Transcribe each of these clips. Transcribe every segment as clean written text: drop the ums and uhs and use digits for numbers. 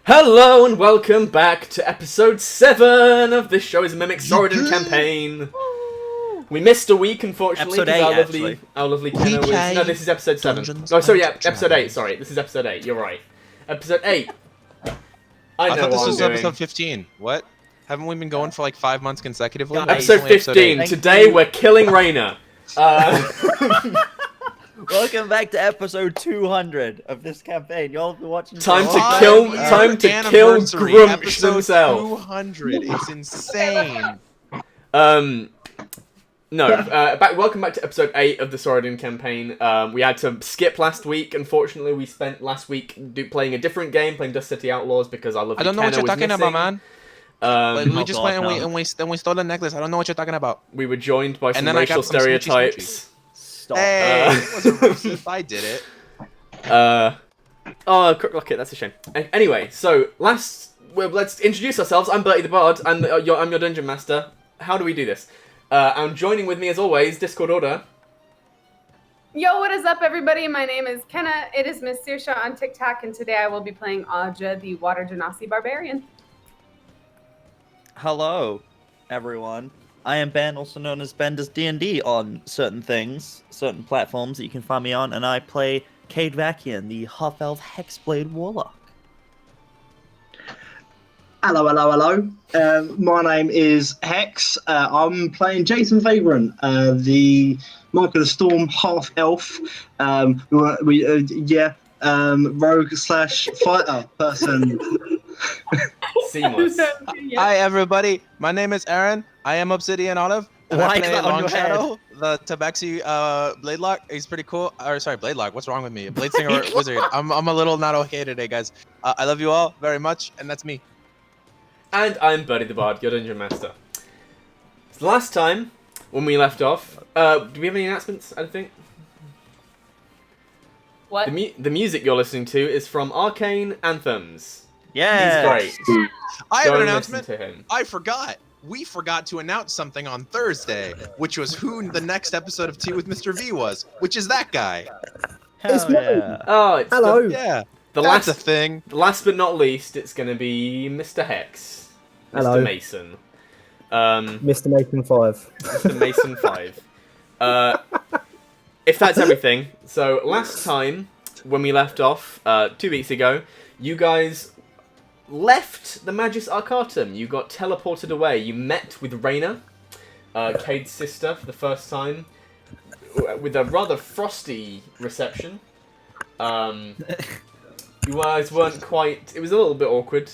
Hello and welcome back to episode 7 of This Show is a Mimic Sorodin campaign. We missed a week, unfortunately, because our lovely Kenna was... No, this is episode 7. Oh, sorry, yeah, episode 8, sorry. This is episode 8, you're right. Episode 8. I thought this was episode 15. What? Haven't we been going for like 5 months consecutively? Episode 15. Today we're killing Raina. Welcome back to episode 200 of this campaign. Y'all have been watching. Time to kill Grumsh themselves. 200. It's insane. Welcome back to episode 8 of the Sorodin campaign. We had to skip last week. Unfortunately, we spent last week playing a different game, playing Dust City Outlaws, because our lovely Kenna was missing. I don't know what you're talking about, man. We just went and we stole the necklace. I don't know what you're talking about. We were joined by some racial stereotypes. Stop. Hey, it wasn't racist. I did it. Okay, that's a shame. Anyway, so let's introduce ourselves. I'm Bertie the Bard, and I'm your dungeon master. How do we do this? I'm joining with me as always, Discord Audra. Yo, what is up, everybody? My name is Kenna. It is Miss Sirsha on TikTok, and today I will be playing Audra, the Water Genasi Barbarian. Hello, everyone. I am Ben, also known as Ben Does D&D on certain platforms that you can find me on, and I play Cade Vakian, the half-elf Hexblade Warlock. Hello. My name is Hex. I'm playing Jason Vagrant, the Mark of the Storm half-elf. Rogue/fighter person. Seamless. Hi, everybody. My name is Aaron. I am Obsidian Olive. And I play Long Shadow, the Tabaxi Bladelock. He's pretty cool. Bladelock. What's wrong with me? Bladesinger Wizard. I'm a little not okay today, guys. I love you all very much, and that's me. And I'm Bertie the Bard, your dungeon master. So last time, when we left off, do we have any announcements, I think? What? The music you're listening to is from Arcane Anthems. Yeah. He's great. I have an announcement. To him. I forgot. We forgot to announce something on Thursday, which was who the next episode of Tea with Mr. V was, which is that guy. Hell yeah. Oh, it's Hello. Yeah. That's a thing. Last but not least, it's going to be Mr. Hex. Hello. Mr. Mason. Mr. Mason 5. Mr. Mason 5. If that's everything, so last time, when we left off, 2 weeks ago, you guys left the Magus Arcatum. You got teleported away. You met with Raina, Cade's sister, for the first time, with a rather frosty reception. You guys weren't quite... It was a little bit awkward,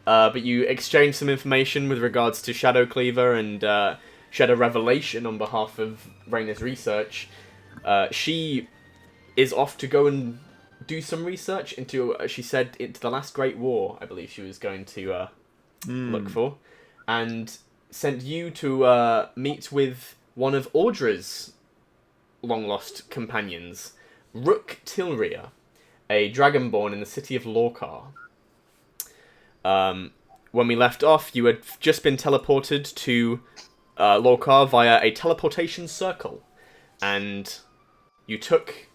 but you exchanged some information with regards to Shadow Cleaver and Shadow Revelation on behalf of Raina's research. She is off to go and do some research into, she said, into the last Great War, I believe she was going to look for, and sent you to meet with one of Audra's long-lost companions, Rook Tilria, a dragonborn in the city of Dok'Lorkar. When we left off, you had just been teleported to Dok'Lorkar via a teleportation circle, and you took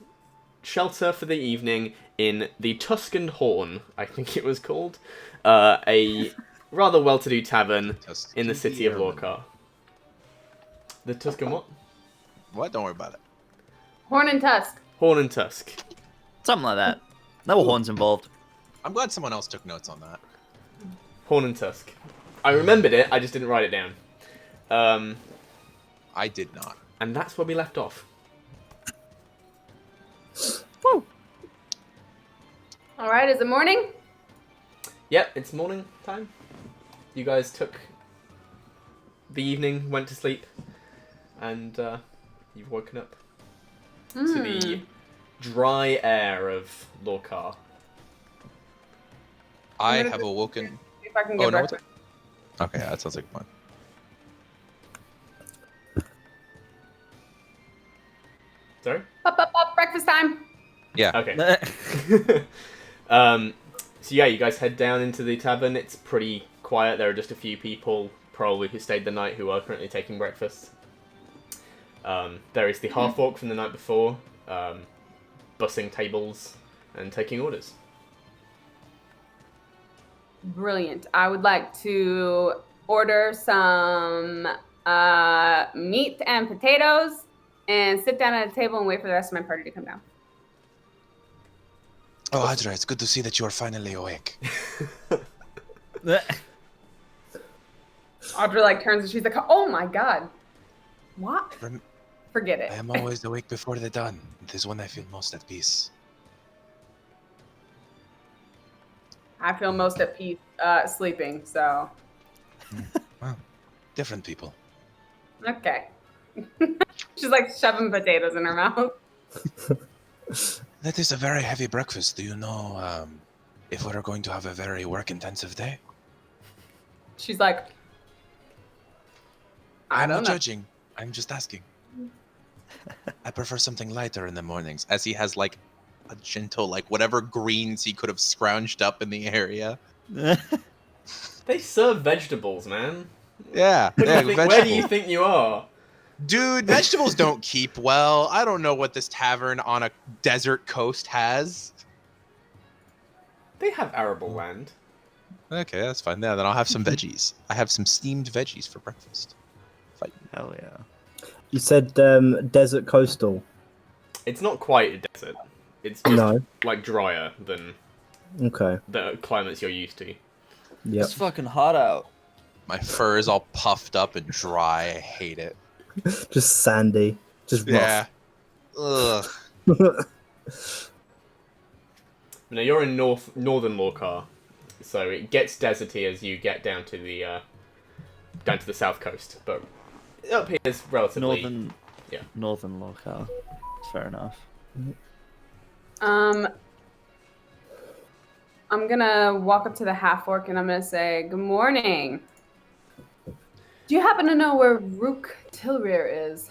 shelter for the evening in the Tuscan Horn, I think it was called, a rather well-to-do tavern in the city of Dok'Lorkar. The Tuscan what? What? Don't worry about it. Horn and Tusk. Horn and Tusk. Something like that. No horns involved. I'm glad someone else took notes on that. Horn and Tusk. I remembered it, I just didn't write it down. I did not. And that's where we left off. Woo. All right, is it morning? Yep, it's morning time. You guys took the evening, went to sleep, and you've woken up to the dry air of Dok'Lorkar. I have awoken. See if I can get breakfast. Okay, that sounds like fun. Sorry? Up, breakfast time. Yeah. Okay. So yeah, you guys head down into the tavern. It's pretty quiet. There are just a few people, probably, who stayed the night who are currently taking breakfast. There is the half-orc from the night before, bussing tables and taking orders. Brilliant. I would like to order some meat and potatoes and sit down at a table and wait for the rest of my party to come down. Oh, Audra, it's good to see that you are finally awake. Audra like turns and she's like, "Oh my god, what? Forget it." I am always awake before the dawn. It is when I feel most at peace. I feel most at peace sleeping. So. Well, different people. Okay. She's like shoving potatoes in her mouth. That is a very heavy breakfast. Do you know if we're going to have a very work-intensive day? She's like, I'm don't not know. judging. I'm just asking. I prefer something lighter in the mornings, as he has like a gentle, like whatever greens he could have scrounged up in the area. They serve vegetables, man. Yeah, Where do you think you are? Dude, vegetables don't keep well. I don't know what this tavern on a desert coast has. They have arable land. Okay, that's fine. Yeah, then I'll have some veggies. I have some steamed veggies for breakfast. Fight. Hell yeah. You said desert coastal. It's not quite a desert. It's just No. like drier than Okay. the climates you're used to. Yep. It's fucking hot out. My fur is all puffed up and dry. I hate it. Just sandy. Just Yeah. rough. Ugh. Now you're in northern Lorkar, so it gets deserty as you get down to the south coast. But up here is relatively Northern Lorkar. Fair enough. I'm gonna walk up to the half orc and I'm gonna say, "Good morning. Do you happen to know where Rook Tilrir is?"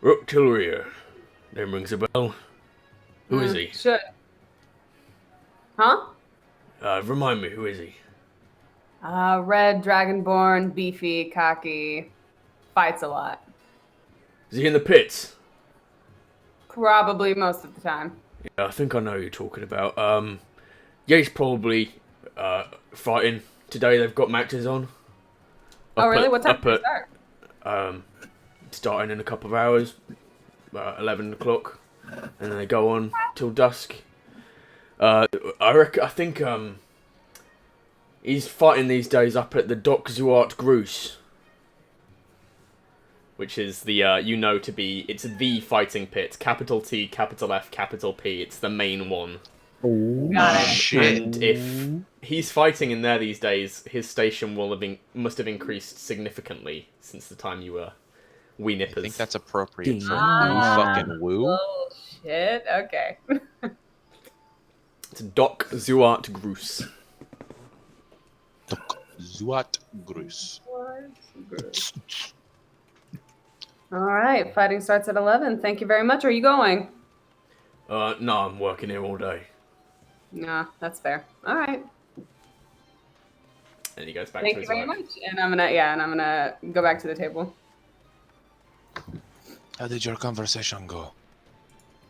Rook Tilrir. Name rings a bell. Who is he? Should. Huh? Remind me, who is he? Red, dragonborn, beefy, cocky, fights a lot. Is he in the pits? Probably most of the time. Yeah, I think I know who you're talking about. Yeah, he's probably fighting today. They've got matches on. Oh, really? What time do you start? Starting in a couple of hours, 11 o'clock, and then they go on till dusk. I think he's fighting these days up at the Dok Zuwart-Grus, which is the it's the fighting pit. Capital T, capital F, capital P. It's the main one. Ooh. Got it. Shit. And if he's fighting in there these days, his station must have increased significantly since the time you were wee nippers. I think that's appropriate for fucking woo. Oh, shit. Okay. It's Dok Zuwart-Grus. Dok Zuwart-Grus. All right. Fighting starts at 11. Thank you very much. Are you going? No, I'm working here all day. Nah, that's fair. All right. And he goes back Thank to you his very work. much. And I'm gonna go back to the table. How did your conversation go?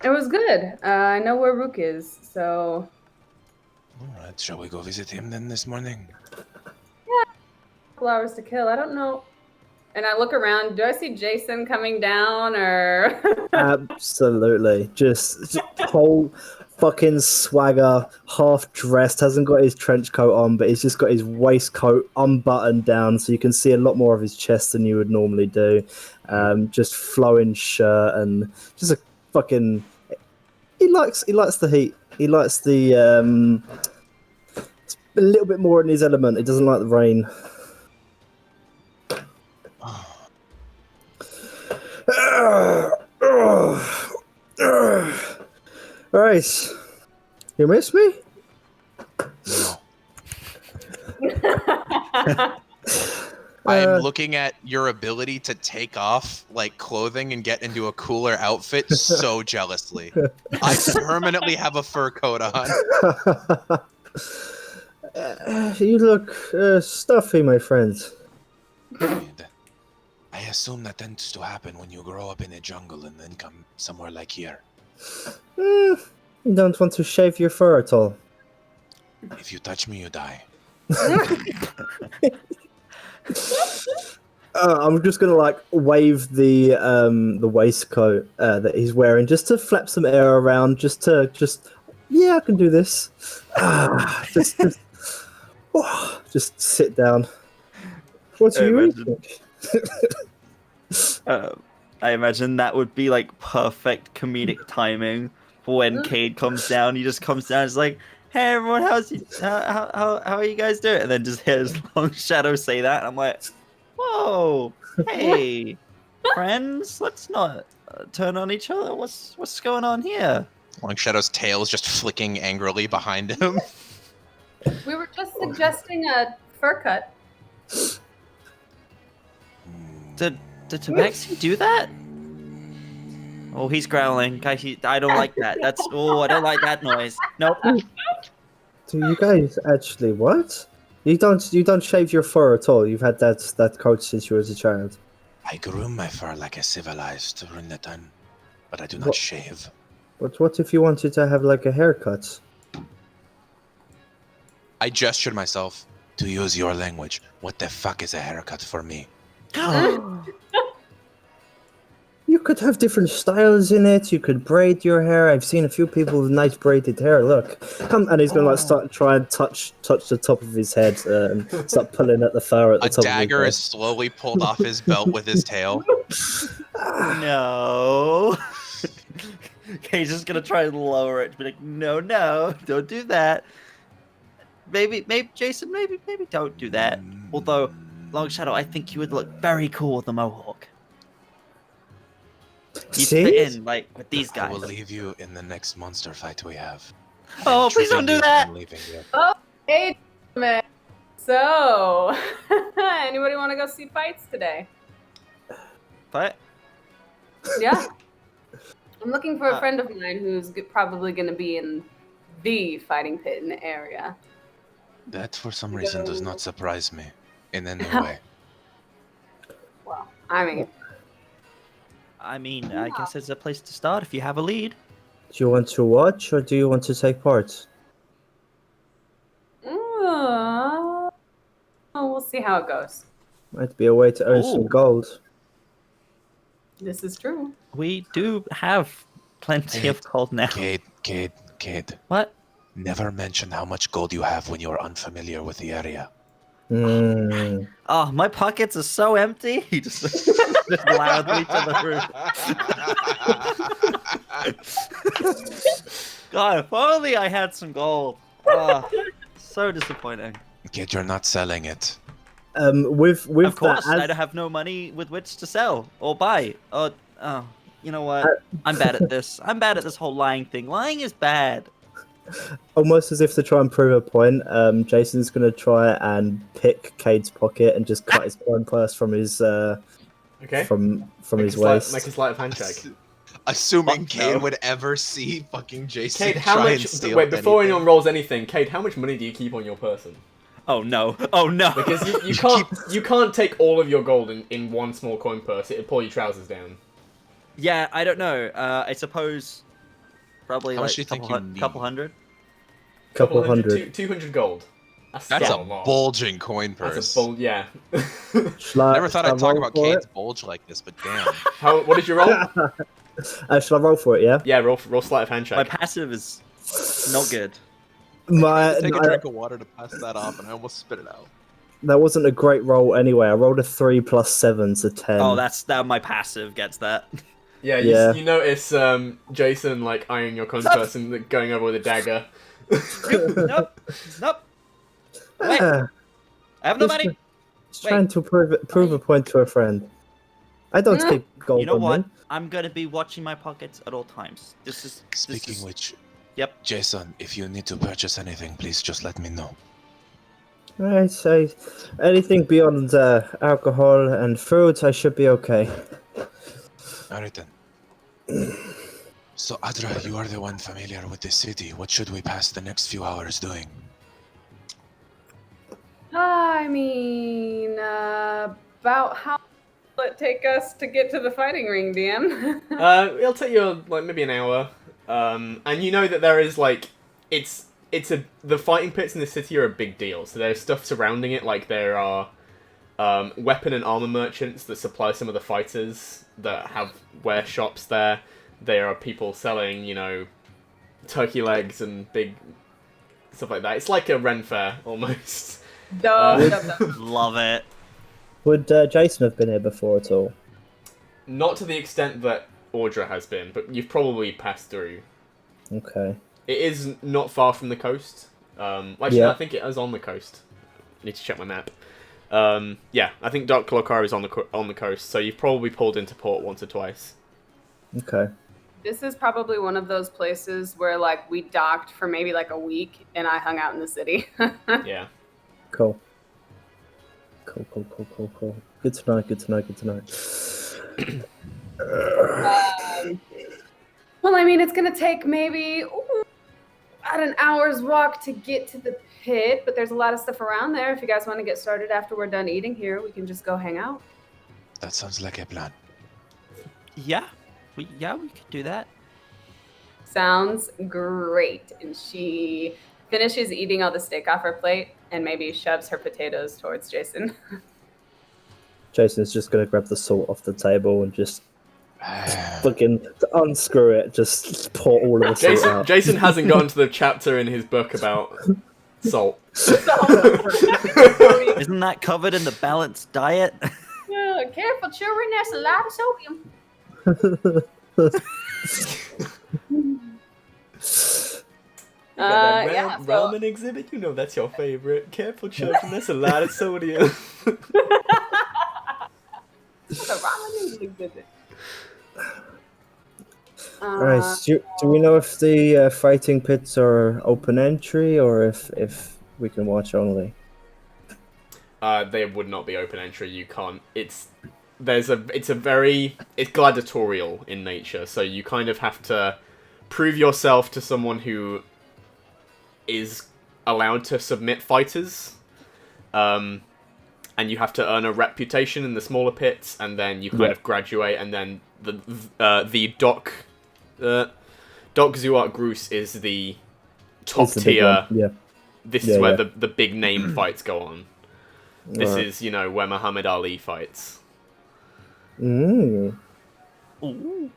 It was good. I know where Rook is, so Alright, shall we go visit him then this morning? a couple hours to kill. I don't know. And I look around. Do I see Jason coming down or? Absolutely. Just whole fucking swagger, half dressed, hasn't got his trench coat on, but he's just got his waistcoat unbuttoned down, so you can see a lot more of his chest than you would normally do. Just flowing shirt and just a fucking. He likes the heat. He likes the it's a little bit more in his element. He doesn't like the rain. Right. You miss me? No. I am looking at your ability to take off like clothing and get into a cooler outfit so jealously. I permanently have a fur coat on. You look stuffy, my friend. I assume that tends to happen when you grow up in a jungle and then come somewhere like here. You don't want to shave your fur at all. If you touch me, you die. I'm just gonna like wave the waistcoat that he's wearing just to flap some air around, just yeah, I can do this. Just sit down. What do you think? I imagine that would be like perfect comedic timing for when Cade comes down. He just comes down, and is like, "Hey everyone, how are you guys doing?" And then just hears Long Shadow say that, and I'm like, "Whoa, hey, friends, let's not turn on each other. What's going on here?" Long Shadow's tail is just flicking angrily behind him. We were just suggesting a fur cut. Did Tabaxi do that? Oh, he's growling. I don't like that. I don't like that noise. Nope. Do you guys actually what? You don't shave your fur at all. You've had that coat since you was a child. I groom my fur like a civilized Runatan, but I do not shave. But what if you wanted to have like a haircut? I gestured myself. To use your language, what the fuck is a haircut for me? You could have different styles in it. You could braid your hair. I've seen a few people with nice braided hair. Look, and he's gonna like try and touch the top of his head and start pulling at the fur at the top. A dagger is slowly pulled off his belt with his tail. No. He's just gonna try and lower it. Be like, no, don't do that. Maybe Jason, maybe don't do that. Although, Long Shadow, I think you would look very cool with the mohawk. You fit in like with these guys. I will leave you in the next monster fight we have. Oh, please don't do that. Oh, hey, man. So, anybody want to go see fights today? Fight? Yeah. I'm looking for a friend of mine who's probably going to be in the fighting pit in the area. That, for some reason, does not surprise me in any way. Well, I mean, I guess it's a place to start if you have a lead. Do you want to watch or do you want to take part? We'll see how it goes. Might be a way to earn some gold. This is true. We do have plenty of gold now. Cade. What? Never mention how much gold you have when you are unfamiliar with the area. Oh, my pockets are so empty. He just loudly to the roof. God, if only I had some gold. Oh, so disappointing. Cade, you're not selling it. With of course, that, I don't have no money with which to sell or buy. Oh, you know what? I'm bad at this. I'm bad at this whole lying thing. Lying is bad. Almost as if to try and prove a point, Jason's going to try and pick Cade's pocket and just cut his coin purse from his from his waist. Make a sleight of hand check. Assuming Cade would ever see fucking Jason Cade, how try much? and steal Wait, before anything. anyone rolls anything, Cade, how much money do you keep on your person? Oh no! Oh no! Because you can't take all of your gold in one small coin purse. It'd pull your trousers down. Yeah, I don't know. I suppose probably How like much do you think you need? couple hundred. Couple hundred. 200 gold. That's a bulging coin purse. That's a yeah. Never thought I'd talk about Cade's bulge like this, but damn. What did you roll? Shall I roll for it? Yeah. Yeah, roll sleight of hand check. My passive is not good. Take a drink of water to pass that off, and I almost spit it out. That wasn't a great roll anyway. I rolled a 3 plus 7, so 10. Oh, that my passive gets that. Yeah, you notice Jason like eyeing your coin purse and going over with a dagger. Nope. Wait, I have no money. Just trying to prove a point to a friend. I don't keep gold. You know on what? me. I'm gonna be watching my pockets at all times. Speaking which, yep. Jason, if you need to purchase anything, please just let me know. Right, so anything beyond alcohol and food, I should be okay. Alright then. So, Audra, you are the one familiar with the city. What should we pass the next few hours doing? I mean, about how will it take us to get to the fighting ring, DM? It'll take you like maybe an hour. And you know that there is like it's the fighting pits in the city are a big deal. So there's stuff surrounding it, like there are weapon and armor merchants that supply some of the fighters that have wear shops there. There are people selling, you know, turkey legs and big stuff like that. It's like a Ren Fair almost. Love it. Would Jason have been here before at all? Not to the extent that Audra has been, but you've probably passed through. Okay. It is not far from the coast. Actually, no, I think it is on the coast. I need to check my map. Yeah, I think Dok'Lorkar is on the coast, so you've probably pulled into port once or twice. Okay. This is probably one of those places where, like, we docked for maybe, like, a week, and I hung out in the city. Yeah. Cool. Cool. Good to know. Well, I mean, it's going to take maybe about an hour's walk to get to the pit, but there's a lot of stuff around there. If you guys want to get started after we're done eating here, we can just go hang out. That sounds like a plan. Yeah, we could do that. Sounds great. And she finishes eating all the steak off her plate and maybe shoves her potatoes towards Jason. Jason's just gonna grab the salt off the table and just fucking unscrew it, just pour all of the salt out. Jason hasn't gotten to the chapter in his book about salt. Isn't that covered in the balanced diet? Yeah, careful, children. There's a lot of sodium. That ramen exhibit, you know that's your favorite. Careful, children. That's a lot of sodium. The ramen exhibit. Alright, do we know if the fighting pits are open entry or if we can watch only? They would not be open entry. You can't. It's gladiatorial in nature, so you kind of have to prove yourself to someone who is allowed to submit fighters. And you have to earn a reputation in the smaller pits, and then you kind of graduate, and then the Dok Zuwart-Grus is the top tier. Yeah. This is where the big name fights go on. This is, you know, where Muhammad Ali fights. Mm. Ooh.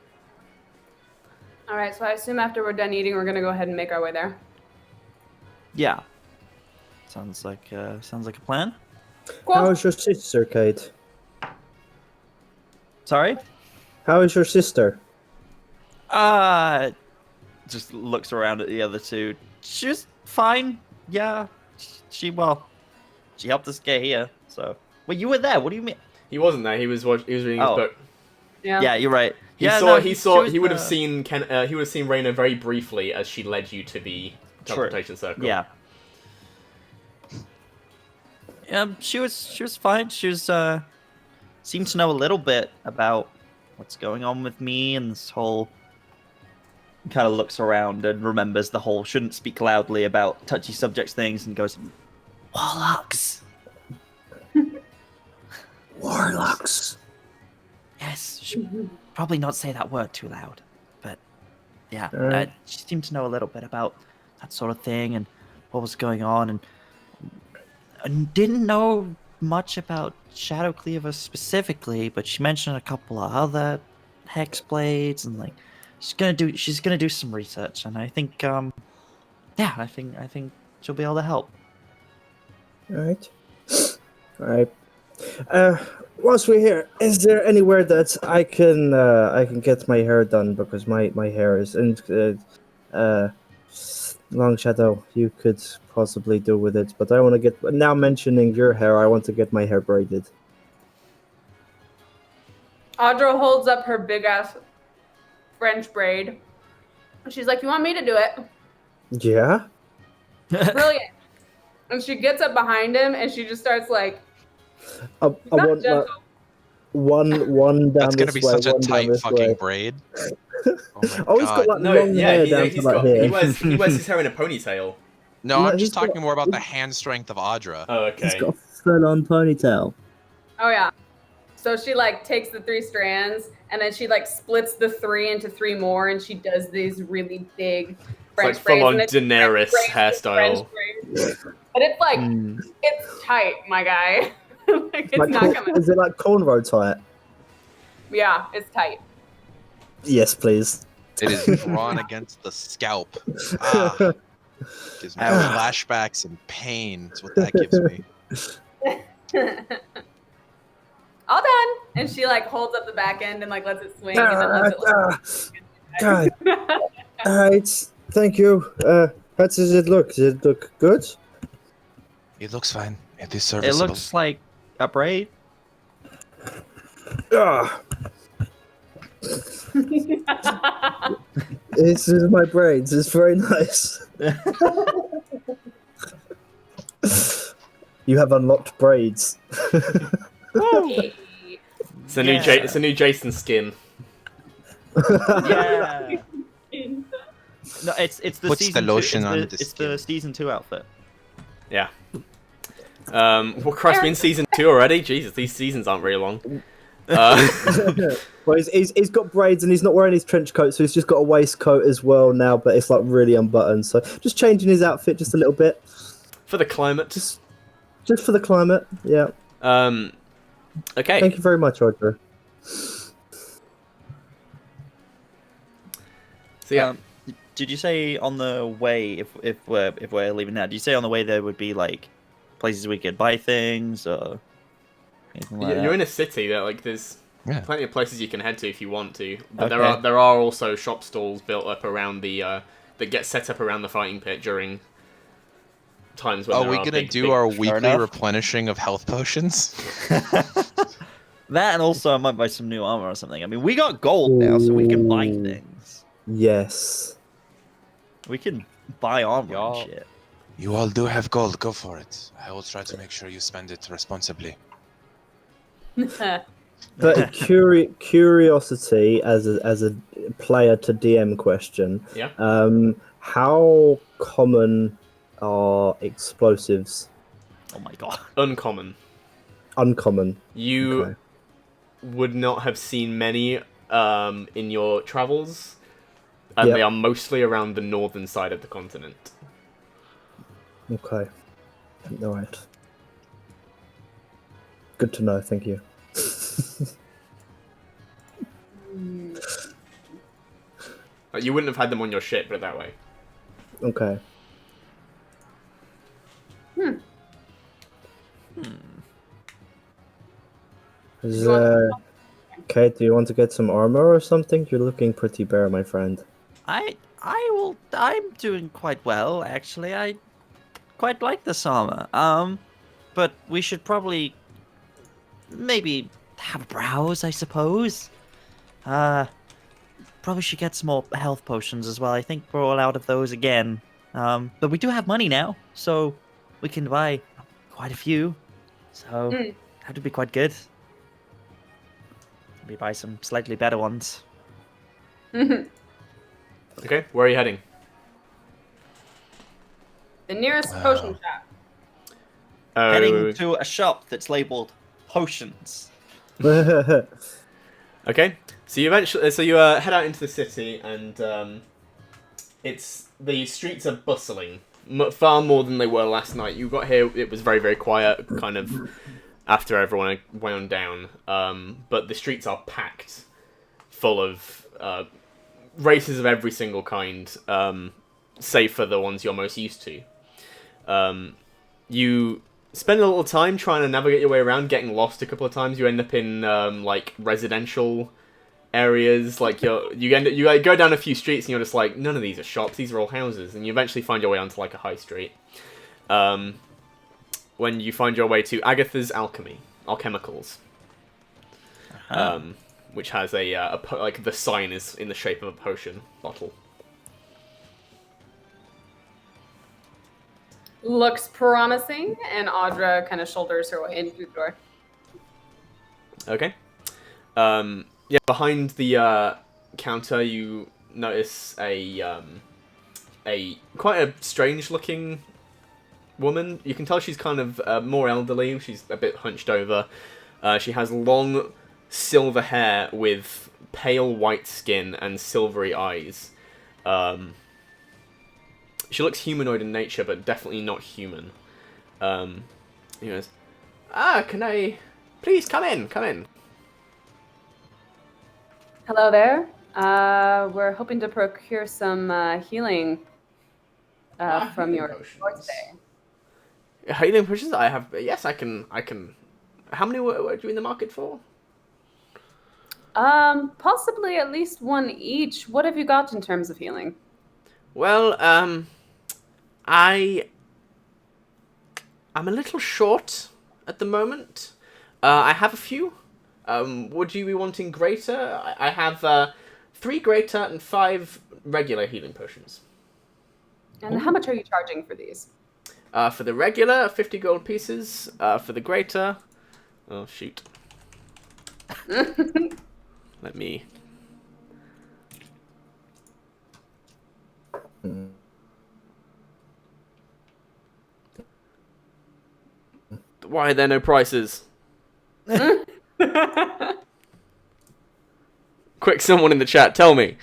All right, so I assume after we're done eating, we're gonna go ahead and make our way there. Yeah. Sounds like a plan. Cool. How is your sister, Kate? Sorry? How is your sister? Just looks around at the other two. She was fine. Yeah. She helped us get here. So, well, you were there. What do you mean? He wasn't there. He was reading his book. Yeah, you're right. He would have seen Raina very briefly as she led you to the teleportation circle. Yeah. She was fine. She was seemed to know a little bit about what's going on with me and this whole. Kind of looks around and remembers the whole shouldn't speak loudly about touchy subjects things and goes, Warlocks. Warlocks. Yes, should probably not say that word too loud, but yeah, she seemed to know a little bit about that sort of thing and what was going on, and didn't know much about Shadow Cleaver specifically, but she mentioned a couple of other hex blades and like she's gonna do some research, and I think I think she'll be able to help. All right. Whilst we're here, is there anywhere that I can get my hair done, because my hair is Long Shadow, you could possibly do with it, but I want to get, now mentioning your hair, I want to get my hair braided. Audra holds up her big ass French braid. She's like, "You want me to do it?" Yeah. Brilliant. And she gets up behind him and she just starts like. I want one down. That's gonna this be way, such a one tight down this fucking way. braid. Oh, he's got like long hair down to like here. He wears his hair in a ponytail. No, I'm he's just talking got- more about the hand strength of Audra. Oh, okay. He's got a full-on ponytail. Oh yeah. So she like takes the 3 strands and then she like splits the 3 into 3 more, and she does these really big French It's like full on braids, Daenerys French hairstyle. braids. But it's like it's tight, my guy. Like it's Like not coming. is it like cornrow tight? Yeah, it's tight. Yes, please. It is drawn against the scalp. Ah, gives me flashbacks and pain. That's what that gives me. All done. And she like holds up the back end and like lets it swing and then lets it God. Thank you. How does it look? Does it look good? It looks fine. It is It serviceable. looks like a braid. Ah, this is my braids. It's very nice. You have unlocked braids. It's a new it's a new Jason skin. Yeah. No, it's the Puts season the lotion 2. on the It's the season 2 outfit. Yeah. Well, Christ, we're in season 2 already. Jesus, these seasons aren't very long. Well, he's got braids and he's not wearing his trench coat, so he's just got a waistcoat as well now, but it's like really unbuttoned. So just changing his outfit just a little bit. For the climate. Just for the climate, yeah. Okay. Thank you very much, Audra. So yeah. Did you say on the way, if we're leaving now, did you say on the way there would be like places we could buy things or anything like that? You're in a city that like there's Yeah. plenty of places you can head to if you want to, but Okay. there are also shop stalls built up around the that get set up around the fighting pit during times when Are there we are gonna big, do big- our Fair weekly enough. replenishing of health potions? That, and also I might buy some new armor or something. I mean, we got gold now, so we can buy Ooh. things. Yes. We can buy armor Y'all- and shit. You all do have gold. Go for it. I will try to make sure you spend it responsibly. But curiosity as a player to DM question. Yeah. How common are explosives? Oh my god. Uncommon. Uncommon. You Okay. would not have seen many in your travels, and Yep. they are mostly around the northern side of the continent. Okay. All right. Good to know. Thank you. Like, you wouldn't have had them on your ship, put it that way. Okay. Is, Kate, do you want to get some armor or something? You're looking pretty bare, my friend. I'm doing quite well, actually. I quite like this armor. But we should probably maybe have a browse, I suppose. Probably should get some more health potions as well. I think we're all out of those again. But we do have money now, so we can buy quite a few. So that would be quite good. Maybe buy some slightly better ones. Okay, where are you heading? The nearest potion shop. Heading to a shop that's labeled potions. Okay, so you eventually head out into the city, and it's the streets are bustling, far more than they were last night. You got here; it was very, very quiet, kind of after everyone had wound down. But the streets are packed, full of races of every single kind, save for the ones you're most used to. You spend a little time trying to navigate your way around, getting lost a couple of times. You end up in like residential areas. Like you go down a few streets and you're just like, none of these are shops. These are all houses. And you eventually find your way onto like a high street. When you find your way to Agatha's Alchemicals, which has like the sign is in the shape of a potion bottle. Looks promising, and Audra kind of shoulders her way in through the door. Okay. Yeah, behind the counter, you notice a quite a strange-looking woman. You can tell she's kind of more elderly. She's a bit hunched over. She has long silver hair with pale white skin and silvery eyes. She looks humanoid in nature, but definitely not human. He goes, can I... Please, come in, come in. Hello there. We're hoping to procure some healing from your birthday. Healing potions? I have... Yes, I can... How many were you in the market for? Possibly at least one each. What have you got in terms of healing? Well, I'm a little short at the moment. I have a few. Would you be wanting greater? I have 3 greater and 5 regular healing potions. And how much are you charging for these? For the regular, 50 gold pieces. For the greater... Oh, shoot. Let me... Why are there no prices? Quick, someone in the chat, tell me.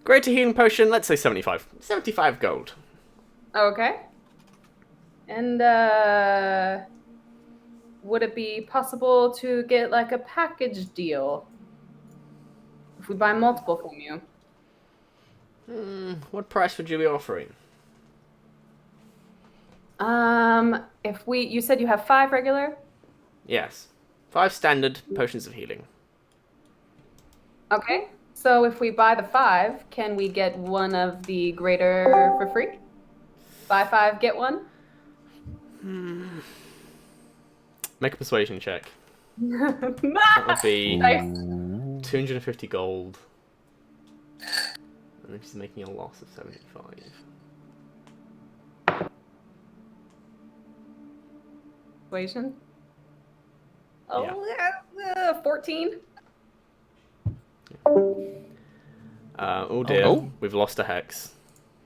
Greater healing potion, let's say 75. 75 gold. Okay. And would it be possible to get like a package deal if we buy multiple from you? What price would you be offering? You said you have 5 regular? Yes. 5 standard potions of healing. Okay. So if we buy the 5, can we get one of the greater for free? Buy 5, get 1? Make a persuasion check. That would be Nice. 250 gold. And then she's making a loss of 75. Persuasion? Oh, yeah. 14? Oh dear, Oh. we've lost a hex.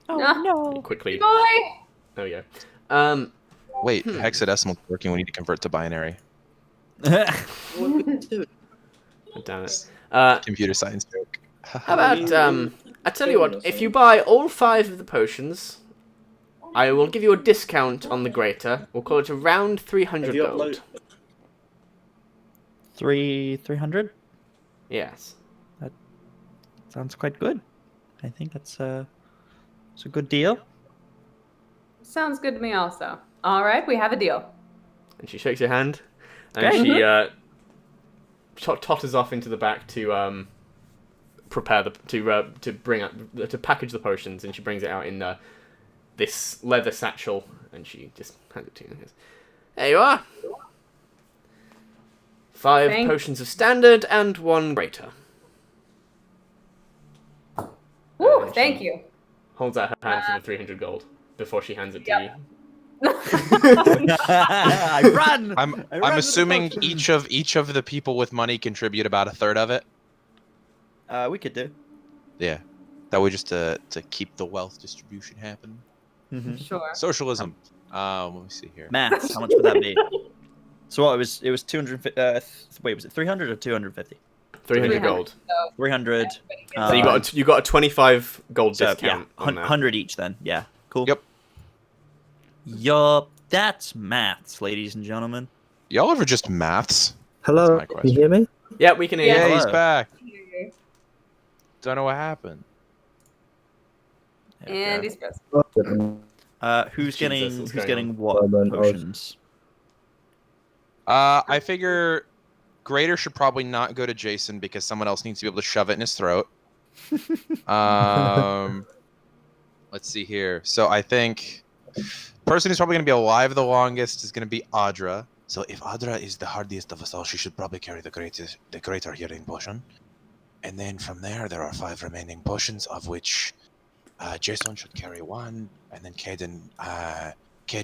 Oh No. no. Quickly. Boy! There we go. Wait, hexadecimal working. We need to convert to binary. Damn it. Computer science joke. How about, I tell you what, if you buy all 5 of the potions, I will give you a discount on the greater. We'll call it around 300 gold. 300? Yes. Sounds quite good. I think it's a good deal. Sounds good to me also. All right, we have a deal. And she shakes your hand, and Okay. she totters off into the back to prepare to package the potions, and she brings it out in this leather satchel, and she just hands it to you. And goes, there you are. 5 Thank- potions of standard and 1 greater. Woo, And thank she you. Holds out her hand for the 300 gold before she hands it to Yep. you. I run. I run I'm with the assuming potion. each of the people with money contribute about a third of it. We could do. Yeah, that way just to keep the wealth distribution happening. Sure. Socialism. Let me see here. Maths. How much would that be? So what? It was 250. Wait, was it 300 or 250? 300 gold. 300. So you got a 25 gold So, discount yeah, on that. 100 each then. Yeah, cool. Yep. Yup, that's maths, ladies and gentlemen. Y'all ever just maths? Hello, my can you hear me? Yeah, we can hear Yeah, you. he's Hello. back. Don't know what happened. There we And go. he's pressed. Who's Jesus, getting what's who's going getting on? what Hold on, potions? I figure Greater should probably not go to Jason because someone else needs to be able to shove it in his throat. Let's see here. So I think person who's probably going to be alive the longest is going to be Audra. So if Audra is the hardiest of us all, she should probably carry the greater healing potion. And then from there are 5 remaining potions, of which Jason should carry 1, and then Cade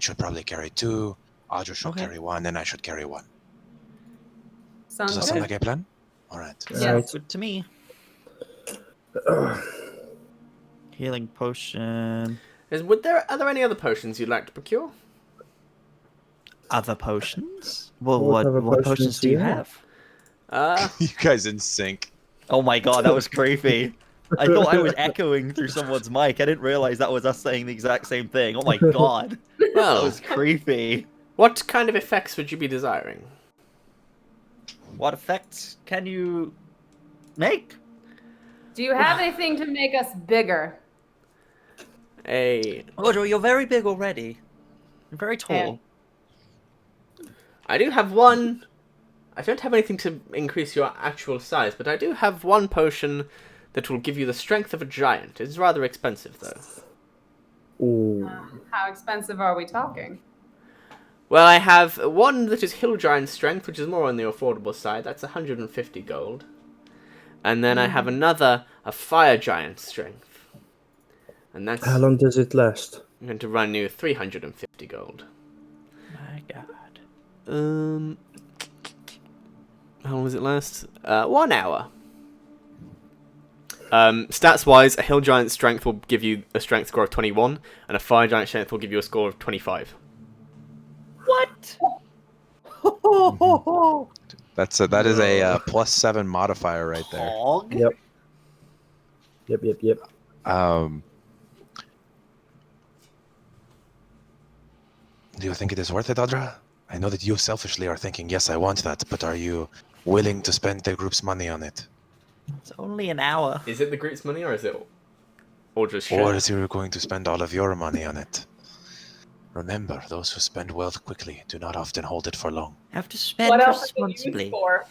should probably carry 2. Audra should Okay. carry 1, and I should carry 1. Sounds Does that good. sound like a plan? All right. Yes. Good to me. Healing potion. Are there any other potions you'd like to procure? other potions? Well, What other what potions potions do do you you have? have? You guys in sync. Oh my god, that was creepy. I thought I was echoing through someone's mic. I didn't realize that was us saying the exact same thing. Oh my god. That Well, was creepy. what kind of effects would you be desiring? What effects can you make? Do you have anything to make us bigger? Audra, you're very big already. You're very tall. I do have one. I don't have anything to increase your actual size, but I do have one potion that will give you the strength of a giant. It's rather expensive, though. Ooh. How expensive are we talking? Well, I have one that is hill giant strength, which is more on the affordable side. That's 150 gold. And then I have another, a fire giant strength. And that's... How long does it last? I'm going to run you 350 gold. My god. How long does it last? 1 hour. Stats-wise, a hill giant strength will give you a strength score of 21, and a fire giant strength will give you a score of 25. What? That is a +7 modifier right there. Hog? Yep. Do you think it is worth it, Audra? I know that you selfishly are thinking, yes, I want that, but are you willing to spend the group's money on it? It's only an hour. Is it the group's money, or is it Audra's share? Or is you going to spend all of your money on it? Remember, those who spend wealth quickly do not often hold it for long. Have to spend What else are you responsibly. used for?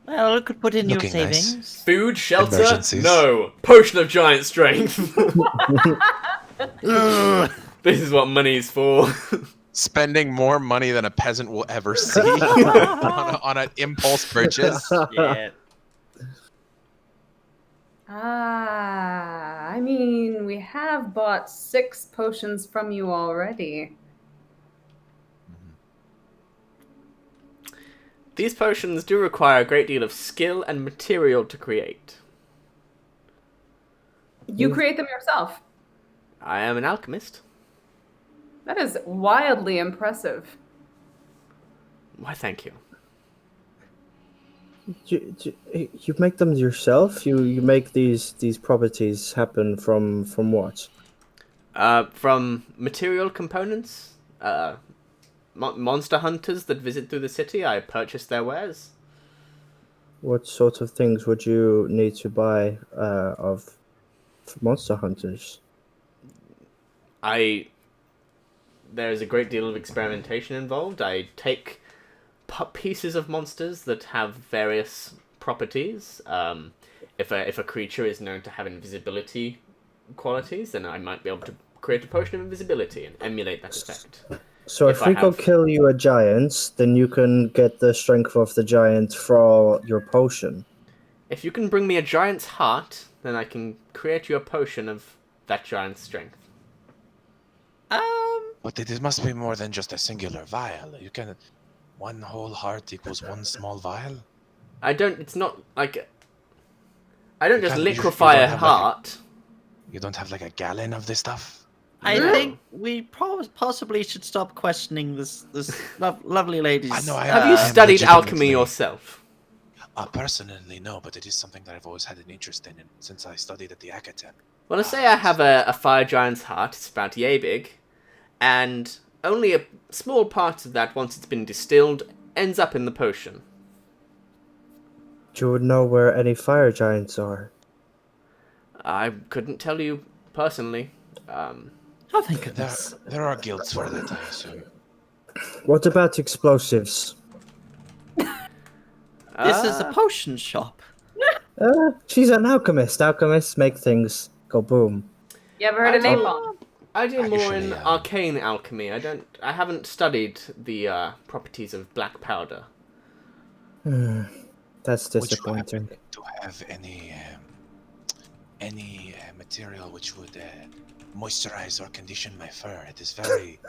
Well, it could put in Looking your nice. savings. Food, shelter? Emergencies. No. Potion of giant strength. This is what money's for. Spending more money than a peasant will ever see on an impulse purchase. Yeah. I mean, we have bought 6 potions from you already. These potions do require a great deal of skill and material to create. You create them yourself. I am an alchemist. That is wildly impressive. Why, thank you. You make them yourself? You make these properties happen from what? From material components, monster hunters that visit through the city, I purchase their wares. What sort of things would you need to buy of monster hunters? There's a great deal of experimentation involved. I take pieces of monsters that have various properties. If a creature is known to have invisibility qualities, then I might be able to create a potion of invisibility and emulate that effect. So if we go kill you a giant, then you can get the strength of the giant for your potion. If you can bring me a giant's heart, then I can create you a potion of that giant's strength. But it must be more than just a singular vial. You can... One whole heart equals one small vial? It's not like... I don't just You liquefy don't a have heart. You don't have like a gallon of this stuff? I think we possibly should stop questioning this lovely lady's... I know, Have you studied alchemy yourself? Personally, no, but it is something that I've always had an interest in since I studied at the Academy. Well, let's say I have a fire giant's heart. It's about yay big. And only a small part of that, once it's been distilled, ends up in the potion. Do you know where any fire giants are? I couldn't tell you personally. Oh, thank goodness. There are guilds for that, I assume. What about explosives? This is a potion shop. She's an alchemist. Alchemists make things go boom. You ever heard of napalm? I do more in Actually, arcane alchemy. I haven't studied the properties of black powder. That's Would you disappointing. happen to have any material which would moisturize or condition my fur? It is very...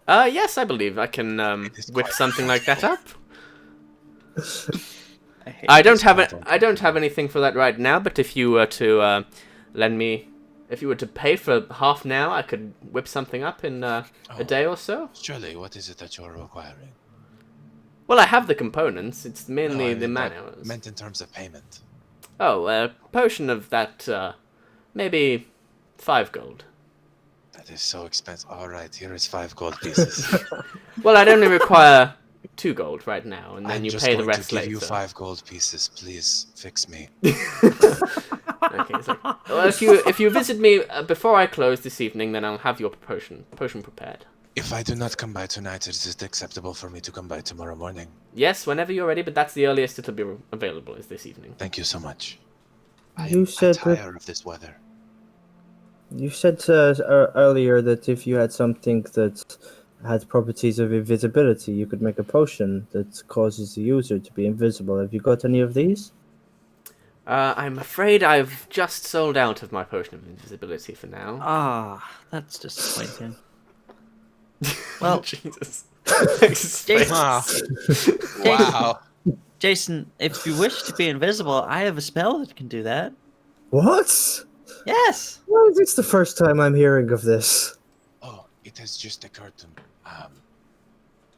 Yes, I believe I can whip something like that up. I don't have anything for that right now, but if you were to lend me if you were to pay for half now, I could whip something up in a day or so. Surely, what is it that you're requiring? Well, I have the components. It's mainly No, I the mean, man I hours. meant in terms of payment. Oh, a potion of that, maybe 5 gold. That is so expensive. All right, here is 5 gold pieces. Well, I'd only require 2 gold right now, and then I'm you just pay the going rest to give later. you 5 gold pieces. Please fix me. Okay, so, well, if you visit me before I close this evening, then I'll have your potion prepared. If I do not come by tonight, is it acceptable for me to come by tomorrow morning? Yes, whenever you're ready, but that's the earliest it'll be available is this evening. Thank you so much. You said I'm tired of this weather. You said earlier that if you had something that had properties of invisibility, you could make a potion that causes the user to be invisible. Have you got any of these? I'm afraid I've just sold out of my potion of invisibility for now. Ah, that's disappointing. Well, Jesus. Wow. Jason, if you wish to be invisible, I have a spell that can do that. What? Yes. Well, it's the first time I'm hearing of this. Oh, it has just occurred to me.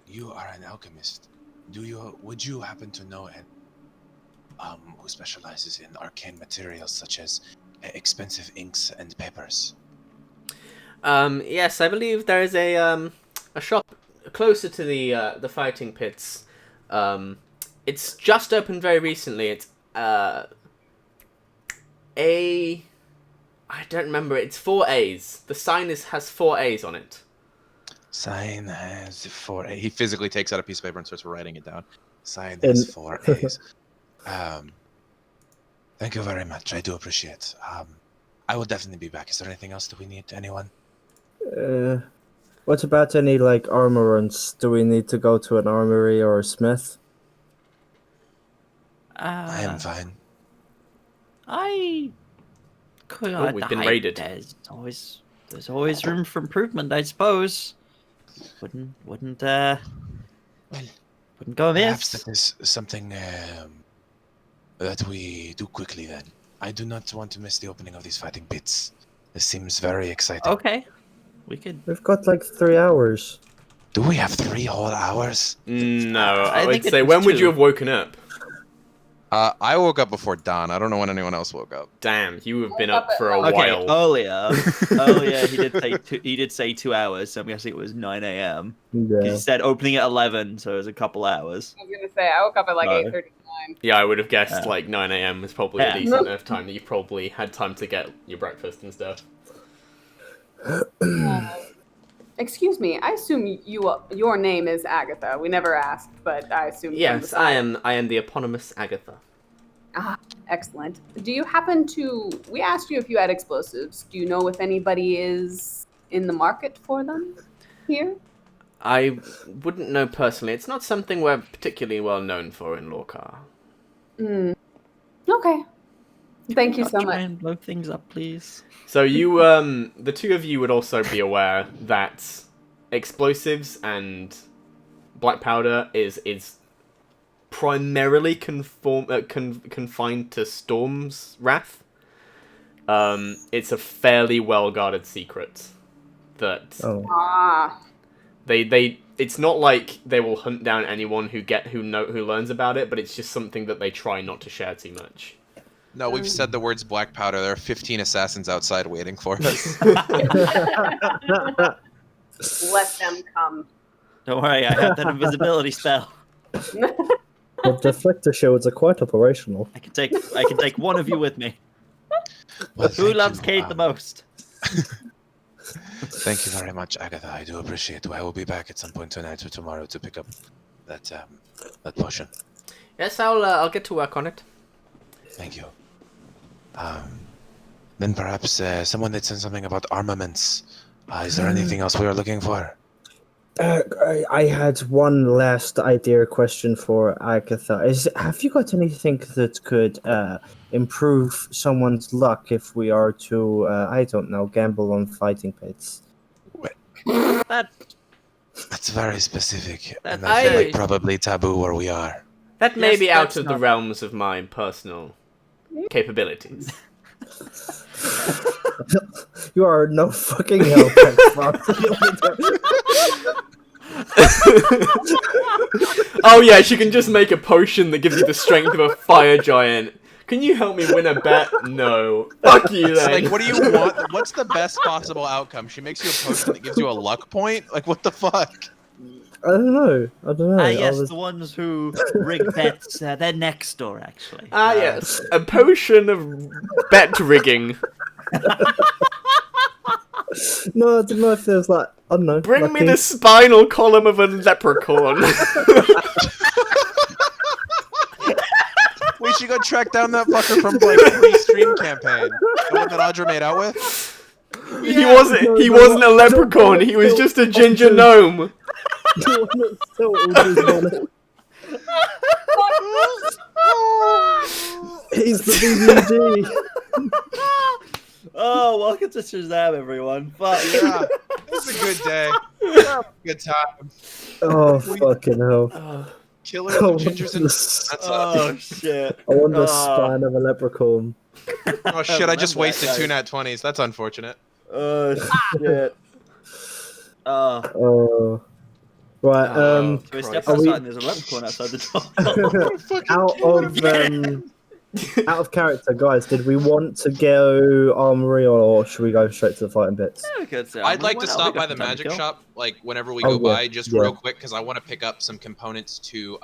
You are an alchemist. Would you happen to know who specializes in arcane materials such as expensive inks and papers? Yes, I believe there is a shop closer to the fighting pits. It's just opened very recently. It's I don't remember. It's 4 A's. The sign has 4 A's on it. Sign has 4 A's. He physically takes out a piece of paper and starts writing it down. Sign has 4 A's. Thank you very much. I do appreciate. I will definitely be back. Is there anything else that we need? Anyone? What about any like armorants? Do we need to go to an armory or a smith? I am fine. We've been raided. There's always room for improvement, I suppose. Wouldn't go Perhaps amiss. that is something that we do quickly then. I do not want to miss the opening of these fighting pits. This seems very exciting. Okay, we could. We've got like 3 hours. Do we have 3 whole hours? No, I I would think it say, was when would 2. you have woken up? I woke up before dawn. I don't know when anyone else woke up. Damn, you have been Woke up up for a at Okay, while. earlier he did say 2 hours, so I'm guessing it was 9 a.m. Yeah. He said opening at 11, so it was a couple hours. I was gonna say I woke up at like No. 8:39. Yeah, I would have guessed Yeah. like 9 a.m. was probably Yeah. a decent enough time that you probably had time to get your breakfast and stuff. Excuse me. I assume your name is Agatha. We never asked, but I assume. from the Yes, I sign. am the eponymous Agatha. Ah, excellent. Do you happen to? We asked you if you had explosives. Do you know if anybody is in the market for them here? I wouldn't know personally. It's not something we're particularly well known for in Lorkar. Okay. Thank you so Try much. and blow things up, please. So you, the two of you would also be aware that explosives and black powder is primarily confined to Storm's Wrath. It's a fairly well guarded secret that Ah. they it's not like they will hunt down anyone who learns about it, but it's just something that they try not to share too much. No, we've said the words black powder. There are 15 assassins outside waiting for us. Let them come. Don't worry, I have that invisibility spell. The deflector shields are quite operational. I can take one of you with me. Well, Who thank loves you. Kate the most? Thank you very much, Agatha. I do appreciate it. I will be back at some point tonight or tomorrow to pick up that potion. Yes, I'll get to work on it. Thank you. Then perhaps someone did send something about armaments. Is there anything else we are looking for? I had one last idea question for Agatha. Have you got anything that could improve someone's luck if we are to, I don't know, gamble on fighting pits? That's very specific, and I- I feel like probably taboo where we are. That may Yes, be out that's of the not- realms of my personal capabilities. You are no fucking help, Oh yeah, she can just make a potion that gives you the strength of a fire giant. Can you help me win a bet? No. Fuck you then. Like, what do you want? What's the best possible outcome? She makes you a potion that gives you a luck point? Like, what the fuck? I don't know. Yes, the ones who rig bets, they're next door, actually. Yes. A potion of bet rigging. No, I don't know if there's like, I don't know. Bring me the spinal column of a leprechaun. We should go track down that fucker from like pre-stream campaign. The one that Audra made out with. He wasn't a leprechaun. He was just a ginger gnome. He's the BBG. Oh, welcome to Shazam, everyone. Fuck Yeah, it was a good day. Good time. Oh, fucking hell. Killer of gingers and... Oh, shit. I want the spine of a leprechaun. Oh shit, I just wasted 2 nat 20s. That's unfortunate. Oh, shit. Oh. Right, So we step Are we- outside and there's a leprechaun outside the door. out of character, guys, did we want to go armory or should we go straight to the fighting bits? I'd like to stop by the magic shop, like whenever we go by, just real quick, because I want to pick up some components to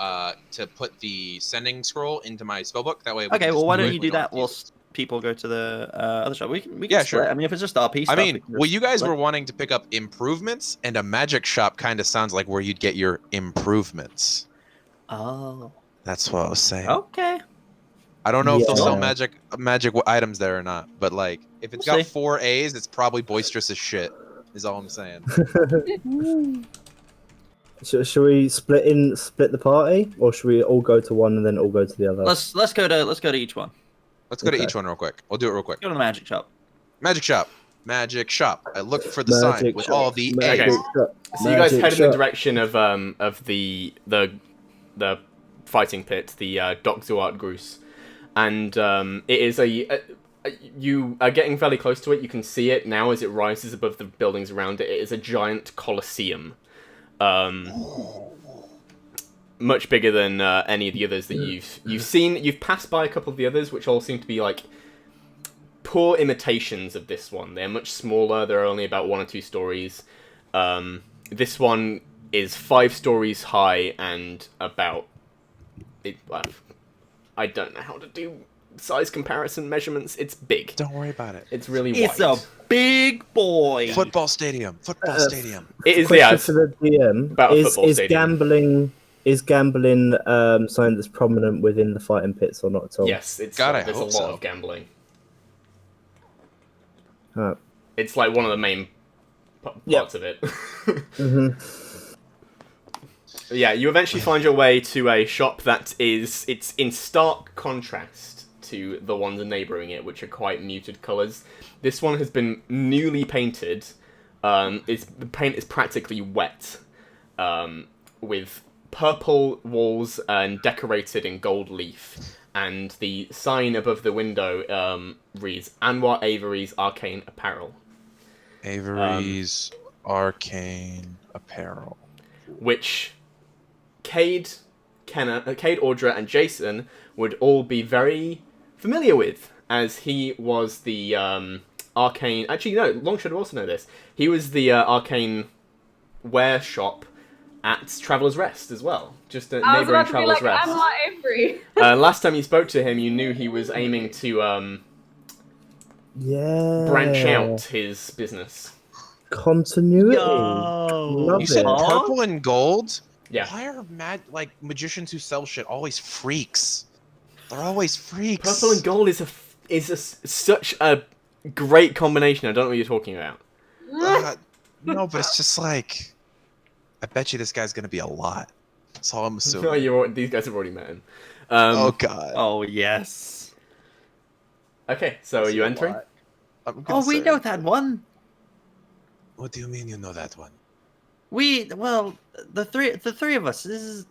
put the sending scroll into my spellbook. That way. Okay, well, why don't you do that whilst people go to the other shop? We can split. Sure. I mean, if it's just RP stuff. I mean, well, you guys were wanting to pick up improvements, and a magic shop kind of sounds like where you'd get your improvements. Oh. That's what I was saying. Okay. I don't know if they'll sell magic items there or not, but like if it's got 4 A's, it's probably boisterous as shit. Is all I'm saying. Should we split the party, or should we all go to one and then all go to the other? Let's go to each one. Let's go to each one real quick. We'll do it real quick. Go to the magic shop. Magic shop. Magic shop. I look for the sign with all the A's. So you guys head in the direction of the fighting pit, the Dok Zuwart-Grus. And it is you are getting fairly close to it. You can see it now as it rises above the buildings around it. It is a giant coliseum, much bigger than any of the others that you've seen. You've passed by a couple of the others, which all seem to be like poor imitations of this one. They're much smaller. They're only about 1 or 2 stories. This one is 5 stories high and about I don't know how to do size comparison measurements. It's big. Don't worry about it. It's really It's wide. a big boy. Football stadium. Football stadium. It is, Question yeah. for the DM. About a football stadium. Is gambling something that's prominent within the fighting pits or not at all? Yes, it's God, I there's a hope lot so. of gambling. Alright. It's like one of the main parts of it. Yeah, you eventually find your way to a shop that it's in stark contrast to the ones neighbouring it, which are quite muted colours. This one has been newly painted. The paint is practically wet, with purple walls and decorated in gold leaf. And the sign above the window reads Anwar Avery's Arcane Apparel. Avery's Arcane Apparel. Which Cade, Audra, and Jason would all be very familiar with, as he was the arcane... Actually, no, Long should also know this. He was the arcane wear shop at Traveller's Rest as well. Just a neighbouring Traveller's Rest. I'm not Avery. Last time you spoke to him, you knew he was aiming to branch out his business. Continuity. Yo. You said purple and gold? Yeah. Why are magicians who sell shit always freaks? They're always freaks. Purple and gold is such a great combination. I don't know what you're talking about. No, but it's just like, I bet you this guy's gonna be a lot. That's all I'm assuming. These guys have already met him. Oh god. Oh, yes. Okay, so are you entering? Oh, we know that one. What do you mean you know that one? The three of us. This is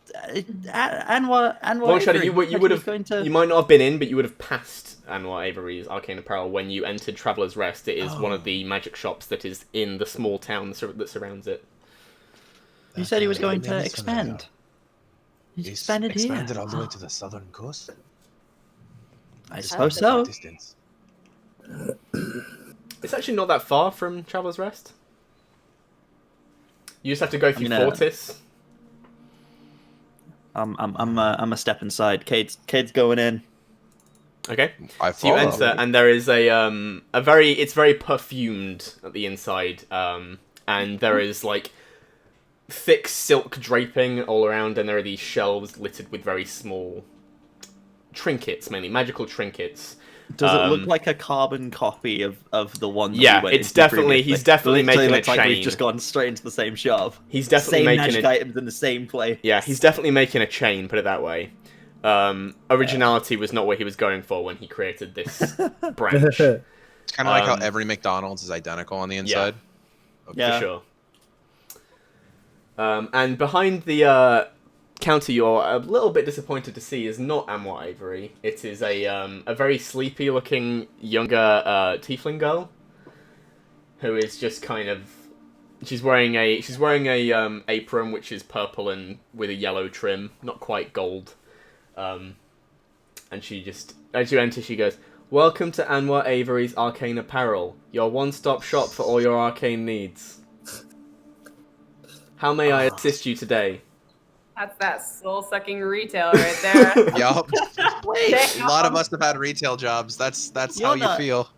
Anwar. Long Shadow, Avery. you would have. Going to... You might not have been in, but you would have passed Anwar Avery's Arcane Apparel when you entered Traveller's Rest. It is one of the magic shops that is in the small town that surrounds it. You said he was going to expand. He's expanded here. Expanded all the way to the southern coast. I suppose so. Distance. It's actually not that far from Traveller's Rest. You just have to go through Fortis. I'm a step inside. Cade's going in. Okay. So you enter, and there is it's very perfumed at the inside, and there is like thick silk draping all around, and there are these shelves littered with very small trinkets, mainly magical trinkets. Does it look like a carbon copy of the one? That Yeah, we went it's into definitely previously? he's definitely Literally making a looks like chain. we've just gone straight into the same shop. He's definitely same making magic items in the same place. Yeah, he's definitely making a chain. Put it that way. Originality was not what he was going for when he created this branch. It's kind of like how every McDonald's is identical on the inside. Yeah. For sure. And behind the counter, you're a little bit disappointed to see is not Anwar Avery. It is a very sleepy-looking younger tiefling girl who is just kind of. She's wearing a apron which is purple and with a yellow trim, not quite gold. And she just, as you enter, she goes, "Welcome to Anwar Avery's Arcane Apparel, your one-stop shop for all your arcane needs. How may I assist you today?" That's that soul-sucking retail right there. Yup. Wait, A lot of us have had retail jobs. That's how you feel.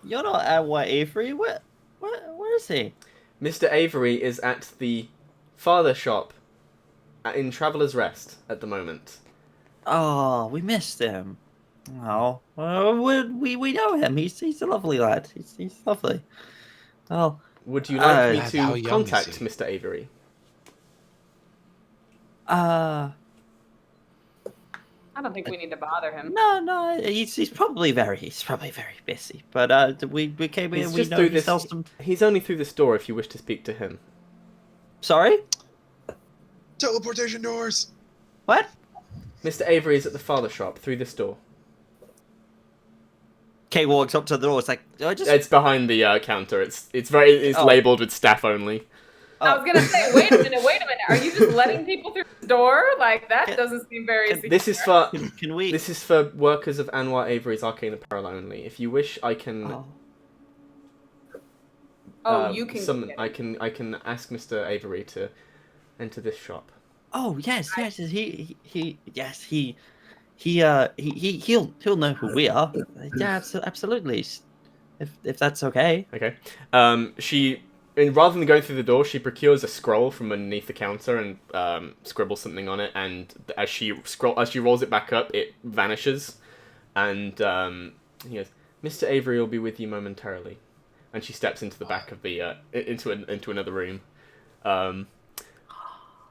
You're not Anwar Avery. Where is he? Mr. Avery is at the father shop in Traveller's Rest at the moment. Oh, we missed him. Oh, we know him. He's a lovely lad. He's lovely. Oh, Would you like me how to young is contact he? Mr. Avery? I don't think we need to bother him. no. He's probably very busy. But we came in. He's And we just know through he this. sells some. He's only through this door if you wish to speak to him. Sorry. Teleportation doors. What? Mr. Avery is at the father shop through this door. Kay walks up to the door. It's like It's behind the counter. It's labeled with staff only. I was gonna say, wait a minute. Are you just letting people through the door? Like that doesn't seem very secure. This is for Can we? this is for workers of Anwar Avery's Arcane Apparel only. If you wish, I can. You can. I can ask Mr. Avery to enter this shop. Oh yes. He'll know who we are. Yeah, absolutely. If that's okay. Okay. Rather than going through the door, she procures a scroll from underneath the counter and scribbles something on it. And as she rolls it back up, it vanishes. And he goes, "Mr. Avery will be with you momentarily." And she steps into the back of the into another room.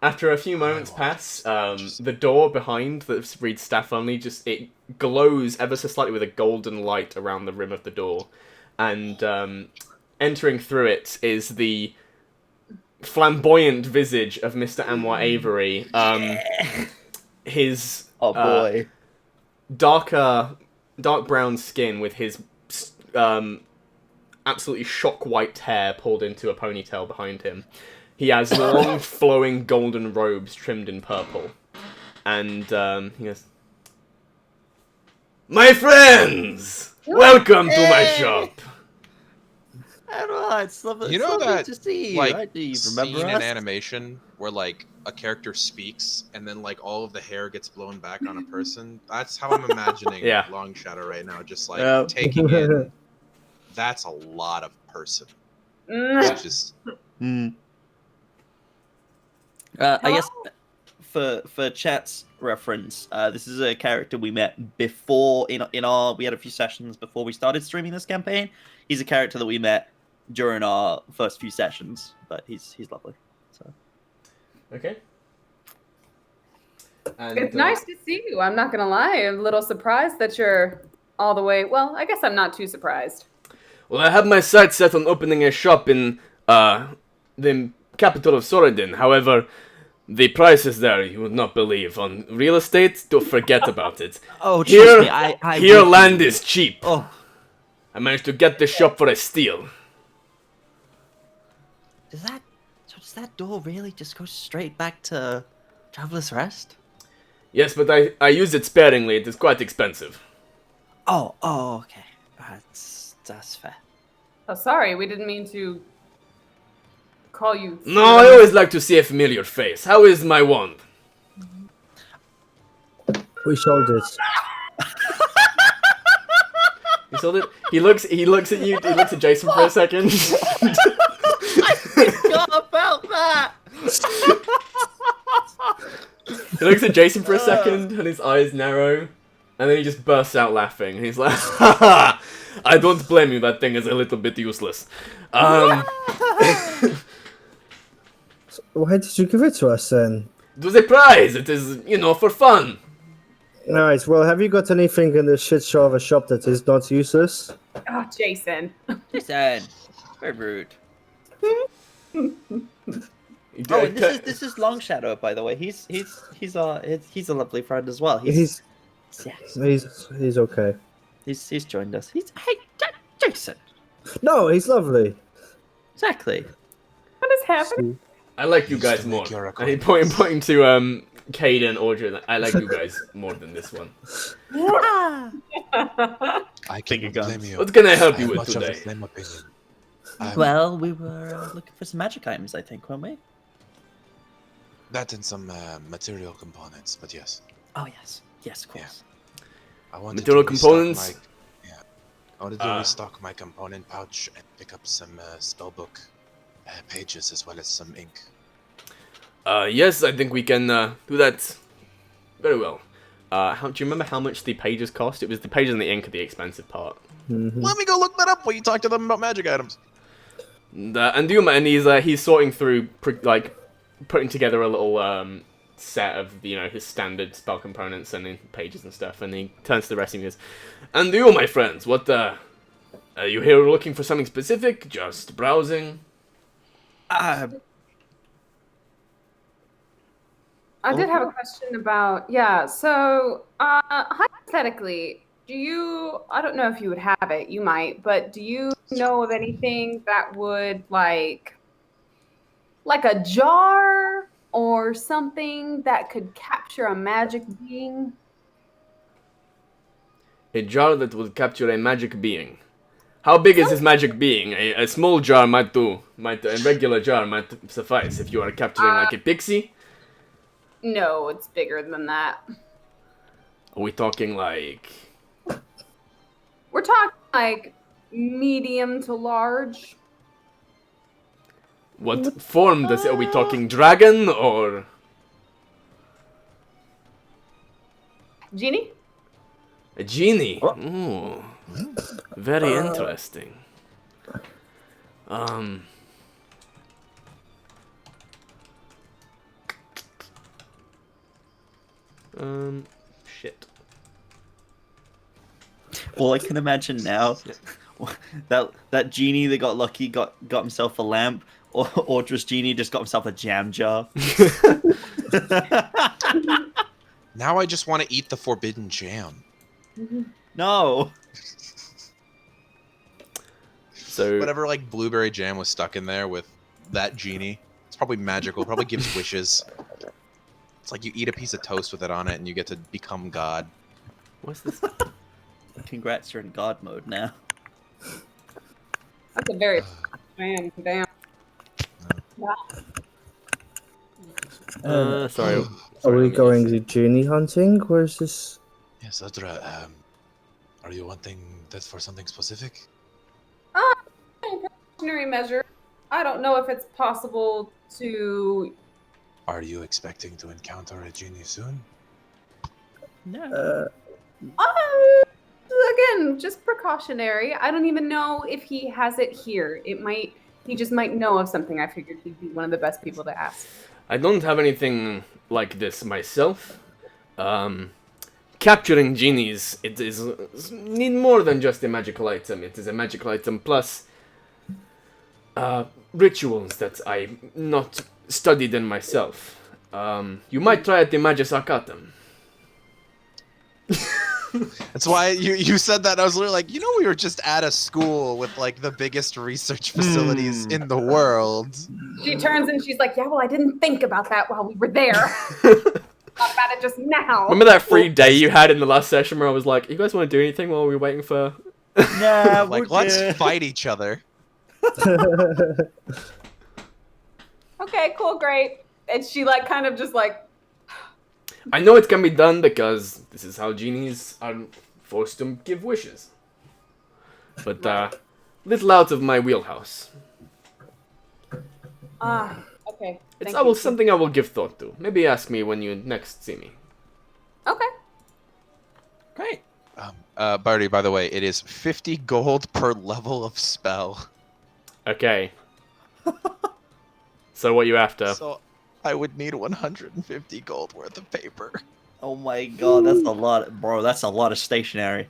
After a few moments pass, the door behind that reads staff only it glows ever so slightly with a golden light around the rim of the door, and entering through it is the flamboyant visage of Mr. Anwar Avery. His dark brown skin with his absolutely shock white hair pulled into a ponytail behind him. He has long, flowing golden robes trimmed in purple. And he goes, "My friends! Welcome to my shop!" It's lovely. You know that, to see you. like, Right? Do you remember scene in us? animation where like a character speaks and then like all of the hair gets blown back on a person? That's how I'm imagining Yeah. Long Shadow right now. Just like taking in. That's a lot of person. It's just. I guess for chat's reference, this is a character we met before in our. We had a few sessions before we started streaming this campaign. He's a character that we met during our first few sessions, but he's lovely. So Okay. And, It's nice to see you. I'm not gonna lie. I'm a little surprised that you're all the way. Well, I guess I'm not too surprised. Well, I have my sights set on opening a shop in the capital of Sorodin. However, the prices there you would not believe. On real estate, don't forget about it. Oh, Here, trust me, I here would land be- is cheap. Oh, I managed to get this shop for a steal. does that door really just go straight back to Traveler's Rest? Yes, but I use it sparingly. It is quite expensive. Oh, okay. That's fair. Oh, sorry, we didn't mean to call you. No, I always like to see a familiar face. How is my wand? We sold it. You sold it? He looks at you. He looks at Jason for a second. Forgot about that. He looks at Jason for a second, and his eyes narrow, and then he just bursts out laughing. And he's like, "Ha ha! I don't blame you. That thing is a little bit useless." Why did you give it to us then? It was a prize. It is, for fun. Alright, well, have you got anything in the shit show of a shop that is not useless? Oh, Jason. Jason, very rude. You Oh, get- and this is Long Shadow, by the way. He's a lovely friend as well. He's okay. He's joined us. Hey, Jason. No, he's lovely. Exactly. What is happening? I like you Used to guys make more. your And he pointing to Cade and Audra. I like you guys more than this one. I Finger can guns. blame you. What can I help I you have with much of the today? same opinion. Well, we were looking for some magic items, I think, weren't we? That and some material components, but yes. Oh yes, of course. I wanted Material to restock components? I wanted to restock my component pouch and pick up some spellbook pages as well as some ink. Yes, I think we can do that very well. Do you remember how much the pages cost? It was the pages and the ink are the expensive part. Let me go look that up while you talk to them about magic items. And he's sorting through, putting together a little set of his standard spell components and pages and stuff. And he turns to the rest of you and goes, "And you, my friends, what are you here looking for something specific? Just browsing?" I did have a question about, so hypothetically, I don't know if you would have it, you might, but do you know of anything that would, like a jar or something that could capture a magic being? A jar that would capture a magic being. How big is this magic being? A small jar might do. A regular jar might suffice if you are capturing like a pixie. No, it's bigger than that. Are we talking like... We're talking like medium to large. What form does it? Are we talking dragon or... Genie? A genie? Ooh. Very interesting. Shit. All I can imagine now, that genie that got lucky got himself a lamp, or Audra's genie just got himself a jam jar. Now I just want to eat the forbidden jam. No. So Whatever like blueberry jam was stuck in there with that genie, it's probably magical. Probably gives wishes. It's like you eat a piece of toast with it on it, and you get to become God. what's this? Congrats, you're in God mode now. That's a very man. Damn. Sorry. Are we going to genie hunting? Where's this? Yes, Audra, are you wanting that for something specific? Precautionary measure. I don't know if it's possible to. Are you expecting to encounter a genie soon? No. Again, just precautionary. I don't even know if he has it here. He just might know of something. I figured he'd be one of the best people to ask. I don't have anything like this myself. Capturing genies, it need more than just a magical item. It is a magical item plus rituals that I not studied in myself. You might try at the Magus Arcatum. That's why you said that. And I was literally like, we were just at a school with like the biggest research facilities in the world. She turns and she's like, yeah, well, I didn't think about that while we were there. Thought about it just now. Remember that free day you had in the last session where I was like, you guys want to do anything while we were waiting for... Nah, like, let's fight each other. Okay, cool, great. And she like kind of just like... I know it can be done because this is how genies are forced to give wishes. But, little out of my wheelhouse. Okay. It's something I will give thought to. Maybe ask me when you next see me. Okay. Great. Barty, by the way, it is 50 gold per level of spell. Okay. So what you after? So I would need 150 gold worth of paper. Oh my god, that's a lot, bro. That's a lot of stationery.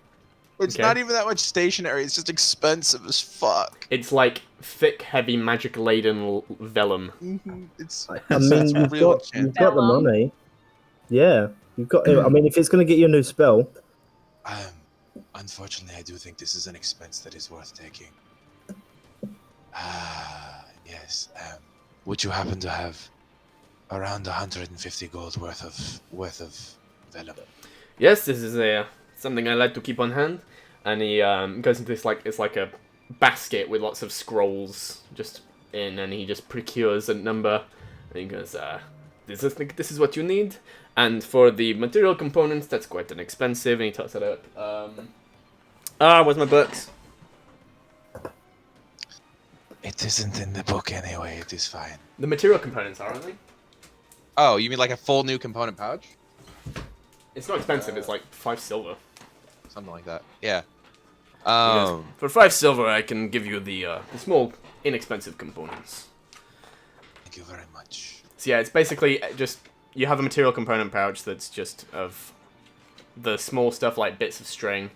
It's not even that much stationery. It's just expensive as fuck. It's like thick, heavy, magic-laden vellum. It's. I mean, you've got the money. Yeah, you've got. I mean, if it's going to get you a new spell. Unfortunately, I do think this is an expense that is worth taking. Yes. Would you happen to have around 150 gold worth of vellum? Yes, this is something I like to keep on hand. And he goes into this it's like a basket with lots of scrolls just in, and he just procures a number. And he goes, this is what you need. And for the material components, that's quite an expensive. And he talks it up. Where's my books? It isn't in the book anyway. It is fine. The material components are, aren't they? Oh, you mean like a full new component pouch? It's not expensive. It's like 5 silver. Something like that. Yeah. For 5 silver, I can give you the small, inexpensive components. Thank you very much. So yeah, it's basically just you have a material component pouch that's just of the small stuff like bits of string,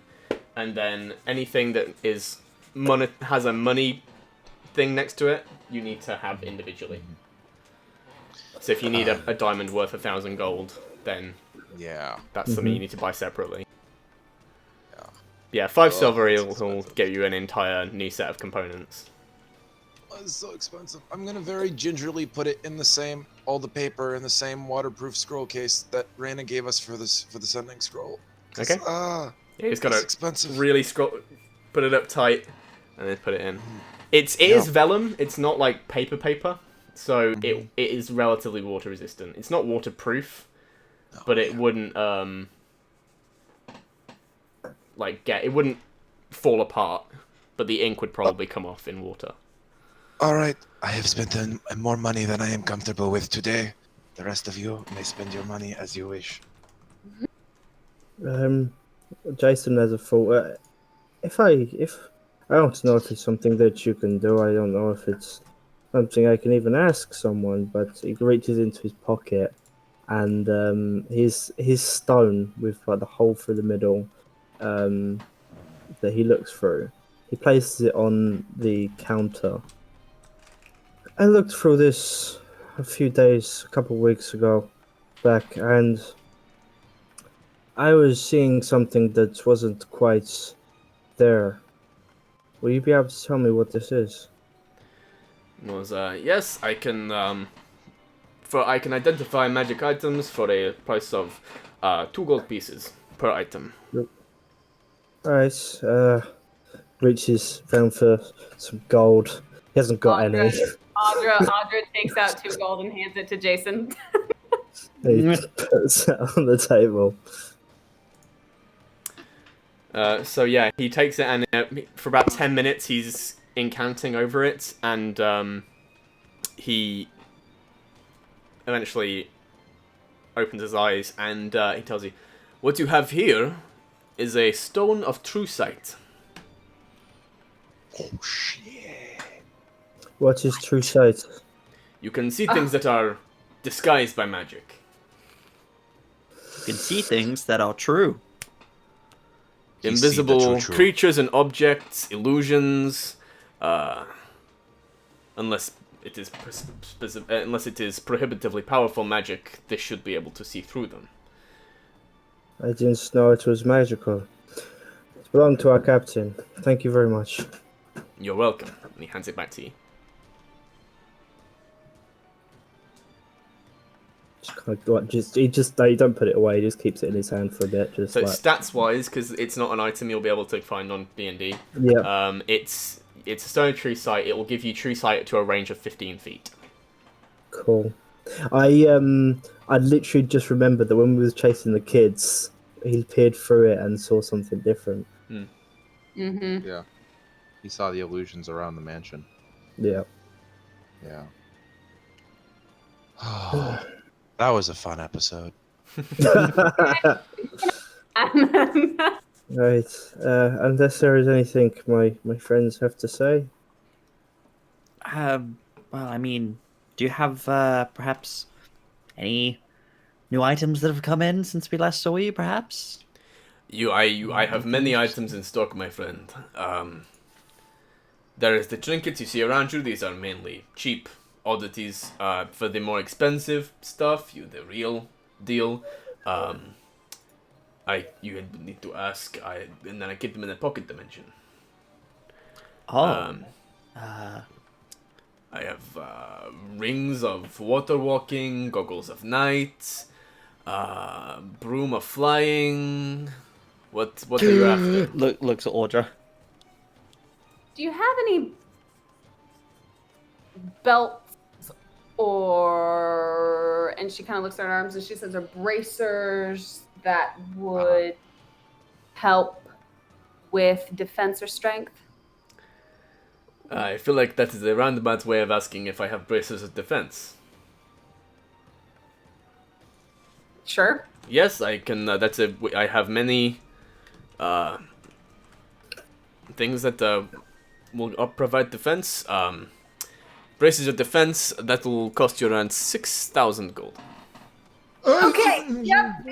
and then anything that is has a money thing next to it, you need to have individually. So if you need a diamond worth 1,000 gold, then that's something you need to buy separately. Yeah, 5 silver will get you an entire new set of components. It's so expensive. I'm gonna very gingerly put it in all the paper in the same waterproof scroll case that Raina gave us for the sending scroll. Okay. Yeah, he's got to expensive. really put it up tight, and then put it in. It is vellum. It's not like paper, so it is relatively water resistant. It's not waterproof, but it wouldn't it wouldn't fall apart, but the ink would probably come off in water. All right, I have spent more money than I am comfortable with today. The rest of you may spend your money as you wish. Jason has a thought. If I want to know if it's something that you can do, I don't know if it's something I can even ask someone. But he reaches into his pocket, and his stone with like the hole through the middle. That he looks through. He places it on the counter. I looked through this a couple of weeks ago, back, and I was seeing something that wasn't quite there. Will you be able to tell me what this is? Yes, I can. I can identify magic items for a price of 2 gold pieces per item. Alright, reaches down for some gold. He hasn't got any. Audra takes out 2 gold and hands it to Jason. He puts it on the table. So yeah, he takes it, and for about 10 minutes he's incanting over it, and he eventually opens his eyes, and he tells you, "What you have here is a stone of true sight." Oh shit! What is true sight? You can see things that are disguised by magic. You can see things that are true. Invisible creatures and objects, illusions, unless it is prohibitively powerful magic, this should be able to see through them. I didn't know it was magical. It belonged to our captain. Thank you very much. You're welcome. And he hands it back to you. He don't put it away. He just keeps it in his hand for a bit. Just so like... stats wise, because it's not an item you'll be able to find on D&D. Yeah. It's a stone tree sight. It will give you true sight to a range of 15 feet. Cool. I literally just remembered that when we was chasing the kids, he peered through it and saw something different. Mm-hmm. Yeah. He saw the illusions around the mansion. Yeah. Yeah. Oh, that was a fun episode. Right. Unless there is anything my friends have to say. Well, I mean, do you have perhaps any new items that have come in since we last saw you? Perhaps. I have many items in stock, my friend. There is the trinkets you see around you. These are mainly cheap oddities. For the more expensive stuff, the real deal. You would need to ask. And then I keep them in the pocket dimension. Oh. I have rings of water walking, goggles of night, broom of flying. What are you after? Looks at Audra. Do you have any belts or... And she kind of looks at her arms and she says, "Are bracers that would help with defense or strength?" I feel like that is a roundabout way of asking if I have bracers of defense. Sure. Yes, I can. I have many things that will provide defense. Braces of defense that will cost you around 6,000 gold. Okay. Yep.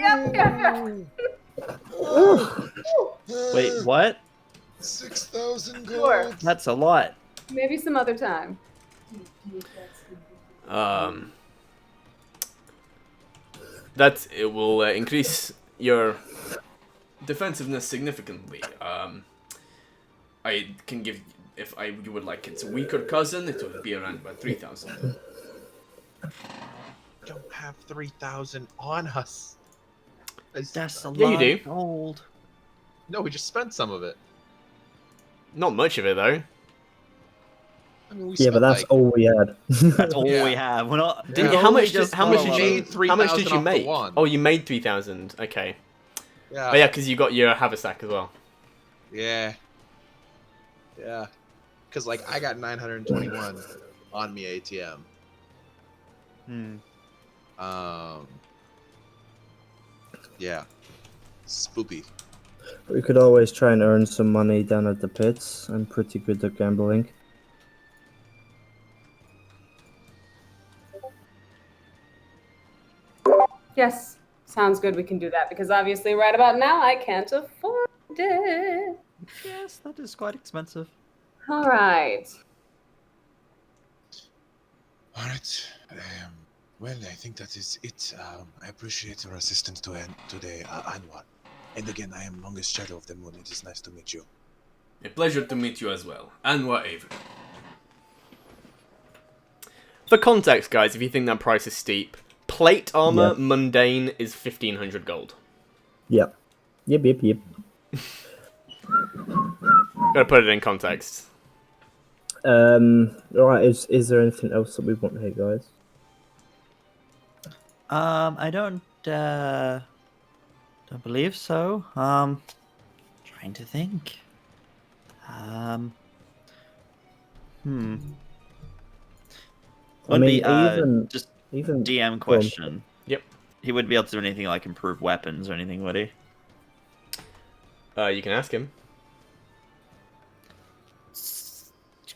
Wait, what? 6,000 gold. Sure. That's a lot. Maybe some other time. That it will increase your defensiveness significantly. I can give, if you would like its weaker cousin, it would be around about 3,000. Don't have 3,000 on us. That's a Yeah, lot you of do. gold. No, we just spent some of it. Not much of it though. I mean, we Yeah, but spent, that's like, all we had. That's all Yeah. we have. We're not. Yeah. How much just did you made 3,000 how much did you off the make? wand. Oh, you made 3,000. Okay. Yeah. Oh yeah, because you got your haversack as well. Yeah. Yeah. Because, like, I got 921 on me ATM. Yeah. Spoopy. We could always try and earn some money down at the pits. I'm pretty good at gambling. Yes. Sounds good. We can do that because obviously right about now I can't afford it. Yes, that is quite expensive. All right. All right. Well, I think that is it. I appreciate your assistance today, Anwar. And again, I am Longest Shadow of the Moon. It is nice to meet you. A pleasure to meet you as well. Anwar Avery. For context, guys, if you think that price is steep, plate armor mundane is 1,500 gold. Yep. Yep. Gotta put it in context. Alright, is there anything else that we want here, guys? I don't believe so. Trying to think. Would be just even DM question. Yep. He wouldn't be able to do anything like improve weapons or anything, would he? You can ask him.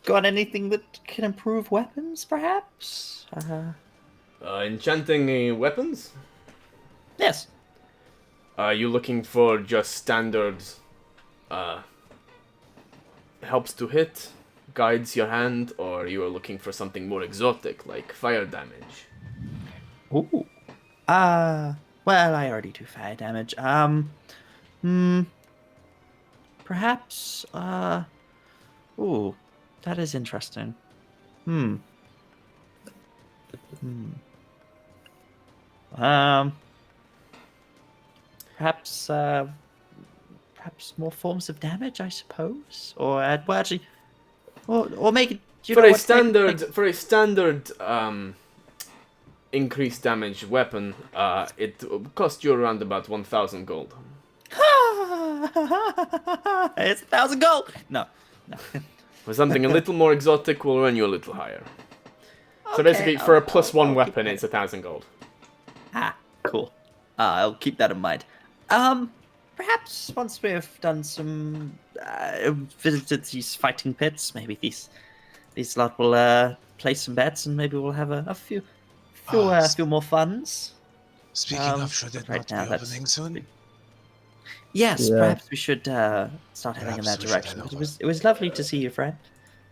Got anything that can improve weapons, perhaps? Enchanting weapons? Yes. Are you looking for just standard helps to hit guides your hand, or you are looking for something more exotic, like fire damage? Ooh. Well, I already do fire damage. Perhaps, ooh, that is interesting. Perhaps, perhaps more forms of damage, I suppose? Or, well, actually, or make it, For a standard increased damage weapon, it costs you around about 1,000 gold. It's 1,000 gold! No. For something a little more exotic, will run you a little higher. So Okay, basically, for a +1 I'll keep weapon, that. it's 1,000 gold. Cool. I'll keep that in mind. Perhaps once we've done some, visited these fighting pits, maybe these lot will place some bets, and maybe we'll have a few more funds. Speaking of, should it right not now, be that's opening soon? Yes, Yeah. perhaps we should start heading in Perhaps that we should direction. head But over. it was lovely to see you, friend,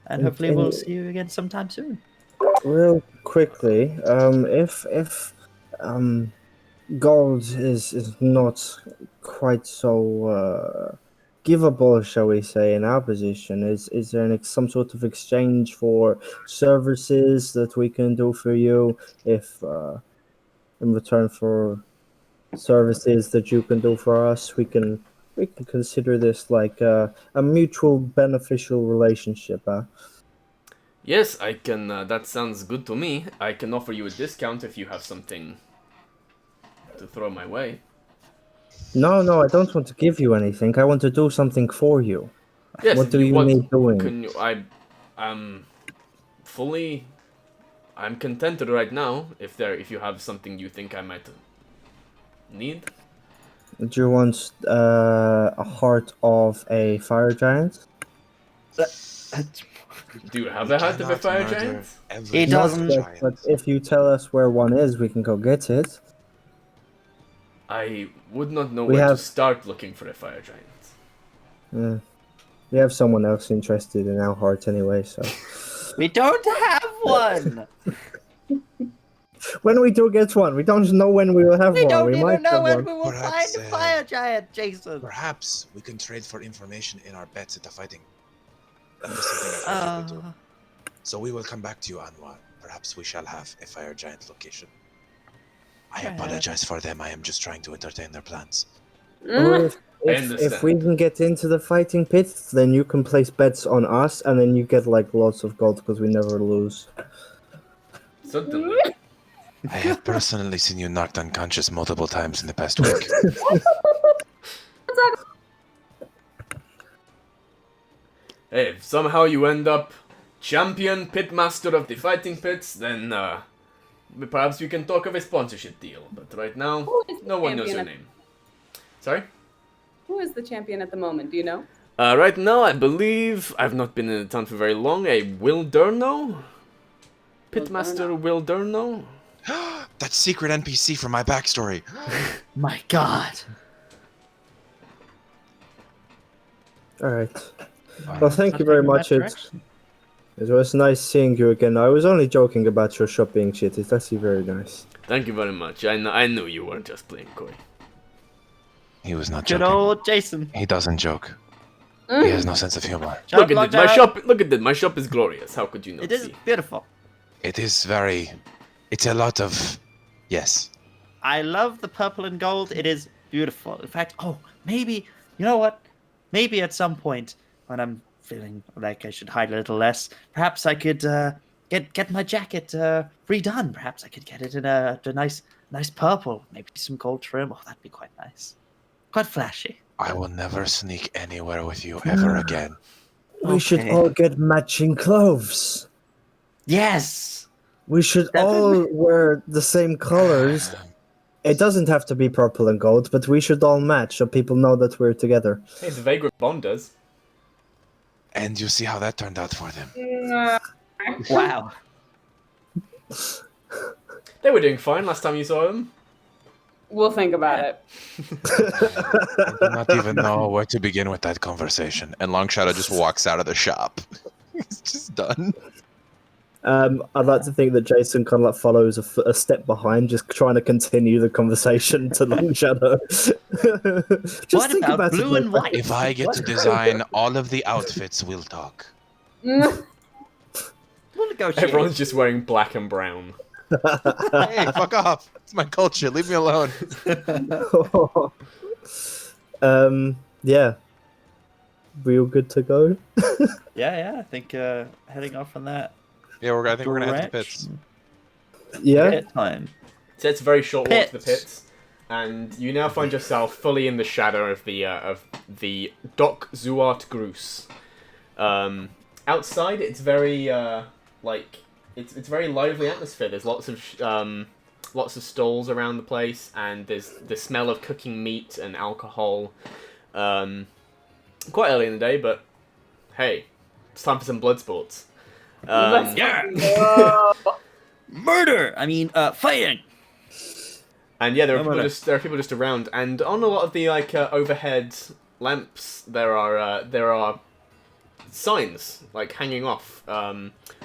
and hopefully we'll see you again sometime soon. Real quickly, if gold is not quite so givable, shall we say, in our position, is there some sort of exchange for services that we can do for you, if in return for services that you can do for us, we can consider this like a mutual beneficial relationship, huh? Yes, I can. That sounds good to me. I can offer you a discount if you have something to throw my way. No, I don't want to give you anything. I want to do something for you. Yes, What if do you want, need doing? Can you? I'm contented right now. If you have something you think I might need. Do you want a heart of a fire giant? Do you have We a heart of a cannot fire murder giant? every He doesn't- giant. But if you tell us where one is, we can go get it. I would not know We where to have- start looking for a fire giant. We have someone else interested in our heart anyway, so. We don't have one. When we do get one, we don't know when we will have We one. don't We even might know have when one. we will Perhaps, find a fire giant, Jason. Perhaps we can trade for information in our bets at the fighting. That is something I thought we could do. So we will come back to you, Anwar. Perhaps we shall have a fire giant location. I apologize for them. I am just trying to entertain their plans. Or if I we understand. can get into the fighting pits, then you can place bets on us, and then you get like lots of gold because we never lose. Certainly. I have personally seen you knocked unconscious multiple times in the past week. Hey, if somehow you end up champion pitmaster of the fighting pits, then perhaps we can talk of a sponsorship deal. But right now, Who is the no one knows champion your at- name. Sorry? Who is the champion at the moment? Do you know? Right now, I believe I've not been in the town for very long. A Will Durno? Pitmaster Will Durno? That secret NPC from my backstory. My God. All right. Well, thank you very much. In that It was nice seeing you again. I was only joking about your shop being shit. It's actually very nice. Thank you very much. I knew you weren't just playing coy. He was not Good joking. old Jason. He doesn't joke. He has no sense of humor. Look at it. My shop. Look at it. My shop is glorious. How could you not It is see? beautiful. It is very... It's a lot of... Yes. I love the purple and gold. It is beautiful. In fact, maybe, you know what? Maybe at some point when I'm feeling like I should hide a little less, perhaps I could get my jacket redone. Perhaps I could get it in a nice purple. Maybe some gold trim. Oh, that'd be quite nice. Quite flashy. I will never sneak anywhere with you ever again. We should all get matching clothes. Yes. We should all wear the same colors. It doesn't have to be purple and gold, but we should all match so people know that we're together. Hey, the Vagrant Bond does. And you see how that turned out for them. Wow. They were doing fine last time you saw them. We'll think about it. I do not even know where to begin with that conversation. And Long Shadow just walks out of the shop. He's just done. I'd like to think that Jason kind of like follows a step behind, just trying to continue the conversation to Long Shadow. Just What think about it, blue my and white? If I get to design all of the outfits, we'll talk. We'll negotiate. Everyone's just wearing black and brown. Hey, fuck off! It's my culture. Leave me alone. Yeah. We all good to go? Yeah. I think heading off on that. Yeah, I think we're gonna head to the direction. pits. Yeah. Pit time. So it's a very short walk to the Pits. pits, and you now find yourself fully in the shadow of the Dok Zuwart-Grus. Outside, it's very it's very lively atmosphere. There's lots of stalls around the place, and there's the smell of cooking meat and alcohol. Quite early in the day, but hey, it's time for some blood sports. Yeah. Murder. I mean, fighting. And yeah, there No are people just around, and on a lot of the overhead lamps, there are signs like hanging off,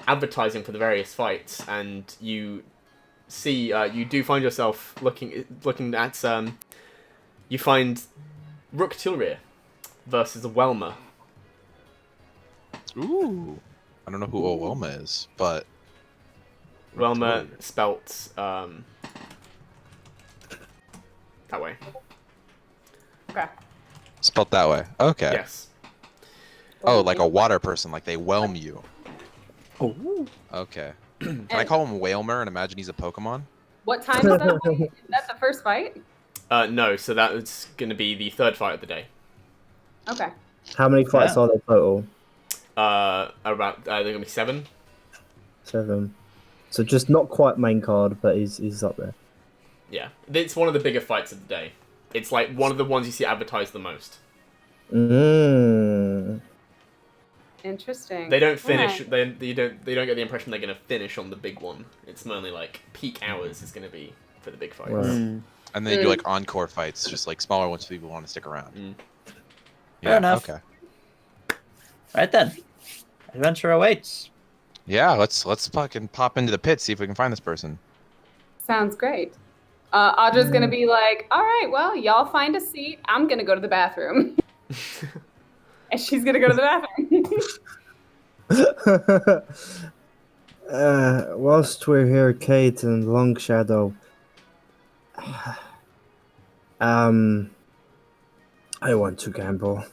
advertising for the various fights, and you do find yourself looking at you find Rook Tilrir versus Welmer. Ooh. I don't know who Welma is, but Welmer spelt that way. Okay. spelt that way. Okay. Yes. Oh, like a water person, like they whelm you. Oh. Okay. Can I call him Whalmer and imagine he's a Pokemon? What time is that? Is that the first fight? No, so that's going to be the third fight of the day. Okay. How many fights are there total? They're going to be 7. 7. So just not quite main card, but he's up there. Yeah, it's one of the bigger fights of the day. It's like one of the ones you see advertised the most. Interesting. They don't finish. Alright. They don't get the impression they're going to finish on the big one. It's mainly like peak hours is going to be for the big fights. Right. And they do like encore fights, just like smaller ones so people want to stick around. Yeah, Fair enough. Okay. Right then. Adventure awaits. Yeah, let's fucking pop into the pit, see if we can find this person. Sounds great. Audra's gonna be like, all right, well, y'all find a seat. I'm gonna go to the bathroom. And she's gonna go to the bathroom. Whilst we're here, Kate and Long Shadow, I want to gamble.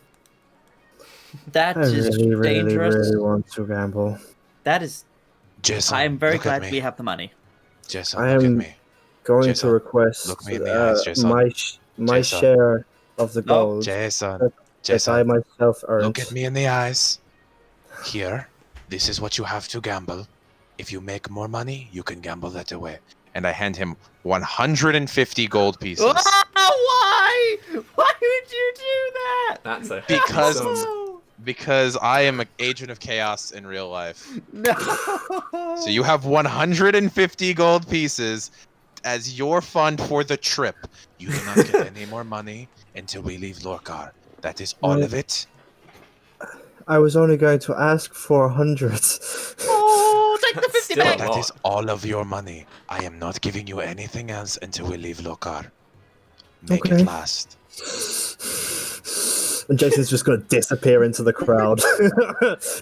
That I is really, dangerous. really want to gamble. That is. Jason, I am very look at glad me. we have the money. Jason, I look at am me. going Jason, to request look me in the eyes, Jason. my Jason. share of the gold Jason, that I Jason, myself earned. look at me in the eyes. Here, this is what you have to gamble. If you make more money, you can gamble that away. And I hand him 150 gold pieces. Why? Why would you do that? That's a Because- hefty sum. Because I am an agent of chaos in real life. No. So you have 150 gold pieces as your fund for the trip. You do not get any more money until we leave Lorkar. That is all of it. I was only going to ask for 100. Oh, take the 50 Still back. a That lot. is all of your money. I am not giving you anything else until we leave Lorkar. Make Okay. it last. And Jason's just going to disappear into the crowd.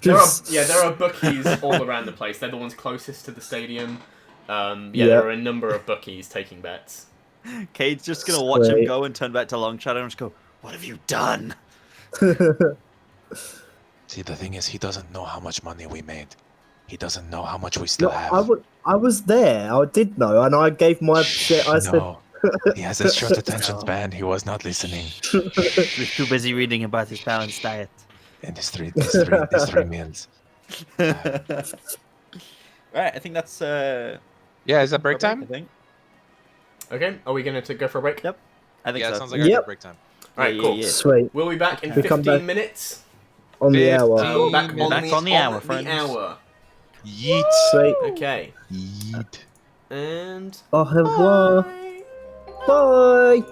There are bookies all around the place. They're the ones closest to the stadium. There are a number of bookies taking bets. Cade's just gonna watch him Great. go and turn back to Long Shadow and just go, "What have you done?" See, the thing is, he doesn't know how much money we made. He doesn't know how much we still No, have. I was there. I did know, and I gave my shit. I said, No. He has a short attention span. He was not listening. He's too busy reading about his balanced diet. And his three meals. Right, I think that's Yeah, is that break I time? think. Okay, are we going to go for a break? Yep. I think Yeah, so. it sounds like our Yep. break time. Alright, Yeah, cool. yeah. sweet. We'll be back in We come 15 back- minutes. On the hour. 15 Back minutes. on the hour, friends. The hour. Yeet. Sweet. Okay. Yeet. And... Au revoir. Bye. Bye.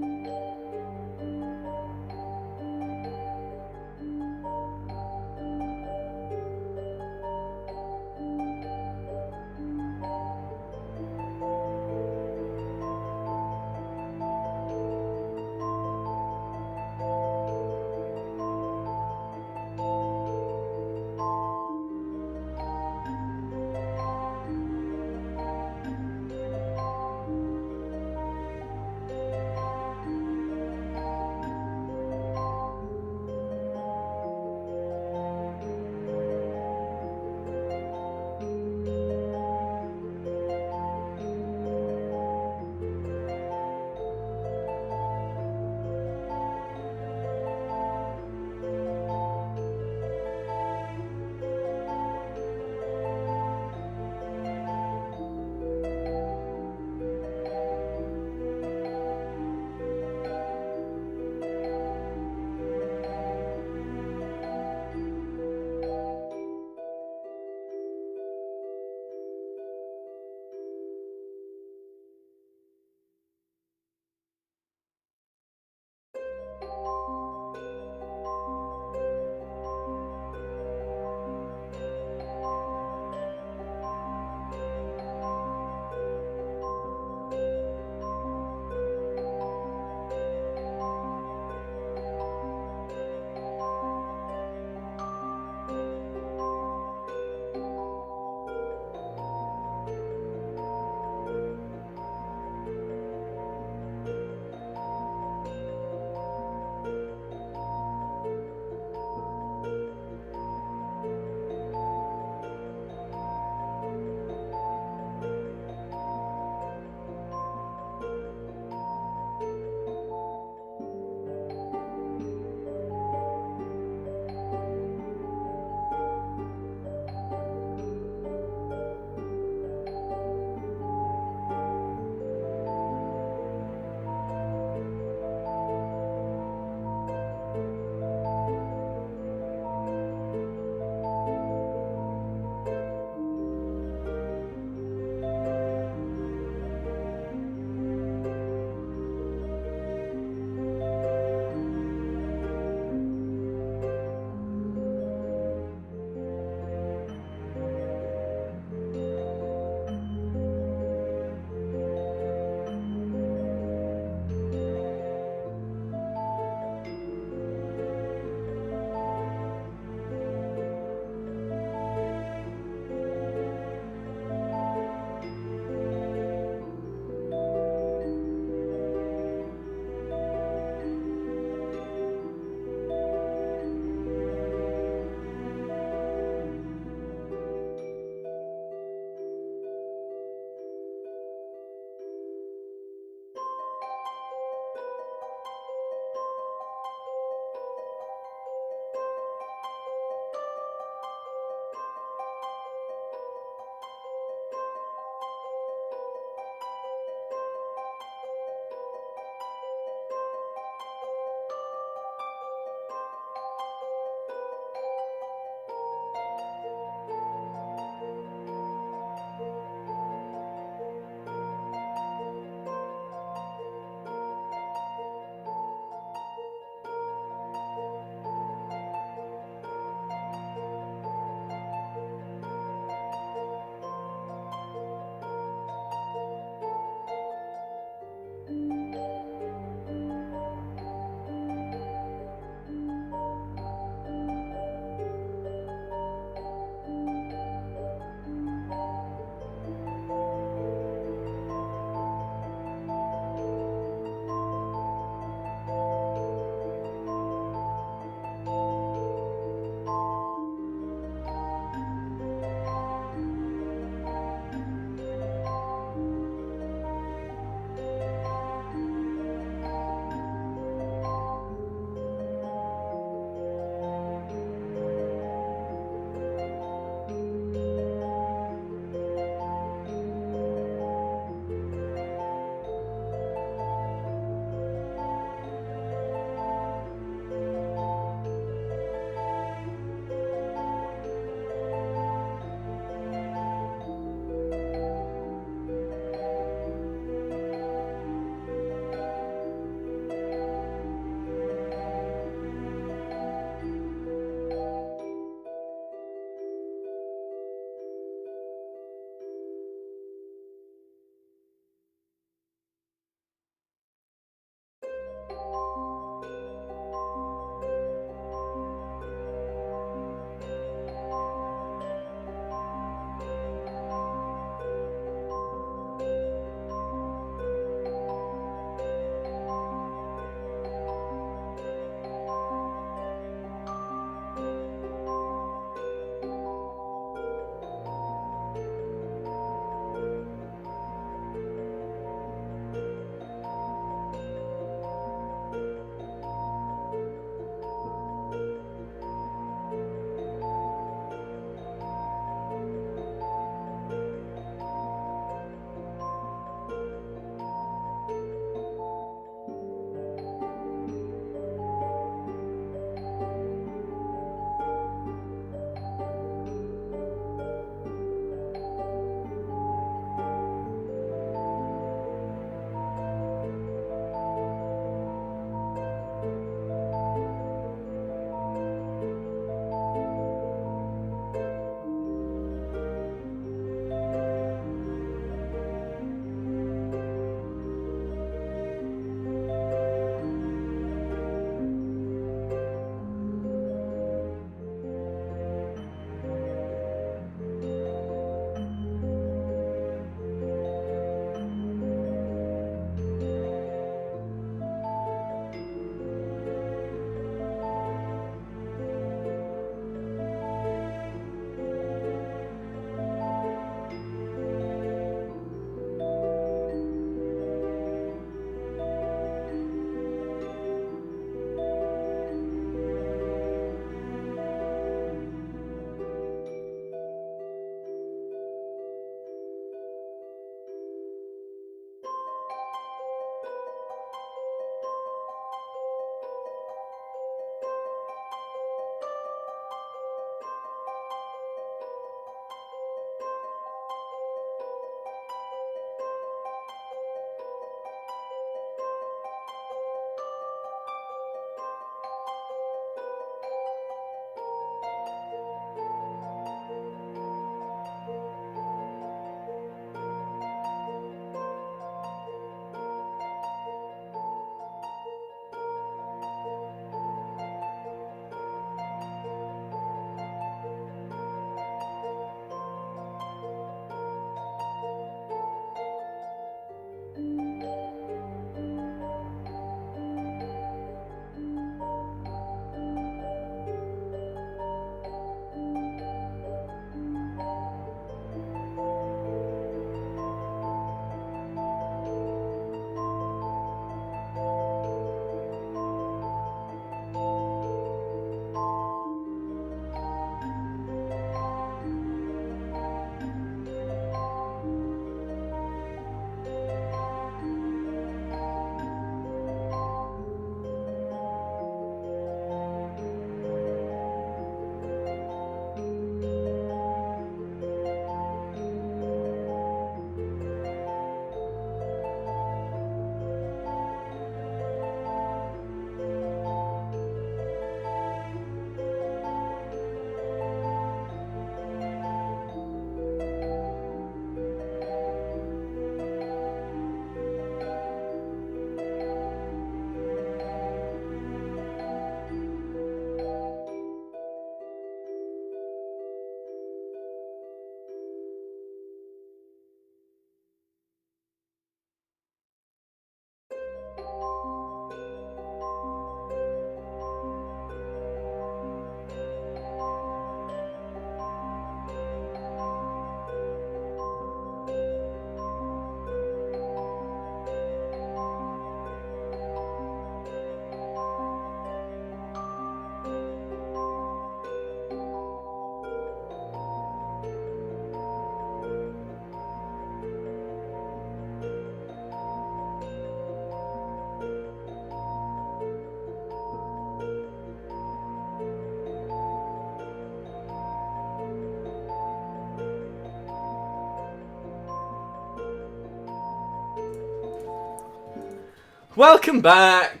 Welcome back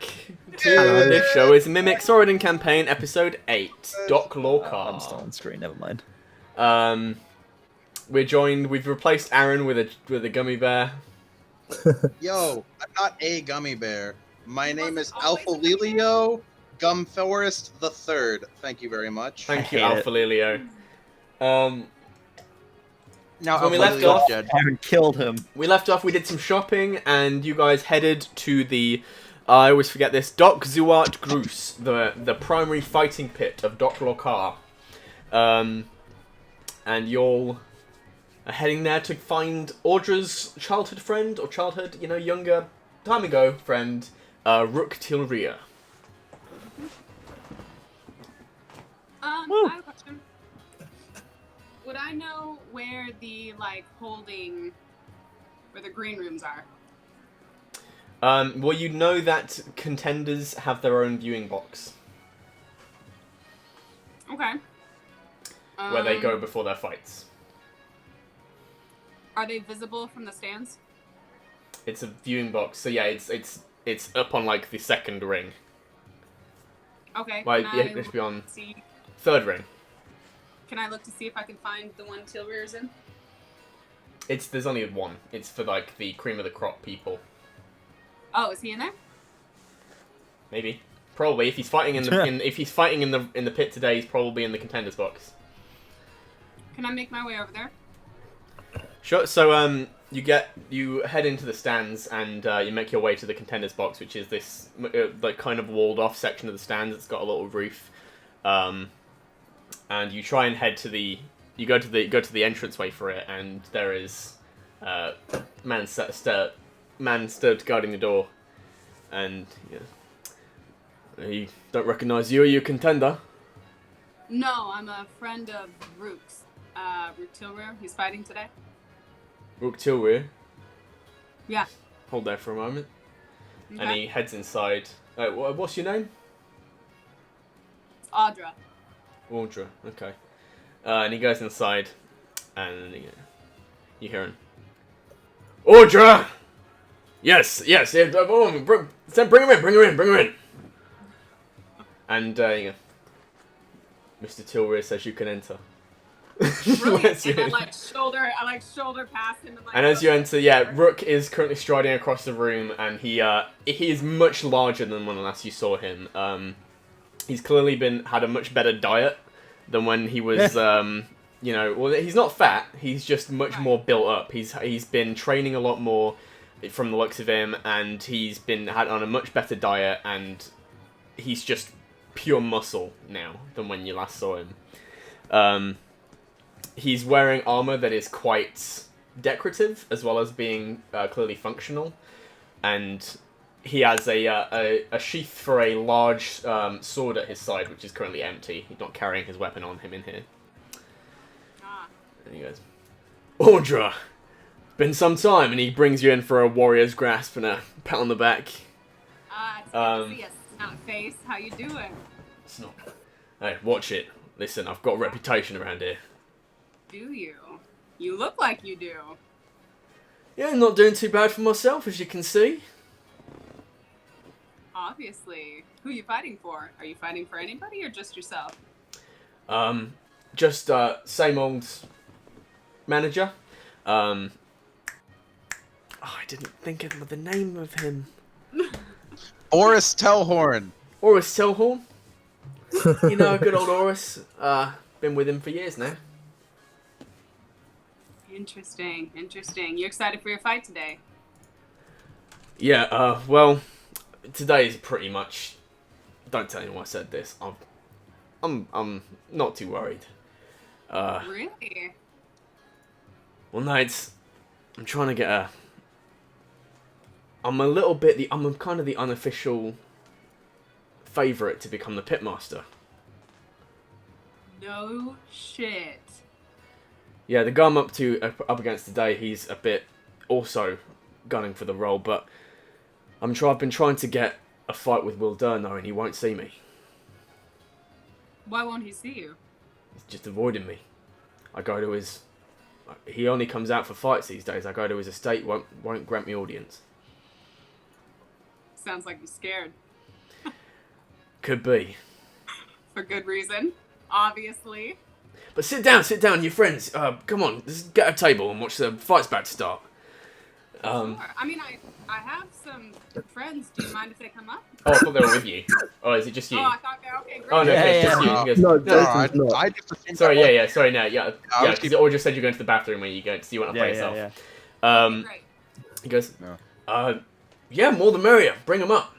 to Hello. This Show is a Mimic Sorodin Campaign, Episode 8, Dok'Lorkar. I'm still on screen. Never mind. We've replaced Aaron with a gummy bear. Yo, I'm not a gummy bear. My name is Alpha Lelio Gumforest III. Thank you very much. Thank you, hate Alpha Lelio. Now, when we Alpha left Lelio's off- dead. Aaron killed him. We left off, we did some shopping, and you guys headed to the, I always forget this, Dok Zuwart-Grus, the primary fighting pit of Dok'Lorkar. And you're heading there to find Audra's childhood friend, or childhood, younger, time ago friend, Rook Tilria. I have a question. Would I know where the where the green rooms are? Well, you know that contenders have their own viewing box, Okay. where they go before their fights. Are they visible from the stands? It's a viewing box, so yeah, it's up on like the second ring. Okay. Like, can yeah, I it should be on see? third ring. Can I look to see if I can find the one Tilrear's in? There's only one. It's for like the cream of the crop people. Oh, is he in there? Maybe, probably. If he's fighting in the pit today, he's probably in the contenders box. Can I make my way over there? Sure. So you head into the stands and you make your way to the contenders box, which is this like kind of walled off section of the stands. It's got a little roof, and you try and head to the. You go to the entranceway for it, and there is man stood guarding the door, and he don't recognize you. Are you a contender? No, I'm a friend of Rook's. Rook Tilrear. He's fighting today. Rook Tilrear. Yeah. Hold there for a moment. Okay. And he heads inside. What's your name? It's Audra. Audra. Okay. And he goes inside, and you hear him. Audra! Yes. Bring him in. And Mr. Tilrear says you can enter. Brilliant. And I shoulder past him. And as you enter, Rook is currently striding across the room, and he is much larger than when last you saw him. He's clearly had a much better diet than when he was, well, he's not fat. He's just much more built up. He's been training a lot more, from the looks of him, and he's had on a much better diet, and he's just pure muscle now than when you last saw him. He's wearing armor that is quite decorative, as well as being clearly functional, and he has a sheath for a large sword at his side, which is currently empty. He's not carrying his weapon on him in here. And he goes, Audra, been some time, and he brings you in for a warrior's grasp and a pat on the back. It's good to see a snot face. How you doing? It's not. Hey, watch it. Listen, I've got a reputation around here. Do you? You look like you do. Yeah, not doing too bad for myself, as you can see. Obviously. Who are you fighting for? Are you fighting for anybody or just yourself? Just same old manager. I didn't think of the name of him. Oris Telhorn. Oris Telhorn. Good old Oris. Been with him for years now. Interesting. You excited for your fight today? Yeah, well, today is pretty much. Don't tell anyone I said this. I'm not too worried. Really? Well, no, I'm trying to get a. I'm kind of the unofficial favorite to become the pitmaster. No shit. Yeah, the guy I'm up against today, he's a bit also gunning for the role, but I've been trying to get a fight with Will Durno, and he won't see me. Why won't he see you? He's just avoiding me. I go to his. He only comes out for fights these days. I go to his estate, won't grant me audience. Sounds like you're scared. Could be. For good reason, obviously. But sit down, your friends. Come on, let's get a table and watch the fight's about to start. Sure. I mean, I have some friends. Do you mind if they come up? Oh, I thought they were with you. Oh, is it just you? Oh, I thought they were okay. Great. Oh, no, okay, it's just you. no. He goes, No, No, Jason's not. I did the same sorry, thing. yeah, sorry, no, yeah, because Audra just said you're going to the bathroom when you go, so you want to play yourself. Great. He goes, No. yeah, more the merrier. Bring them up.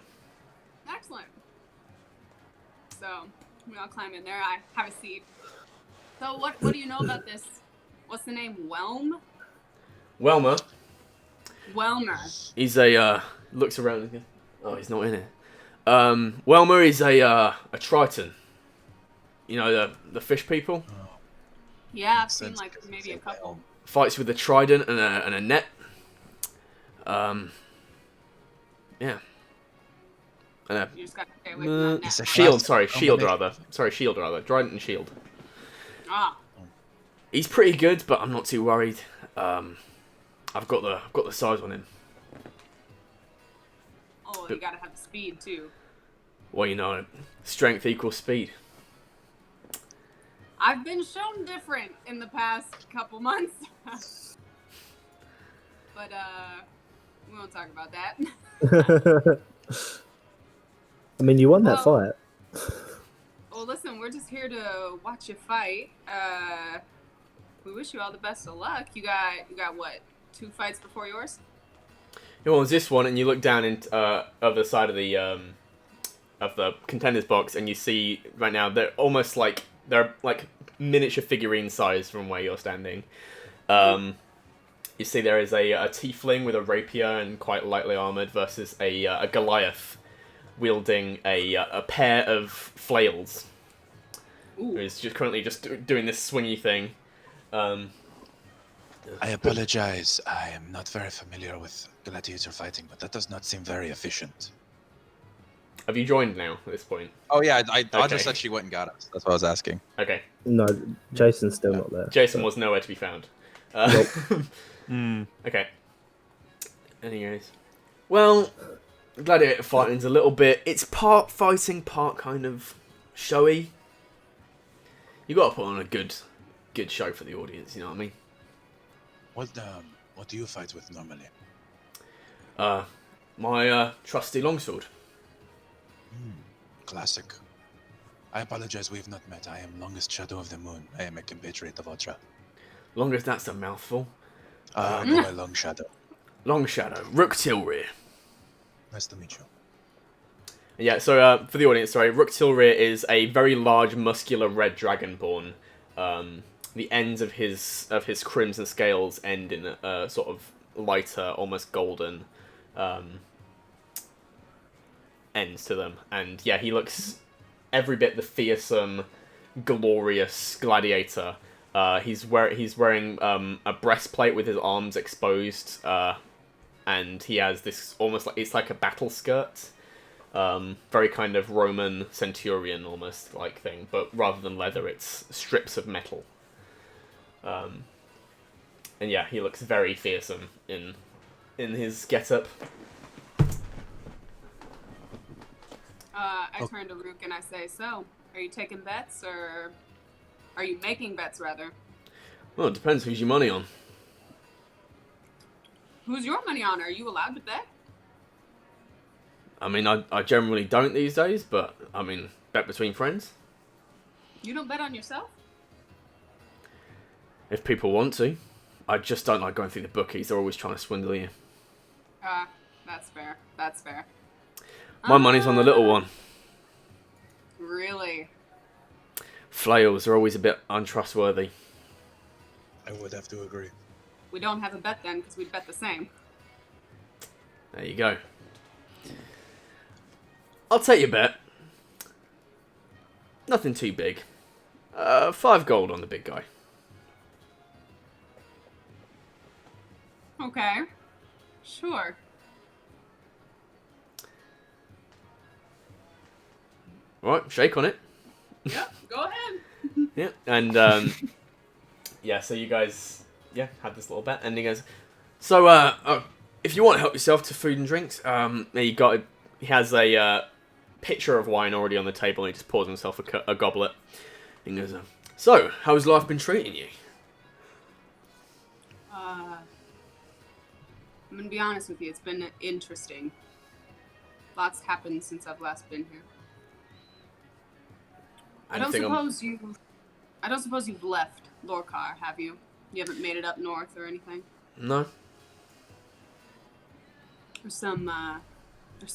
Excellent. So we all climb in there. I have a seat. So what do you know about this? What's the name? Welmer. Welmer. He's a looks around and goes, oh, he's not in it. Welmer is a Triton. You know the fish people. Yeah, I've seen like maybe a couple. Fights with a trident and a net. Yeah. And You just got to stay away from that It's net. a shield. classic Shield combination. rather. Shield rather. Trident and shield. Ah, He's pretty good, but I'm not too worried. I've got the size on him. oh, you gotta have the speed too. Well, you know, strength equals speed. I've been shown different in the past couple months. But we won't talk about that. I mean, you won that fight. Well, listen, we're just here to watch you fight. We wish you all the best of luck. You got what? 2 fights before yours? Well, there's this one, and you look down into other side of the contenders box, and you see right now they're like miniature figurine size from where you're standing. You see there is a tiefling with a rapier and quite lightly armored versus a Goliath wielding a pair of flails. Ooh. Who's just currently doing this swingy thing. I apologize. I am not very familiar with gladiator fighting, but that does not seem very efficient. Have you joined now at this point? Oh yeah, Audra Okay. said she went and got us. That's what I was asking. Okay. No, Jason's still not there. Jason was nowhere to be found. Okay. Anyways. Well, gladiator fighting's a little bit... It's part fighting, part kind of showy. You got to put on a good show for the audience, you know what I mean? What do you fight with normally? My trusty longsword. Classic. I apologize, we've not met. I am Longest Shadow of the Moon. I am a compatriot of Audra. Longest, that's a mouthful. I go by Long Shadow. Long Shadow. Rook Tilrear. Nice to meet you. Yeah, so for the audience, sorry, Rook Tilrear is a very large, muscular red dragonborn. The ends of his crimson scales end in a sort of lighter, almost golden ends to them. And yeah, he looks every bit the fearsome, glorious gladiator. He's wearing a breastplate with his arms exposed, and he has this almost like it's like a battle skirt. Very kind of Roman centurion almost like thing, but rather than leather, it's strips of metal. And yeah, he looks very fearsome in his getup. I turn to Rook and I say, so, are you taking bets, or are you making bets, rather? Well, it depends who's your money on. Who's your money on? Are you allowed to bet? I mean, I generally don't these days, but, I mean, bet between friends. You don't bet on yourself? If people want to. I just don't like going through the bookies. They're always trying to swindle you. That's fair. That's fair. My money's on the little one. Really? Flails are always a bit untrustworthy. I would have to agree. We don't have a bet then, because we'd bet the same. There you go. I'll take your bet. Nothing too big. 5 gold on the big guy. Okay. Sure. Alright, shake on it. Yep, go ahead. Yeah, and yeah, so you guys, had this little bet, and he goes, so, if you want to help yourself to food and drinks, you got he has a pitcher of wine already on the table, and he just pours himself a goblet. He goes, "So, how's life been treating you?" I'm gonna be honest with you. It's been interesting. Lots happened since I've last been here. I don't suppose you've left Lorkar, have you? You haven't made it up north or anything? No. There's some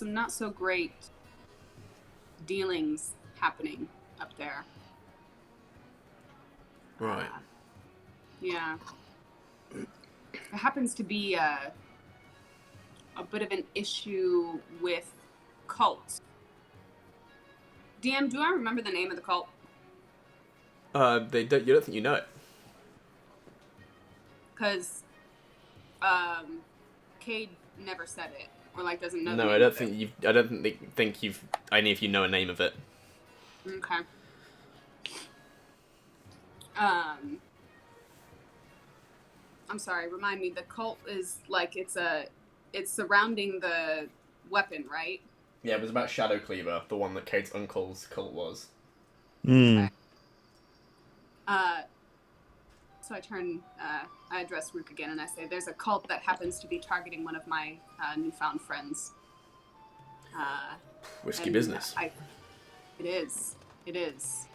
not so great dealings happening up there. Right. Yeah. There happens to be a bit of an issue with cults. DM, do I remember the name of the cult? You don't think you know it? Because, Cade never said it, or like doesn't know. No, I don't think you've. I don't think you've. Any of you know a name of it. Okay. I'm sorry. Remind me. The cult is like it's surrounding the weapon, right? Yeah, it was about Shadow Cleaver, the one that Cade's uncle's cult was. Hmm. Okay. So I address Rook again, and I say, "There's a cult that happens to be targeting one of my newfound friends." Risky business. It is. It is.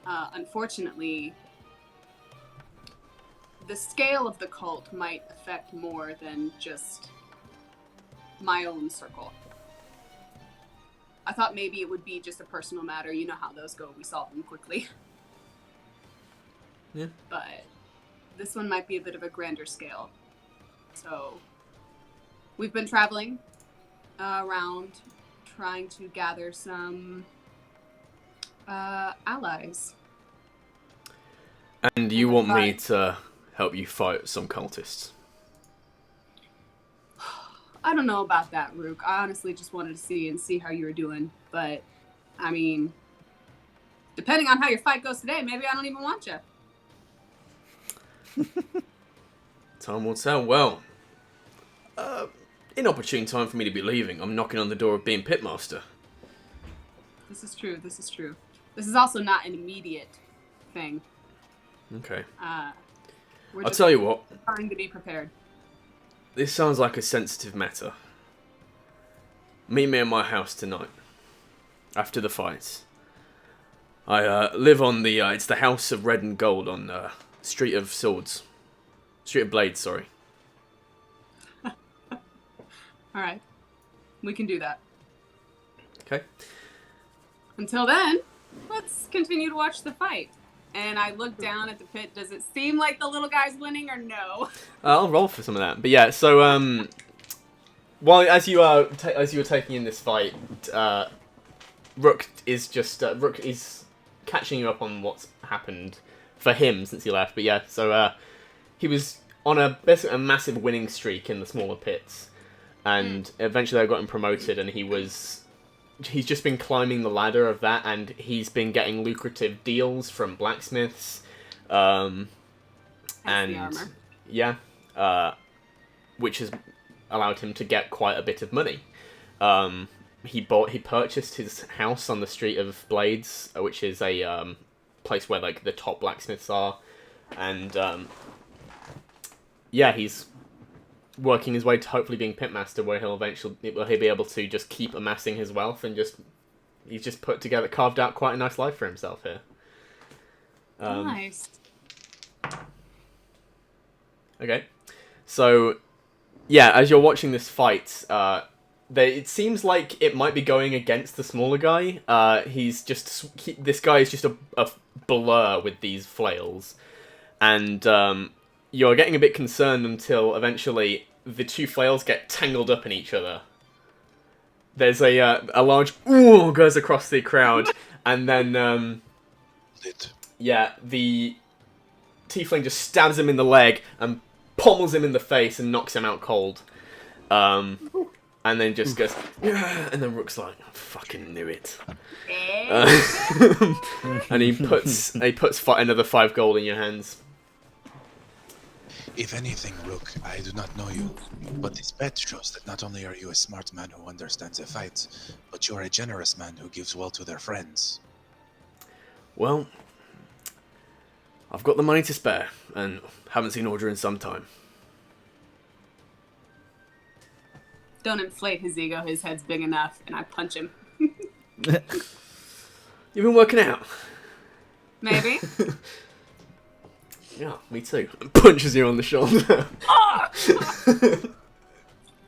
Unfortunately, the scale of the cult might affect more than just my own circle. I thought maybe it would be just a personal matter. You know how those go. We solve them quickly. Yeah. But this one might be a bit of a grander scale. So we've been traveling around trying to gather some allies. And you want me to help you fight some cultists? I don't know about that, Rook. I honestly just wanted to see how you were doing. But, I mean, depending on how your fight goes today, maybe I don't even want you. Time will tell. Well, inopportune time for me to be leaving. I'm knocking on the door of being pitmaster. This is true. This is also not an immediate thing. Okay. We're I'll just tell you what. trying to be prepared. This sounds like a sensitive matter. Meet me at my house tonight. After the fight. I live on the, it's the House of Red and Gold on Street of Swords. Street of Blades, sorry. Alright. We can do that. Okay. Until then, let's continue to watch the fight. And I look down at the pit. Does it seem like the little guy's winning or no? I'll roll for some of that. But yeah, so while as you were taking in this fight, Rook is catching you up on what's happened for him since he left. But yeah, so he was on basically a massive winning streak in the smaller pits, and eventually I got him promoted, and he's just been climbing the ladder of that, and he's been getting lucrative deals from blacksmiths, and yeah, which has allowed him to get quite a bit of money. He purchased his house on the Street of Blades, which is a place where like the top blacksmiths are, and yeah, he's working his way to hopefully being pitmaster, where he'll be able to just keep amassing his wealth, and he's just carved out quite a nice life for himself here. Nice. Okay, so yeah, as you're watching this fight, it seems like it might be going against the smaller guy. This guy is just a blur with these flails, and you're getting a bit concerned until eventually the two flails get tangled up in each other. There's a large ooh goes across the crowd, and then yeah, the tiefling just stabs him in the leg and pommels him in the face and knocks him out cold. And then just goes, yeah, and then Rook's like, I fucking knew it. And he puts another 5 gold in your hands. If anything, Rook, I do not know you, but this bet shows that not only are you a smart man who understands a fight, but you're a generous man who gives well to their friends. Well, I've got the money to spare, and haven't seen Audra in some time. Don't inflate his ego. His head's big enough, and I punch him. You've been working out? Maybe. Yeah, me too. Punches you on the shoulder.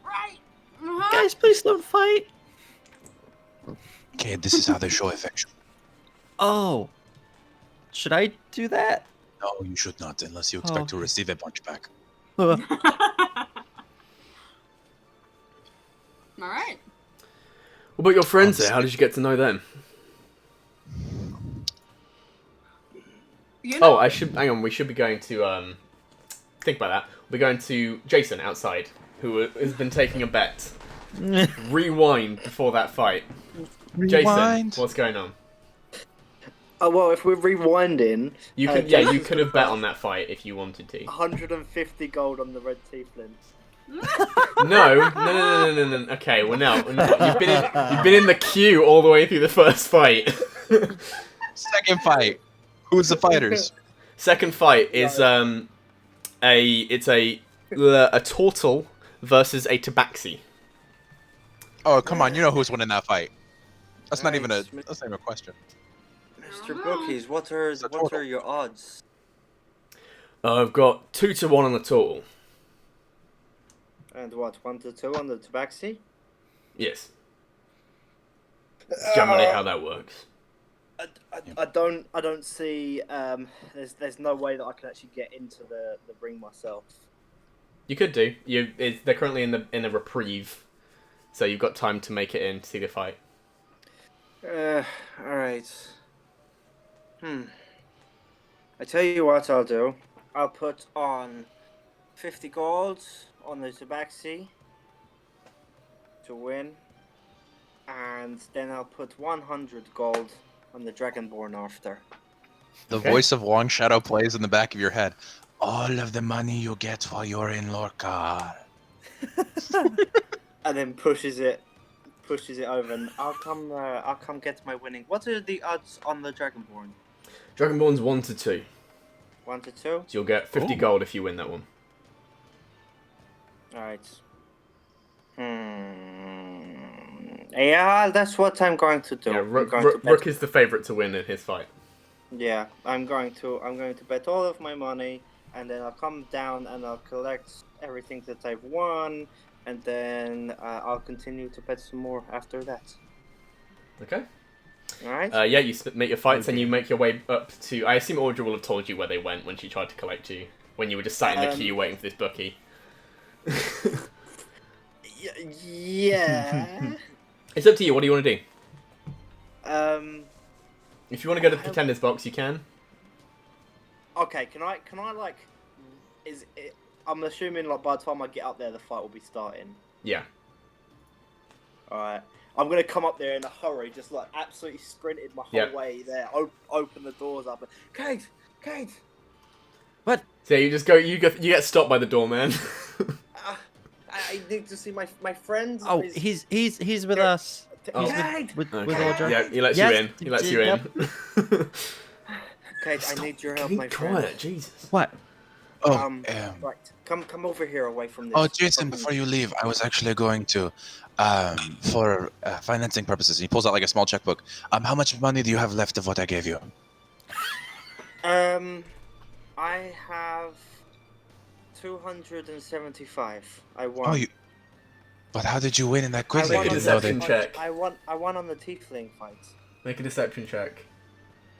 Right. Guys, please don't fight. Okay, this is how they show affection. Oh. Should I do that? No, you should not, unless you expect to receive a punch back. Uh, All right. What about your friends there? How did you get to know them? You know, Oh, hang on. We should be going to think about that. We're going to Jason outside, who has been taking a bet. Rewind before that fight. Rewind. Jason, what's going on? Oh well, if we're rewinding, You could, Jason's you could have bet got on that fight if you wanted to. 150 gold on the red tiefling. No. Okay, well no. You've been in the queue all the way through the first fight. Second fight. Who's the fighters? Second fight is a turtle versus a tabaxi. Oh, come on. You know who's winning that fight. That's not even a question. Mr. Bookies, what are your odds? I've got 2-1 on the turtle. And what, 1-2 on the tabaxi? Yes. That's generally how that works. I don't see. There's no way that I can actually get into the ring myself. You could do. They're currently in the reprieve, so you've got time to make it in to see the fight. All right. I tell you what I'll do. I'll put on 50 gold on the tabaxi to win, and then I'll put 100 gold on the Dragonborn after. The voice of Long Shadow plays in the back of your head. All of the money you get while you're in Lorkar. And then pushes it over, and I'll come get my winning. What are the odds on the Dragonborn? Dragonborn's 1-2. 1-2. So you'll get 50 gold if you win that one. Alright. Yeah, that's what I'm going to do. Yeah, Rook is the favourite to win in his fight. Yeah, I'm going to bet all of my money, and then I'll come down and I'll collect everything that I've won, and then I'll continue to bet some more after that. Okay. Alright? Yeah, you make your fights and you make your way up to... I assume Audra will have told you where they went when she tried to collect you, when you were just sat in the queue waiting for this bookie. Yeah. It's up to you. What do you want to do? If you want to go to the Pretenders box, you can. Okay, can I like... I'm assuming like by the time I get up there, the fight will be starting. Yeah. Alright. I'm going to come up there in a hurry, just like absolutely sprinted my whole way there. Open the doors up. Kate! What? So you just go, you get stopped by the doorman. I need to see my friend. Oh, he's with us. He's with Audra. Yeah, he lets you in. He lets you in. Kate, I need your help, my friend. Quiet, Jesus. What? Right. Come over here away from this. Oh, Jason, before you leave, I was actually going to, for financing purposes, he pulls out like a small checkbook. How much money do you have left of what I gave you? I have 275. I won. Oh, but how did you win in that quiz? Make a deception check. I won on the tiefling fight. Make a deception check.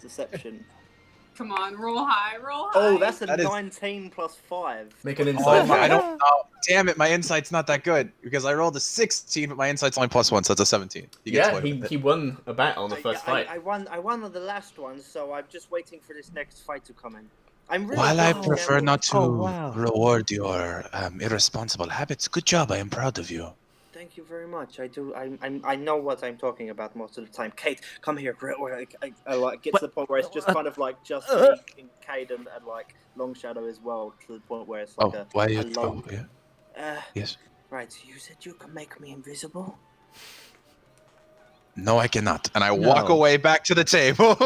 Deception. Come on, roll high. Oh, that's a 19 plus 5. Make an insight check. I don't know. Damn it, my insight's not that good because I rolled a 16, but my insight's only +1, so that's a 17. He won a battle on the first fight. I won on the last one, so I'm just waiting for this next fight to come in. I'm really While I prefer not to reward your irresponsible habits, good job. I am proud of you. thank you very much. I do. I know what I'm talking about most of the time. Kate, come here. I get to the point where it's just kind of like just me and Kate and like Long Shadow as well. To the point where it's like a low. Yeah. Yes. Right. So you said you can make me invisible. No, I cannot. And I walk away back to the table.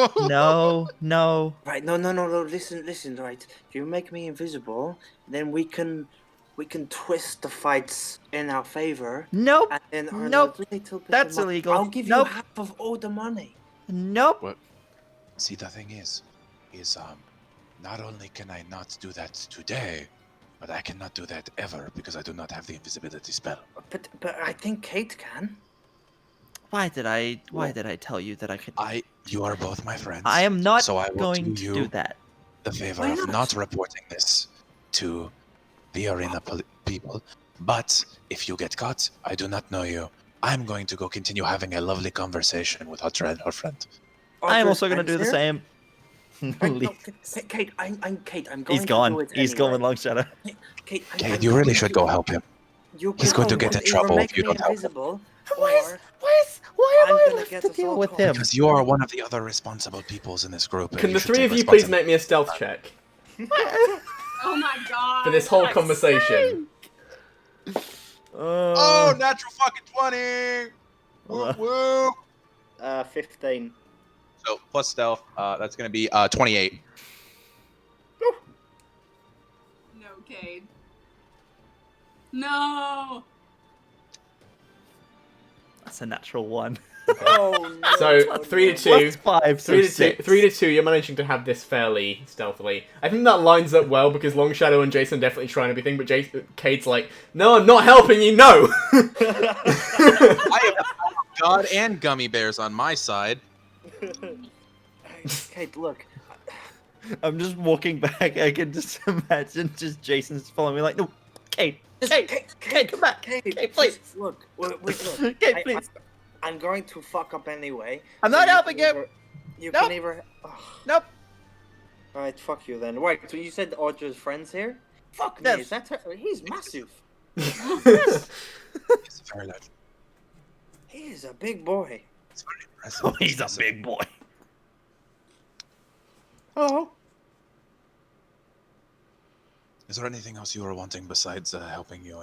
No. Right. No. Listen. Right. If you make me invisible, then we can twist the fights in our favor. Nope. And then earn Nope. a little bit That's of money. illegal. I'll give you half of all the money. Nope. What? See, the thing is not only can I not do that today, but I cannot do that ever because I do not have the invisibility spell. But I think Kate can. Why did I tell you that I could? You are both my friends. I am not so I will going to do that. The favor of not reporting this to the arena people. But if you get caught, I do not know you. I'm going to go continue having a lovely conversation with Audra and her friend. I'm also going to do the same. Kate, I'm Kate. I'm going. He's gone. To do it He's anyway. gone with Long Shadow. Kate, you really should go help him. He's going to get in trouble if you don't help him. Why am I left to deal with him? Because you are one of the other responsible peoples in this group. Can the three of you please make me a stealth check? Oh my god. For this whole conversation. Oh, natural fucking 20! Woo woo! 15. So plus stealth, that's gonna be 28. No, Cade. No. That's a natural 1. Oh no. So 3 to 2. Plus 5, so 3 to 2. 6. 3 to 2. You're managing to have this fairly stealthily. I think that lines up well because Long Shadow and Jason are definitely trying everything, but Kate's like, "No, I'm not helping you. No." I have God and gummy bears on my side. Kate, look. I'm just walking back. I can just imagine just Jason's following me like, no, Kate, come back. Kate, please. Look. Kate, please. I'm going to fuck up anyway. I'm not helping you. You Nope. can either. Nope. Alright, fuck you then. Wait, so you said Audra's friends here? Fuck me, Yes. is that her? He's massive. Yes. It's very large. He is a big boy. It's very impressive. Oh, he's a big boy. Oh. Is there anything else you were wanting besides helping you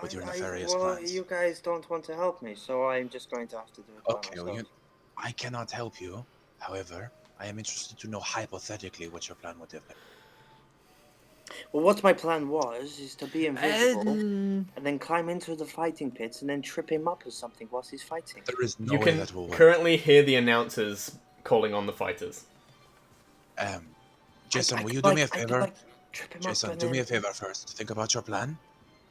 with your nefarious well, plans? you guys don't want to help me, so I'm just going to have to do it Okay, by well, myself. I cannot help you. However, I am interested to know hypothetically what your plan would have been. Well, what my plan is to be invisible and then climb into the fighting pits and then trip him up or something whilst he's fighting. There is no You way can that will work. currently hear the announcers calling on the fighters. Jason, will you do me a favor? Jason, do me a favor first. Think about your plan.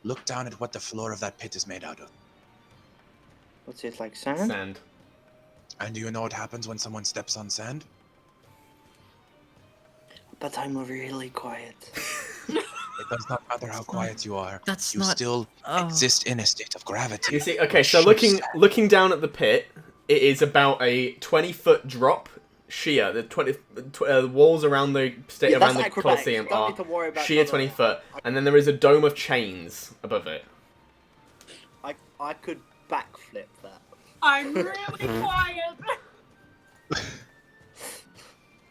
Look down at what the floor of that pit is made out of. What's it, like sand? Sand. And do you know what happens when someone steps on sand? But I'm really quiet. It does not matter how quiet you are. That's you not- still exist in a state of gravity. You see, okay, so looking down at the pit, it is about a 20-foot drop sheer. The walls around the around the Colosseum are sheer 20 foot, and then there is a dome of chains above it. I could backflip that. I'm really quiet.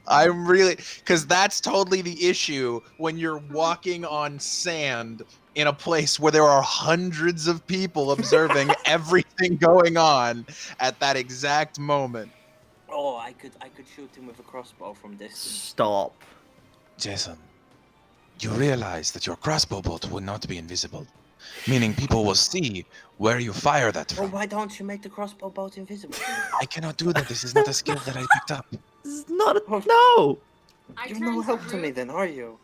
I'm really, because that's totally the issue when you're walking on sand in a place where there are hundreds of people observing everything going on at that exact moment. Oh, I could shoot him with a crossbow from distance. Stop. Jason, you realize that your crossbow bolt will not be invisible, meaning people will see where you fire that Well, from. why don't you make the crossbow bolt invisible? I cannot do that. This is not a skill that I picked up. This is not a... No! You're no help to me then, are you?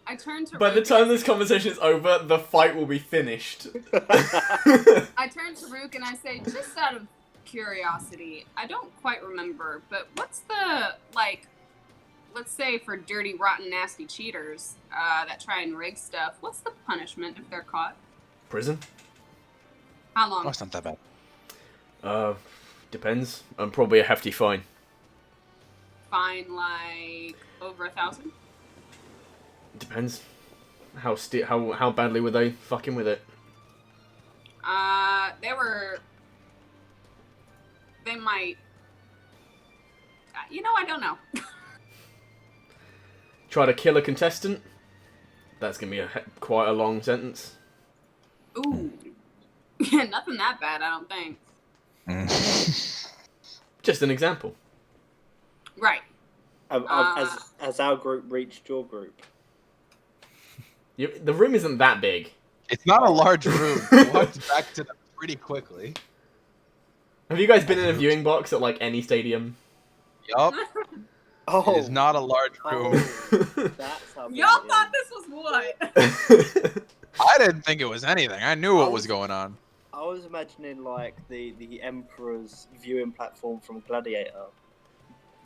I turn to By the Rook time and this conversation is over, the fight will be finished. I turn to Rook and I say, just out of curiosity, I don't quite remember, but what's the, like, let's say for dirty, rotten, nasty cheaters that try and rig stuff, what's the punishment if they're caught? Prison? How long? Oh, it's not that bad. Depends. Probably a hefty fine. Fine, like, over 1,000? Depends. How badly were they fucking with it? They might. I don't know. Try to kill a contestant. That's gonna be quite a long sentence. Ooh. Nothing that bad, I don't think. Just an example. Right. Has our group reached your group? The room isn't that big. It's not a large room. You walked back to them pretty quickly. Have you guys been in a viewing box at like any stadium? Yup. Oh, It is not a large room. that's how big Y'all it thought is. this was what? I didn't think it was anything. I knew what was going on. I was imagining like the Emperor's viewing platform from Gladiator.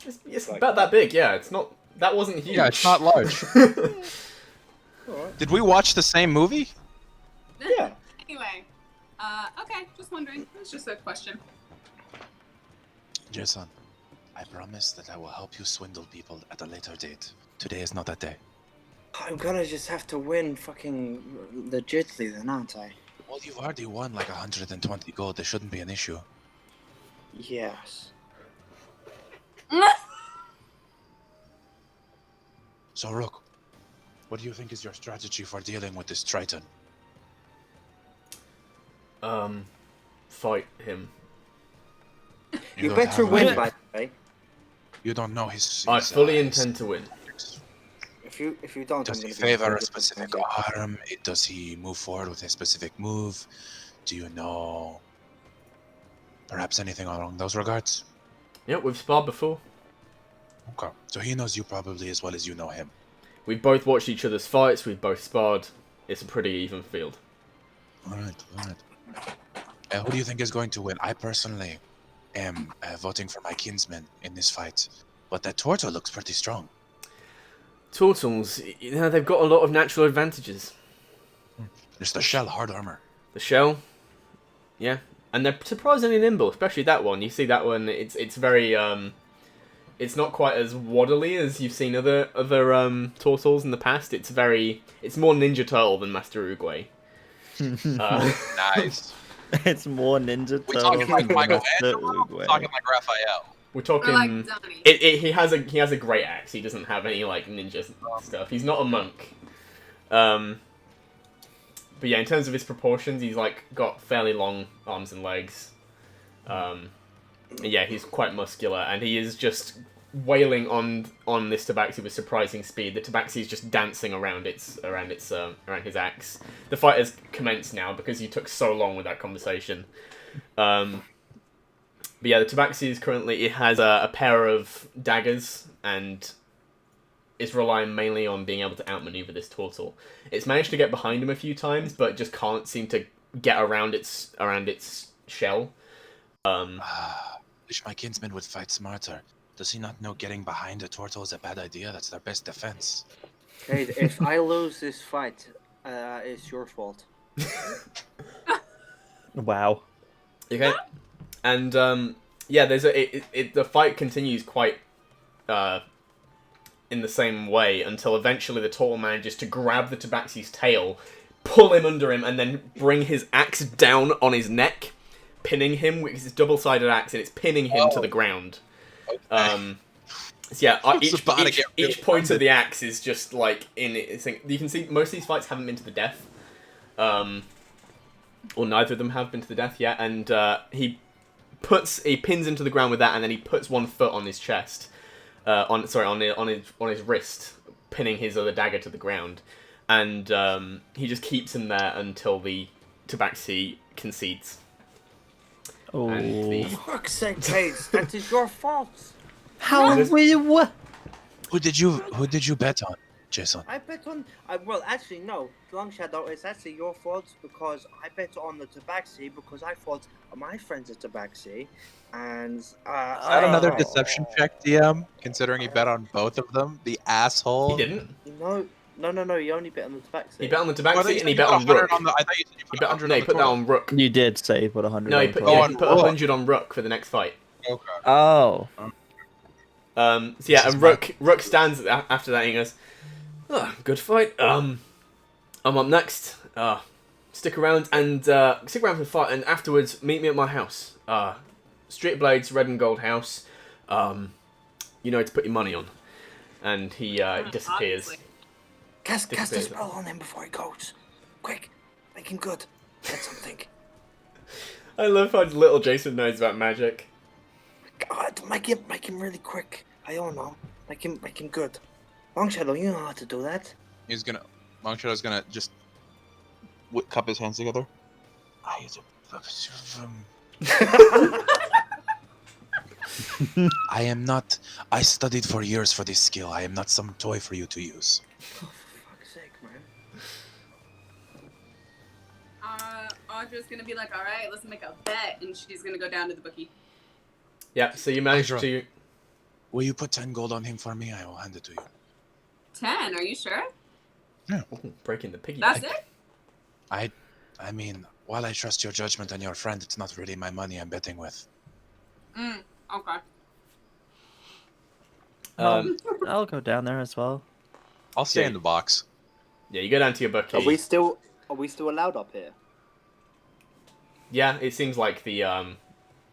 It's about that big, yeah. It's not. That wasn't huge. Yeah, it's not large. Alright. Did we watch the same movie? Yeah. Anyway. Okay, just wondering. It's just a question. Jason, I promise that I will help you swindle people at a later date. Today is not that day. I'm gonna just have to win fucking legitly then, aren't I? Well, you've already won like 120 gold. There shouldn't be an issue. Yes. So, Rook, what do you think is your strategy for dealing with this Triton? Fight him. You don't better have win, a- by the way. You don't know his. I fully his- intend to win. If you don't, Does I'm he gonna be favor a really specific disappointed. arm? Does he move forward with a specific move? Do you know perhaps anything along those regards? Yep, we've sparred before. Okay. So he knows you probably as well as you know him. We've both watched each other's fights. We've both sparred. It's a pretty even field. Alright. Who do you think is going to win? I personally am voting for my kinsman in this fight. But that Torto looks pretty strong. Turtles, they've got a lot of natural advantages. There's the shell, hard armor. The shell, yeah, and they're surprisingly nimble, especially that one. You see that one, it's very, it's not quite as waddly as you've seen other turtles in the past. It's more Ninja Turtle than Master Uruguay. Nice. It's more Ninja We talking Turtles like than Michelangelo? Master We're talking like Raphael. We're talking. Or like Donnie. He has a great axe. He doesn't have any like ninja stuff. He's not a monk. But yeah, in terms of his proportions, he's like got fairly long arms and legs. And yeah, he's quite muscular, and he is just wailing on this tabaxi with surprising speed. The tabaxi is just dancing around his axe. The fight has commenced now because you took so long with that conversation. But yeah, the tabaxi is currently, it has a pair of daggers and is relying mainly on being able to outmaneuver this turtle. It's managed to get behind him a few times, but just can't seem to get around its shell. Wish my kinsman would fight smarter. Does he not know getting behind a turtle is a bad idea? That's their best defense. Hey, if I lose this fight, it's your fault. Wow. Okay. And yeah, the fight continues quite in the same way until eventually the turtle manages to grab the tabaxi's tail, pull him under him, and then bring his axe down on his neck, pinning him with his double-sided axe, and it's pinning him to the ground. So yeah, each point of the axe is just like you can see most of these fights haven't been to the death, or neither of them have been to the death yet, and he pins him to the ground with that, and then he puts one foot on his chest, on his wrist, pinning his other dagger to the ground, and he just keeps him there until the tabaxi concedes. Oh. For fuck's sake, Paige, that is your fault. How we what? Who did you bet on, Jason? I bet on. Well, actually, no. Long Shadow, it's actually your fault because I bet on the tabaxi because I thought my friend's a tabaxi, and Is that another deception check, DM? Considering he bet on both of them, the asshole. He didn't. No. He only bet on the tabaxi. He bet on the Oh, I thought tabaxi you and he said bet you on put Rook. 100 on the- I thought you said you put 100 on No, he the put that total. on Rook. You did say you put 100 No, on he the put, total. yeah, on he put Rook. 100 on Rook for the next fight. Okay. Oh. So yeah, and Rook stands after that and he goes, "Oh, good fight. I'm up next. stick around and stick around for the fight, and afterwards meet me at my house. Street Blades Red and Gold house. You know to put your money on. And he disappears. Obviously. Cast a spell on him before he goes. Quick, make him good. Get something. I love how little Jason knows about magic. God, make him really quick. I don't know. Make him good. Long Shadow, you know how to do that. Long Shadow's gonna just cup his hands together. I am not. I studied for years for this skill. I am not some toy for you to use. Oh, for fuck's sake, man. Audra's gonna be like, all right, let's make a bet, and she's gonna go down to the bookie. Yeah, so you managed Audra. to... Will you put 10 gold on him for me? I will hand it to you. 10? Are you sure? Ooh, breaking the piggy That's bank. it? I mean, while I trust your judgment and your friend, it's not really my money I'm betting with. Okay. I'll go down there as well. I'll stay in the box. Yeah, you go down to your bookie. Are we still allowed up here? Yeah, it seems like the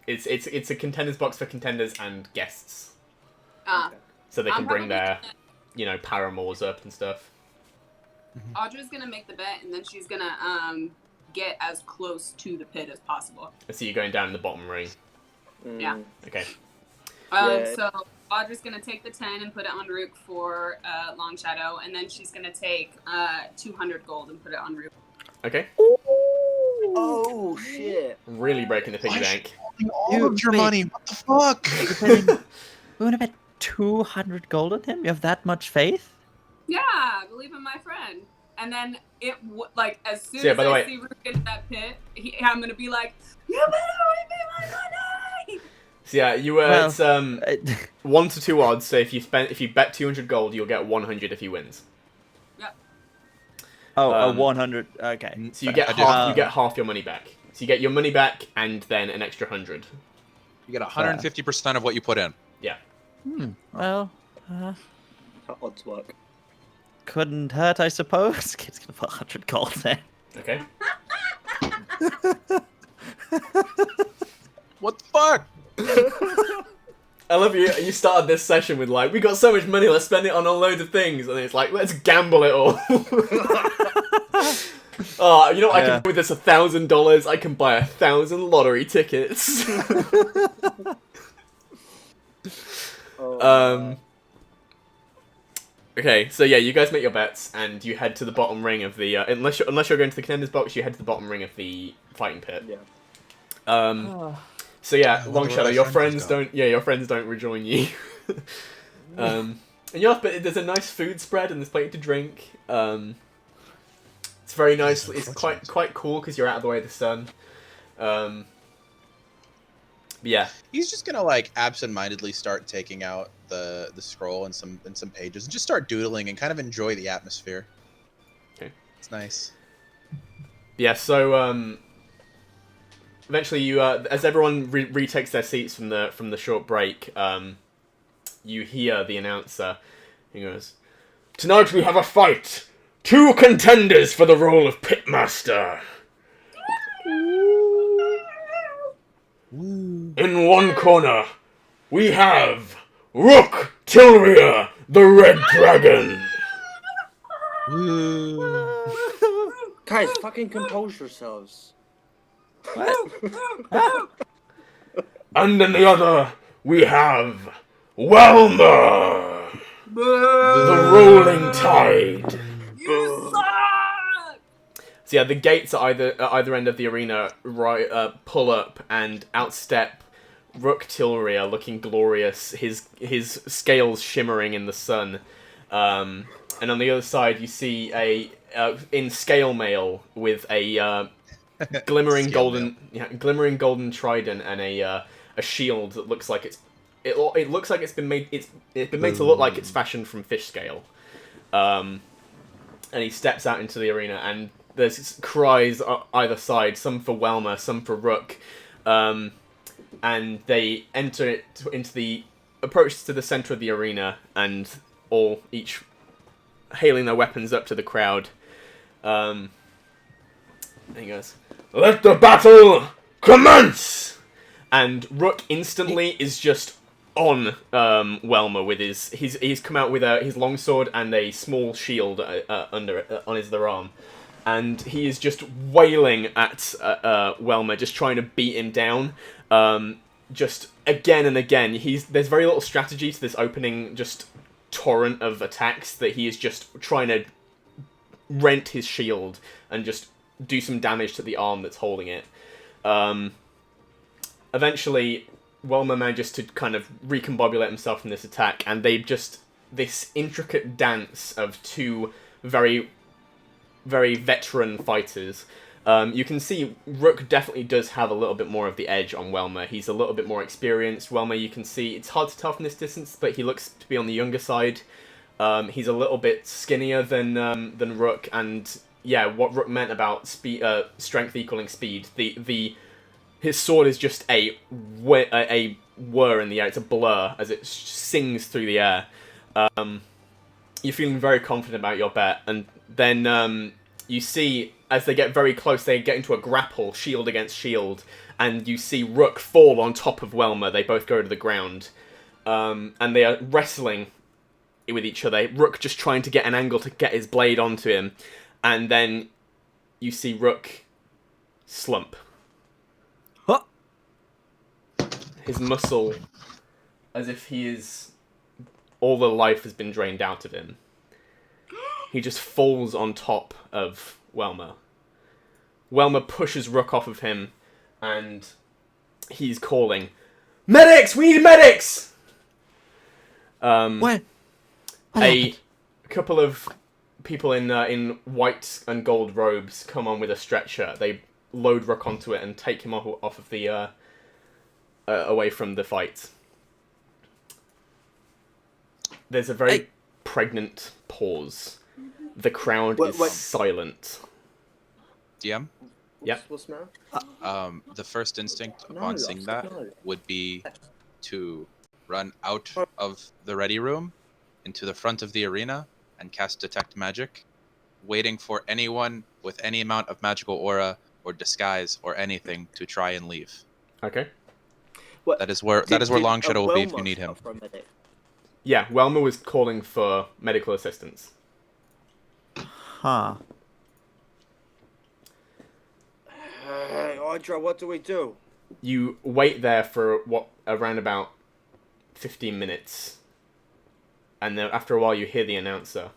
it's a contenders box for contenders and guests, so they can bring their paramours up and stuff. Audra's gonna make the bet, and then she's gonna get as close to the pit as possible. I see you going down in the bottom ring. Yeah. Okay. So Audra's gonna take the 10 and put it en route for Long Shadow, and then she's gonna take 200 gold and put it en route. Okay. Oh shit! Really breaking the piggy bank. All of your money. What the fuck? We want to bet 200 gold on him? You have that much faith? Yeah, believe in my friend. And then as soon So, yeah, as by the I way- see Rook in that pit, I'm gonna be like, you better give me my money! So yeah, you were it's 1 to 2 odds. So if you bet 200 gold, you'll get 100 if he wins. Yep. Oh, 100. Okay. So you get half your money back. So you get your money back and then an extra 100. You get 150% of what you put in. Yeah. Well, How odds work? couldn't hurt, I suppose. Kid's gonna put 100 gold there. Okay. What the fuck? I love you. You started this session with we got so much money, let's spend it on a load of things, and it's like, let's gamble it all. Oh, you know what I can do with this $1,000? I can buy 1,000 lottery tickets. Okay, so yeah, you guys make your bets, and you head to the bottom ring of the unless you're going to the contenders box, you head to the bottom ring of the fighting pit. Yeah. So yeah, I Long wonder Shadow, where your my friends friend don't. Yeah, your friends don't rejoin you. And but there's a nice food spread and there's plenty to drink. It's very nice. It's quite cool because you're out of the way of the sun. But yeah, He's just gonna absentmindedly start taking out the scroll and some pages and just start doodling and kind of enjoy the atmosphere. Okay. It's nice. yeah. So eventually, you as everyone retakes their seats from the short break, you hear the announcer. He goes, "Tonight we have a fight. 2 contenders for the role of pitmaster. In one corner, we have Rook Tilria, the Red Dragon. Guys, fucking compose yourselves. And in the other, we have Welmer, the Rolling Tide." You suck! So yeah, the gates at either end of the arena pull up and outstep Rook Tilria, looking glorious, his scales shimmering in the sun. And on the other side, you see in scale mail with a glimmering golden trident and a shield that looks like it looks like it's been made to look like it's fashioned from fish scale. And he steps out into the arena, and there's cries either side, some for Welmer, some for Rook, and they enter into the approach to the center of the arena, and each hailing their weapons up to the crowd. And he goes, "Let the battle commence!" And Rook instantly is just on Welmer with he's come out with his longsword and a small shield on his other arm, and he is just wailing at Welmer, just trying to beat him down, just again and again. There's very little strategy to this opening just torrent of attacks that he is just trying to rent his shield and just do some damage to the arm that's holding it. Eventually, Welmer manages to kind of recombobulate himself from this attack, and this intricate dance of two very, very veteran fighters. You can see Rook definitely does have a little bit more of the edge on Welmer. He's a little bit more experienced. Welmer, you can see, it's hard to tell from this distance, but he looks to be on the younger side. He's a little bit skinnier than Rook, and yeah, what Rook meant about strength equaling speed. His sword is just a whir in the air. It's a blur as it sings through the air. You're feeling very confident about your bet, and then you see, as they get very close, they get into a grapple, shield against shield, and you see Rook fall on top of Welmer. They both go to the ground, and they are wrestling with each other. Rook just trying to get an angle to get his blade onto him, and then you see Rook slump. His muscle, as if all the life has been drained out of him. He just falls on top of Welmer. Welmer pushes Rook off of him, and he's calling, "Medics! We need medics!" What? A couple of people in white and gold robes come on with a stretcher. They load Rook onto it and take him off of the away from the fight. There's a very pregnant pause. The crowd is silent. DM? Yep. What's the matter? The first instinct upon seeing that would be to run out of the ready room into the front of the arena and cast Detect Magic, waiting for anyone with any amount of magical aura or disguise or anything to try and leave. Okay. That is where Long Shadow will be if you need him. Yeah, Welmer was calling for medical assistance. Huh. Audra, what do we do? You wait there for around about 15 minutes. And then after a while you hear the announcer.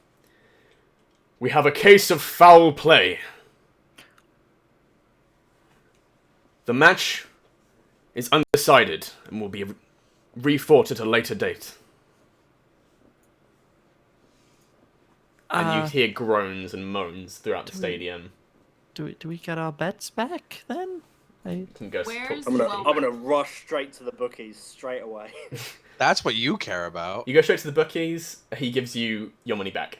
"We have a case of foul play. The match is undecided and will be refought at a later date." And you hear groans and moans throughout the stadium. Do we get our bets back then? You can go Where's I'm gonna rush straight to the bookies straight away. That's what you care about. You go straight to the bookies. He gives you your money back.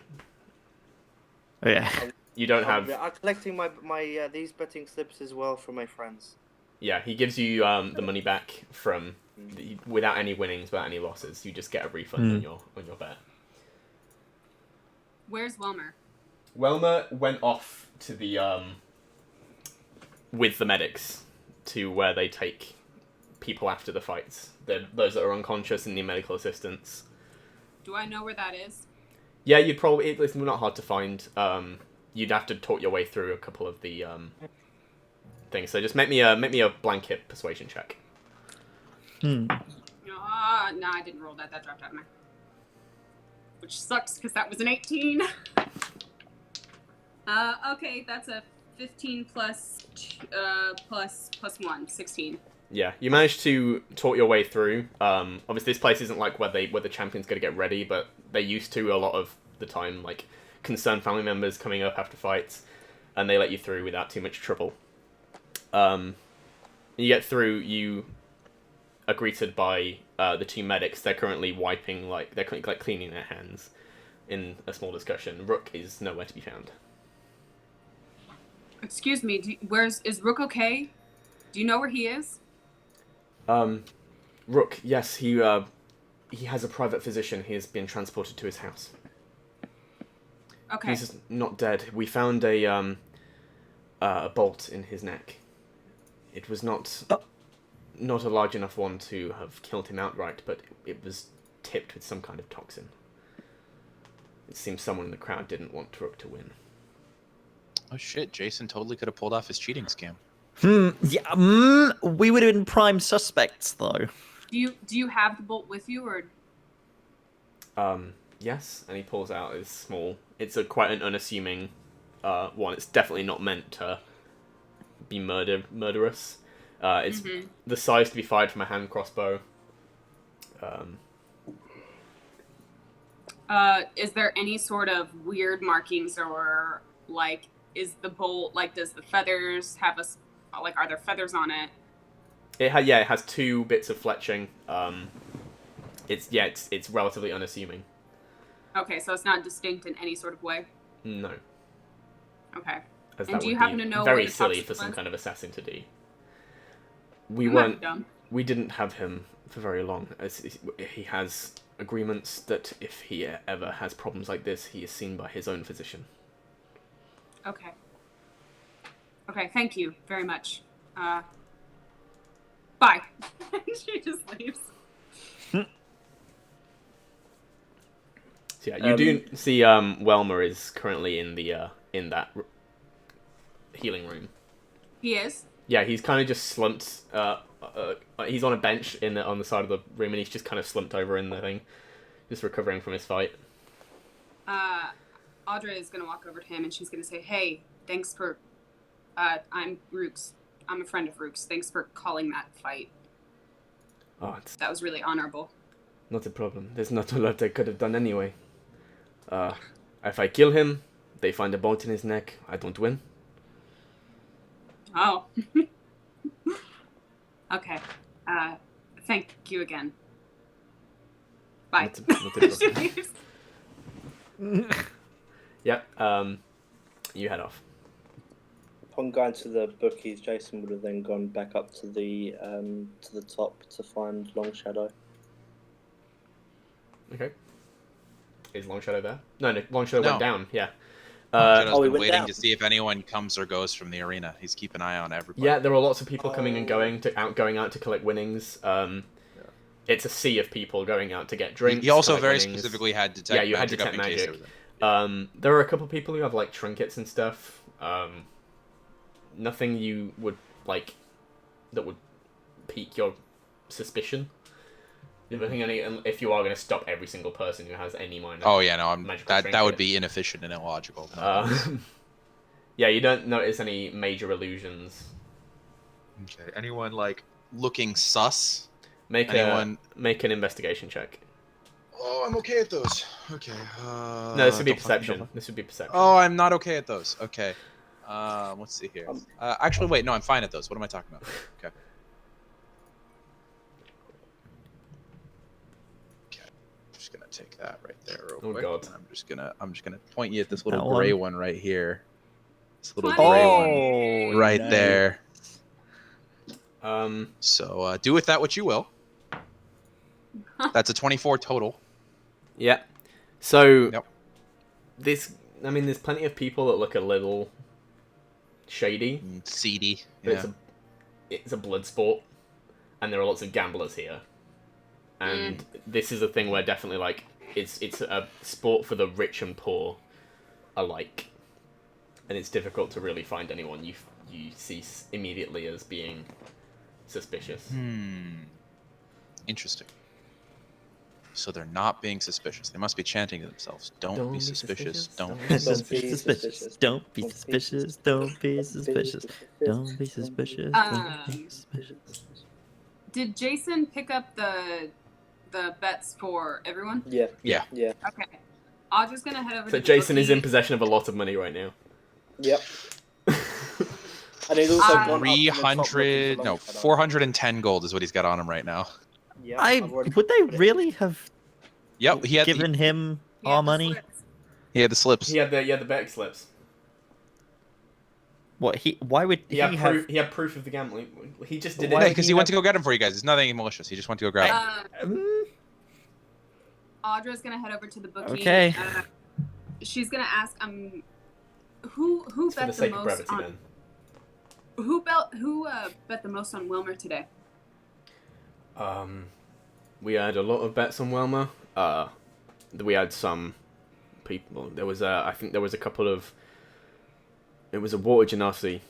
Oh, yeah. You don't have. I'm collecting my these betting slips as well from my friends. Yeah, he gives you the money back from without any winnings, without any losses. You just get a refund on your bet. Where's Welmer? Welmer went off to the with the medics to where they take people after the fights. Those that are unconscious and need medical assistance. Do I know where that is? Yeah, you'd probably. It's not hard to find. You'd have to talk your way through a couple of the things. So just make me a blanket persuasion check. No, I didn't roll that. That dropped out of my. Which sucks because that was an 18. Okay, that's a 15 plus 1, 16. Yeah, you managed to talk your way through. Obviously, this place isn't like where the champions go to get ready, but they used to a lot of the time, like concerned family members coming up after fights, and they let you through without too much trouble. You get through. You are greeted by the two medics. They're currently they're currently cleaning their hands in a small discussion. Rook is nowhere to be found. Excuse me, is Rook okay? Do you know where he is? Rook, yes, he has a private physician. He has been transported to his house. Okay. He's not dead. We found a a bolt in his neck. It was not a large enough one to have killed him outright, but it was tipped with some kind of toxin. It seems someone in the crowd didn't want Rook to win. Oh shit, Jason totally could have pulled off his cheating scam. Yeah, we would have been prime suspects, though. Do you have the bolt with you, or? Yes, and he pulls out his small... It's quite an unassuming one. It's definitely not meant to be murderous. It's the size to be fired from a hand crossbow. Is there any sort of weird markings, or like, is the bolt, like, does the feathers have are there feathers on it? It has 2 bits of fletching. It's relatively unassuming. Okay, so it's not distinct in any sort of way? No. Okay. As And that do you would happen be to know very where the silly toxin for some was? kind of assassin to do. We didn't have him for very long, as he has agreements that if he ever has problems like this, he is seen by his own physician. Okay. Okay, thank you very much. Bye. She just leaves. So yeah, you do see Welmer is currently in the in that healing room. He is? Yeah, he's kind of just slumped. He's on a bench on the side of the room, and he's just kind of slumped over in the thing, just recovering from his fight. Audra is gonna walk over to him, and she's gonna say, "Hey, thanks for. I'm Rook's. I'm a friend of Rook's. Thanks for calling that fight. Oh, That was really honorable." not a problem. There's not a lot I could have done anyway. If I kill him, they find a bolt in his neck. I don't win. Oh. Okay. Thank you again. Bye. Not a problem. Yep. You head off. Upon going to the bookies, Jason would have then gone back up to the top to find Long Shadow. Okay. Is Long Shadow there? No, Long Shadow No. went down. Yeah. Shadow's he been went waiting down. to see if anyone comes or goes from the arena. He's keeping an eye on everybody. Yeah, there are lots of people coming and going out to collect winnings. It's a sea of people going out to get drinks. He also collect very winnings. specifically had detect you had magic detect up in case magic. there was There are a couple people who have like trinkets and stuff. Nothing you would like that would pique your suspicion. I think if you are going to stop every single person who has any minor. Oh yeah, no, magical that would trinket. be inefficient and illogical. Yeah, you don't notice any major illusions. Okay, anyone like looking sus? Make Anyone? make an investigation check. Oh, I'm okay at those. Okay. No, this would be perception. This would be perception. Oh, I'm not okay at those. Okay. Let's see here. Actually, wait. No, I'm fine at those. What am I talking about? Okay. Okay. I'm just gonna take that right there real Oh, quick. God. And I'm just gonna point you at this little That gray one? one right here. This little Funny. gray one Oh, right nice. there. Um, So do with that what you will. That's a 24 total. yeah. So Yep. there's plenty of people that look a little shady. Seedy. But Yeah. it's a blood sport, and there are lots of gamblers here. And this is a thing where definitely like it's a sport for the rich and poor alike, and it's difficult to really find anyone you see immediately as being suspicious. Interesting. So they're not being suspicious. They must be chanting to themselves. Don't be suspicious. Don't be suspicious. Suspicious. Don't be suspicious. Don't be suspicious. Don't be suspicious. Don't be suspicious. Did Jason pick up the bets for everyone? Yeah. Yeah. Yeah. Okay. Audra's gonna head over So to the Jason is in bookie. possession of a lot of money right now. Yep. And he's also gone up to the top looking 300, for no, Long Shadow. 410 gold is what he's got on him right now. Yep, I've already Would they put it. really have Yep, he had given him He had our the money? slips. he had the slips. He had the bet slips. What why would He he had have? proof. He had proof of the gambling. He just did Why it. Yeah, because he went to go get him for you guys. It's nothing malicious. He just went to go grab him. Audra's gonna head over to the bookie. Okay. She's gonna ask who It's for bet the the sake of most brevity, on then. Who bet the most on Wilmer today? We had a lot of bets on Wilmer. We had some people. There was I think there was a couple of. It was a water genasi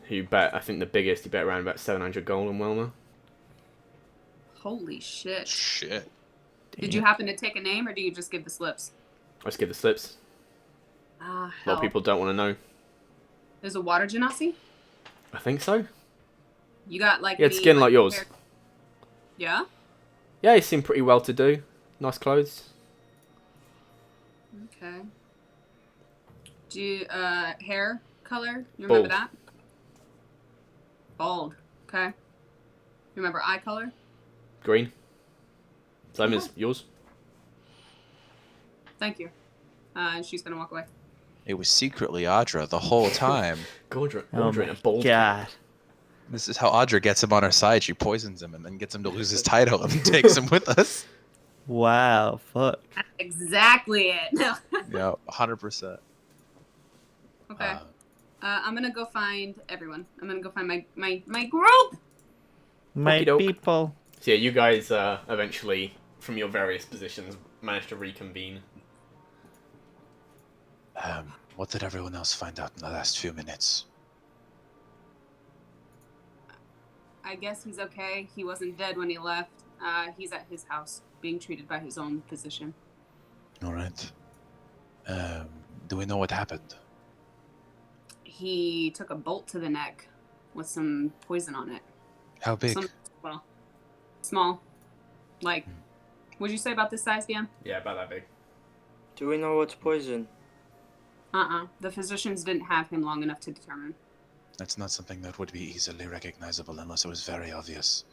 who bet. I think the biggest. He bet around about 700 gold on Wilmer. Holy shit! Shit. Did you happen to take a name, or do you just give the slips? I just give the slips. Ah, A lot of people don't want to know. There's a water genasi? I think so. You got like. He had skin like yours. Yeah. Yeah, he seemed pretty well to do. Nice clothes. Okay. Do you, hair color? You remember Bald. that? Bald. Okay. You remember eye color? Green. Same as yours. Thank you. And she's gonna walk away. It was secretly Audra the whole time. Audra Oh in a my bald. god. This is how Audra gets him on her side. She poisons him and then gets him to lose his title and takes him with us. Wow, fuck. That's exactly it. No. Yeah, 100%. Okay. I'm gonna go find everyone. I'm gonna go find my group. My Okey-doke. people. So yeah, you guys eventually, from your various positions, managed to reconvene. What did everyone else find out in the last few minutes? I guess he's okay. He wasn't dead when he left. He's at his house, being treated by his own physician. All right. Do we know what happened? He took a bolt to the neck with some poison on it. How big? Well, small. Like, what'd you say about this size, DM? Yeah, about that big. Do we know what's poison? The physicians didn't have him long enough to determine. That's not something that would be easily recognizable unless it was very obvious.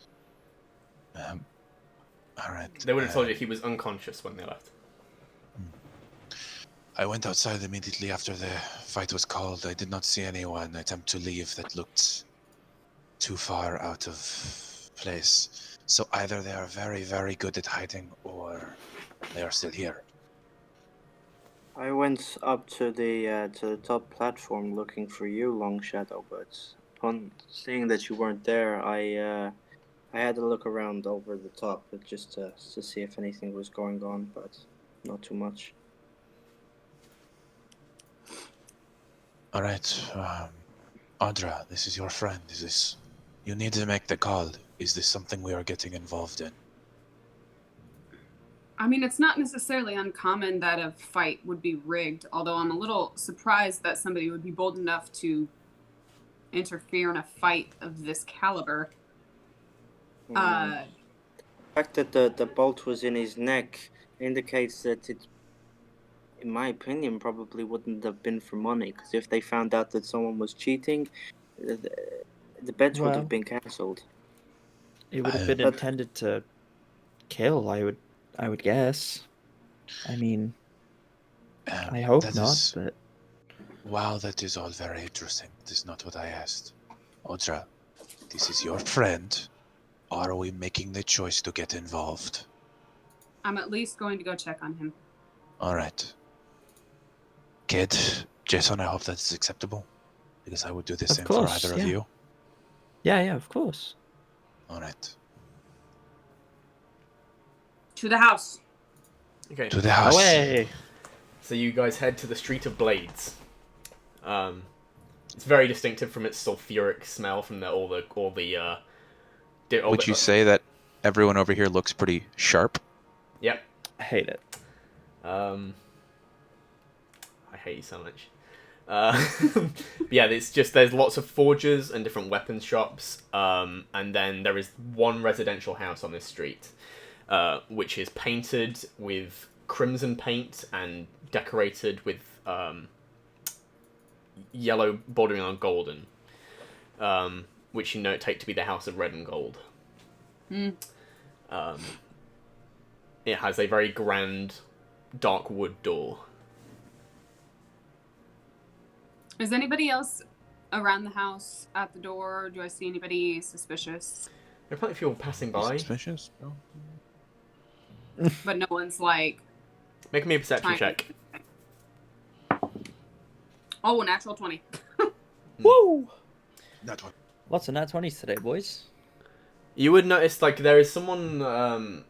All right. They would have told you he was unconscious when they left. I went outside immediately after the fight was called. I did not see anyone attempt to leave that looked too far out of place. So either they are very, very good at hiding, or they are still here. I went up to the top platform looking for you, Long Shadow, but upon seeing that you weren't there, I had a look around over the top, but just to see if anything was going on, but not too much. All right, Audra, this is your friend. You need to make the call. Is this something we are getting involved in? I mean, it's not necessarily uncommon that a fight would be rigged, although I'm a little surprised that somebody would be bold enough to interfere in a fight of this caliber. The fact that the bolt was in his neck indicates that it, in my opinion, probably wouldn't have been for money, because if they found out that someone was cheating, the bets would have been cancelled. It would have been intended to kill, I would guess. I mean, I hope not, but... Wow, that is all very interesting. That is not what I asked. Audra, this is your friend. Are we making the choice to get involved? I'm at least going to go check on him. All right. Kid, Jason, I hope that is acceptable. Because I would do the same for either of you. Yeah, of course. All right. To the house. Okay. To the house. Away! So you guys head to the Street of Blades. It's very distinctive from its sulfuric smell from Would you say that everyone over here looks pretty sharp? Yep. I hate it. I hate you so much. Yeah, it's just there's lots of forges and different weapons shops, and then there is one residential house on this street, which is painted with crimson paint and decorated with yellow bordering on golden, which you know take to be the House of Red and Gold. It has a very grand dark wood door. Is anybody else around the house at the door? Do I see anybody suspicious? There are plenty of people passing by. Suspicious? No. But no one's like... Make me a perception check. Oh, natural 20. Woo! That one. Lots of nat 20s today, boys. You would notice, like, there is someone,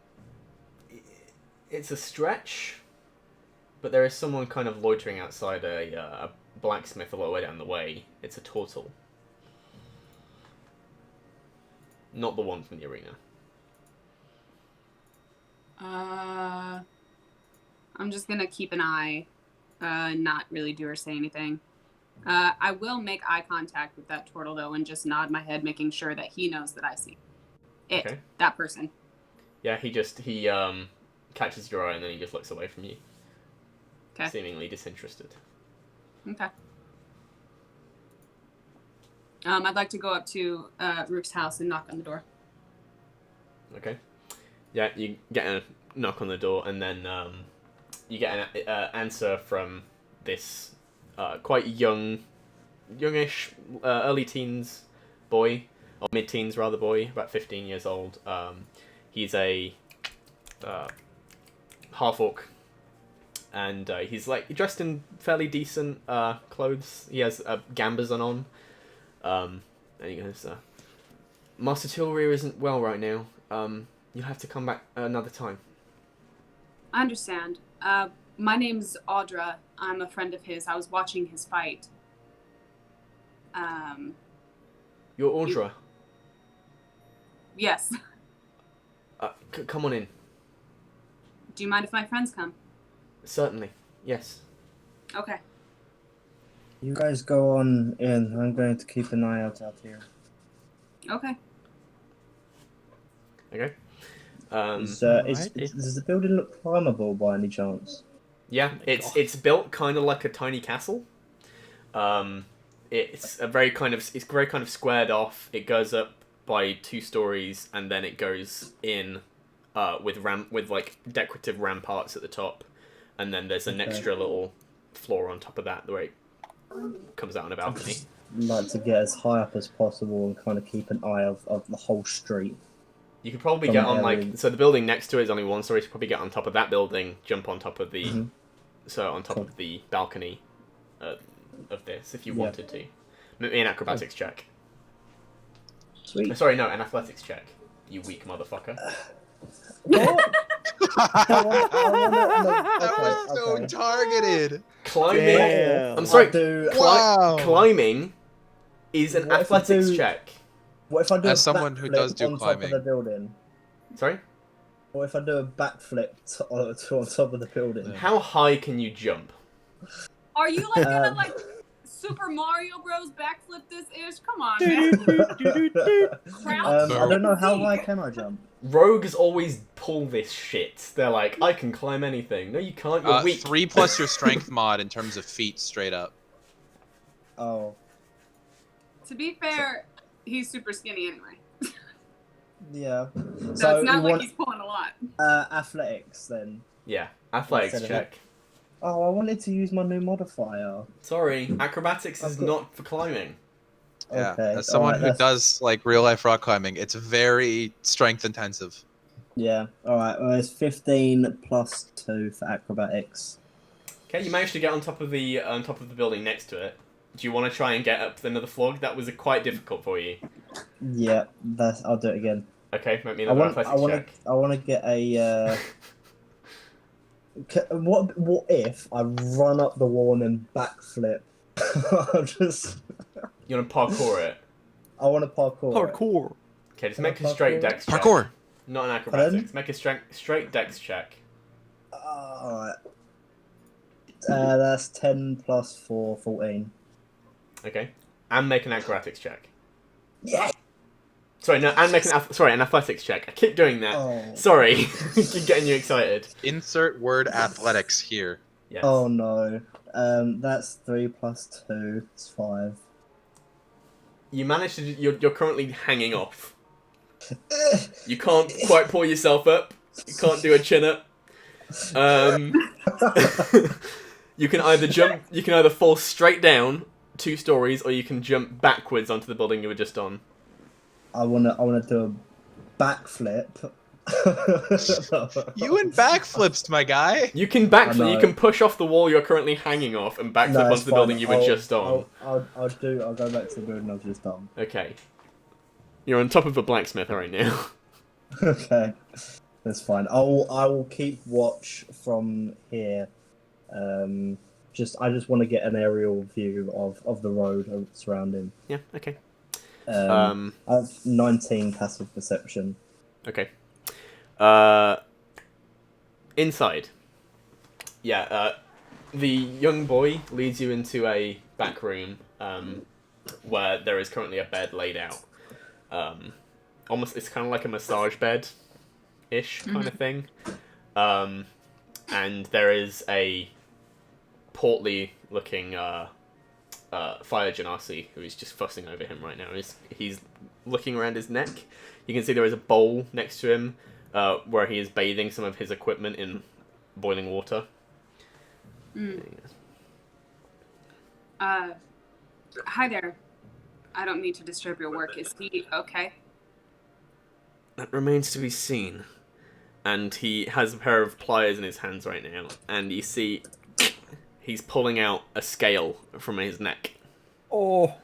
it's a stretch, but there is someone kind of loitering outside a blacksmith a little way down the way. It's a turtle. Not the one from the arena. I'm just gonna keep an eye, not really do or say anything. I will make eye contact with that turtle, though, and just nod my head, making sure that he knows that I see it. Okay. That person. Yeah, he catches your eye and then he just looks away from you. Okay. Seemingly disinterested. Okay. I'd like to go up to Rook's house and knock on the door. Okay. Yeah, you get a knock on the door, and then you get an answer from this quite youngish, early teens boy, or mid-teens rather boy, about 15 years old. He's a half-orc, and he's like dressed in fairly decent clothes. He has gambas on. And he goes, Master Tilria isn't well right now. You'll have to come back another time. I understand. My name's Audra. I'm a friend of his. I was watching his fight. You're Audra. Yes. Come on in. Do you mind if my friends come? Certainly. Yes. Okay. You guys go on in. I'm going to keep an eye out here. Okay. Okay. Does the building look climbable by any chance? Yeah, it's built kind of like a tiny castle. It's very kind of squared off. It goes up by 2 stories, and then it goes in with like decorative ramparts at the top, and then there's an extra little floor on top of that where it comes out on a balcony. I'd like to get as high up as possible and kind of keep an eye of the whole street. You could probably get on so the building next to it is only 1 story. So you could probably get on top of that building, jump on top of the of the balcony of this if you wanted to. Make me an acrobatics check. Sweet. Sorry, no, an athletics check. You weak motherfucker. What? That was so targeted. Climbing. Damn. I'm sorry. Wow. Climbing is an athletics check. What if I do As a someone who backflip does do on climbing. top of the building? Sorry? What if I do a backflip on top of the building? How high can you jump? Are you like gonna like Super Mario Bros. Backflip this ish? Come on, man. Crouch? I don't know, how high can I jump? Rogues always pull this shit. They're like, I can climb anything. No, you can't. You're weak. 3 plus your strength mod in terms of feet straight up. Oh. To be fair, he's super skinny anyway. Yeah. So it's not like he's pulling a lot. Athletics then. Yeah, athletics Instead of check. Oh, I wanted to use my new modifier. Sorry, acrobatics is not for climbing. Yeah, Okay. as someone alright, who does like real life rock climbing, it's very strength intensive. Yeah. All right. Well, it's 15 plus 2 for acrobatics. Okay, you managed to get on top of the building next to it. Do you want to try and get up to another floor? That was quite difficult for you. Yeah, I'll do it again. Okay, make me another athletics check. I want to get a. What if I run up the wall and then backflip? I'm just. You want to parkour it? I want to parkour. Parkour. Okay, just make a straight dex check. Parkour. Not an acrobatics. Make a straight dex check. Alright. That's 10 plus 4, 14. Okay. And make an acrobatics check. Yeah. Sorry, no, and make an athletics check. I keep doing that. Oh. Sorry. Keep getting you excited. Insert word athletics here. Yes. Oh no. That's 3 plus 2. It's 5. You managed to. You're currently hanging off. You can't quite pull yourself up. You can't do a chin up. You can either jump. You can either fall straight down 2 stories, or you can jump backwards onto the building you were just on. I wanna do a backflip You and backflips, my guy. You can backflip. You can push off the wall you're currently hanging off and backflip onto the building you were just on. I'll go back to the building I was just on. Okay. You're on top of a blacksmith right now. Okay, that's fine. I will keep watch from here. I just want to get an aerial view of the road surrounding. Yeah. Okay. I have 19 passive perception. Okay. Inside. Yeah, the young boy leads you into a back room, where there is currently a bed laid out. It's kind of like a massage bed-ish kind of thing. And there is a portly-looking fire genasi who is just fussing over him right now. He's looking around his neck. You can see there is a bowl next to him, where he is bathing some of his equipment in boiling water. Hi there. I don't mean to disturb your work. Is he okay? That remains to be seen. And he has a pair of pliers in his hands right now, and you see he's pulling out a scale from his neck. Oh.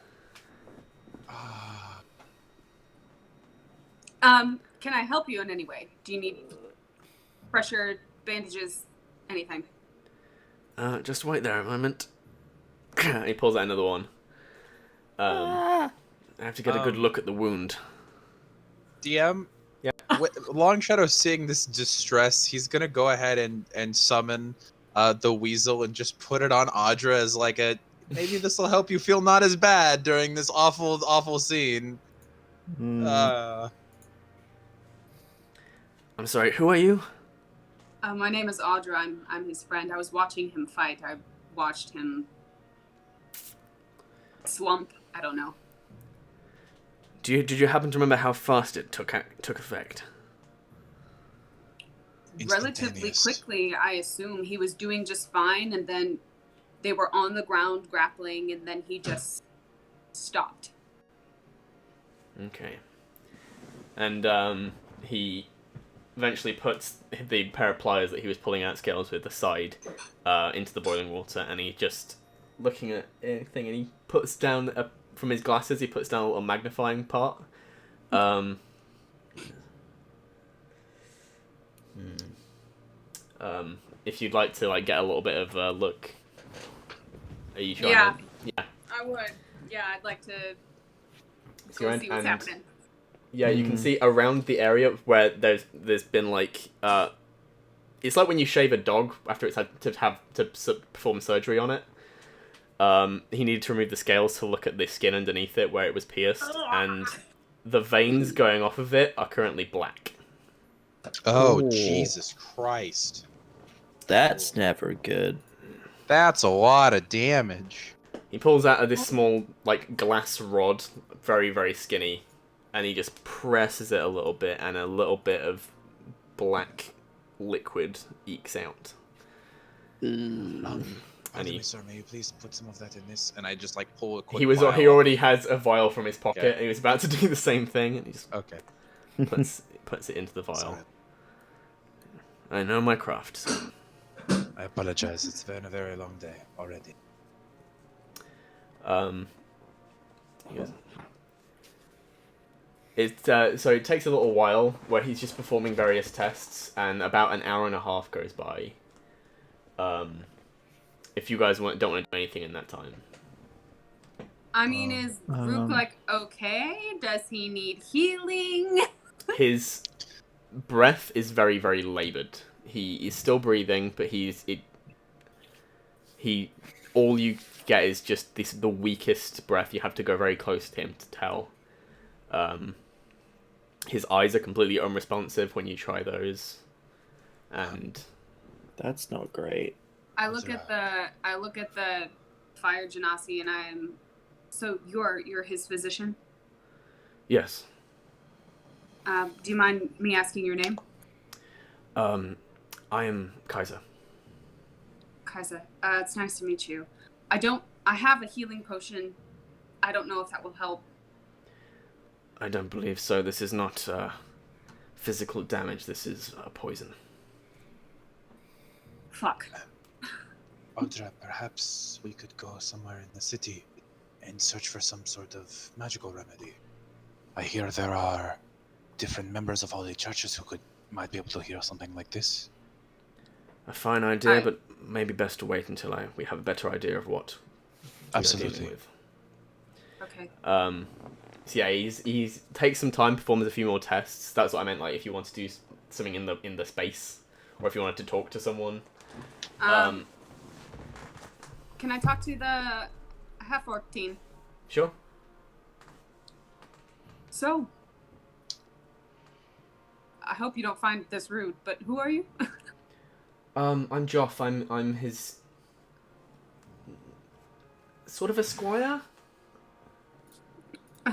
Can I help you in any way? Do you need pressure, bandages, anything? Just wait there a moment. He pulls out another one. I have to get a good look at the wound. DM? Yeah. Long Shadow seeing this distress, he's gonna go ahead and summon the weasel and just put it on Audra as like maybe this will help you feel not as bad during this awful scene. I'm sorry, who are you? My name is Audra. I'm his friend. I was watching him fight. I watched him slump. I don't know. Did you happen to remember how fast it took effect? Relatively quickly, I assume. He was doing just fine, and then they were on the ground grappling, and then he just stopped. Okay. And he eventually puts the pair of pliers that he was pulling out scales with aside into the boiling water, and he just looking at anything, and he puts down from his glasses. He puts down a little magnifying part. If you'd like to get a little bit of a look, are you trying? Yeah. Yeah. I would. Yeah, I'd like to So see what's happening. Yeah, you can see around the area where there's been it's like when you shave a dog after it's had to perform surgery on it. He needed to remove the scales to look at the skin underneath it where it was pierced, and the veins going off of it are currently black. Oh, Ooh. Jesus Christ. That's never good. That's a lot of damage. He pulls out of this small, glass rod, very, very skinny, and he just presses it a little bit, and a little bit of black liquid ekes out. Sir, may you please put some of that in this? And I just pull a quick He already has a vial from his pocket, and he was about to do the same thing, and he just puts it into the vial. Sorry. I know my craft, so. I apologize. It's been a very long day already. So it takes a little while where he's just performing various tests, and about an hour and a half goes by. If you guys don't want to do anything in that time. I mean, is Rook okay? Does he need healing? His breath is very, very labored. He is still breathing, but all you get is just the weakest breath. You have to go very close to him to tell. His eyes are completely unresponsive when you try those, and that's not great. I look at the fire genasi, and I'm. So you're his physician? Yes. Do you mind me asking your name? I am Kaiser. Kaiser. It's nice to meet you. I have a healing potion. I don't know if that will help. I don't believe so. This is not physical damage. This is poison. Fuck. Audra, perhaps we could go somewhere in the city and search for some sort of magical remedy. I hear there are different members of holy churches who might be able to heal something like this. A fine idea, but maybe best to wait until we have a better idea of what we're dealing with. Okay. So yeah, he's takes some time, performs a few more tests. That's what I meant. Like if you want to do something in the space, or if you wanted to talk to someone. Can I talk to the half-orc team? Sure. So, I hope you don't find this rude, but who are you? I'm Joff. I'm his sort of a squire.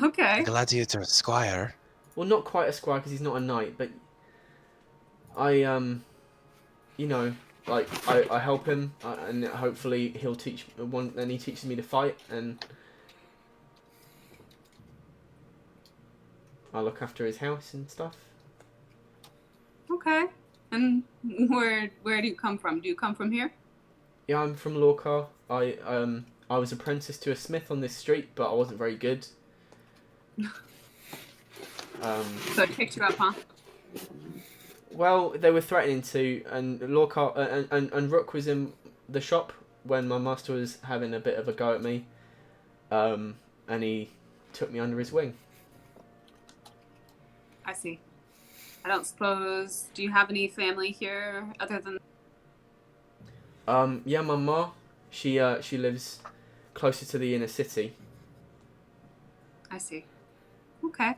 Okay. Gladiator squire. Well, not quite a squire because he's not a knight, but I you know, like I help him, and hopefully he'll teach and he teaches me to fight, and I look after his house and stuff. Okay. And where do you come from? Do you come from here? Yeah, I'm from Dok'Lorkar. I was apprenticed to a smith on this street, but I wasn't very good. So it picked you up, huh? Well, they were threatening to, and Dok'Lorkar and Rook was in the shop when my master was having a bit of a go at me, and he took me under his wing. I see. I don't suppose. Do you have any family here other than? Yeah, my ma. She lives closer to the inner city. I see. Okay.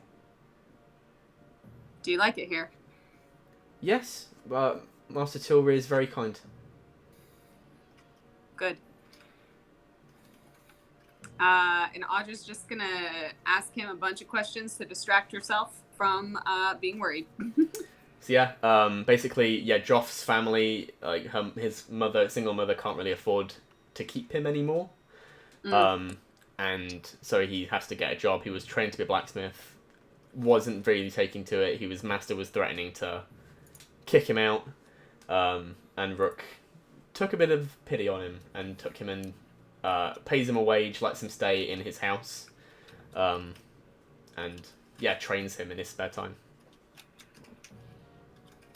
Do you like it here? Yes, Master Tilry is very kind. Good. And Audra's just gonna ask him a bunch of questions to distract herself from being worried. So yeah, basically, yeah, Joff's family, like his mother, single mother, can't really afford to keep him anymore. And so he has to get a job. He was trained to be a blacksmith, wasn't really taking to it. His master was threatening to kick him out, and Rook took a bit of pity on him and took him and pays him a wage, lets him stay in his house, and yeah, trains him in his spare time.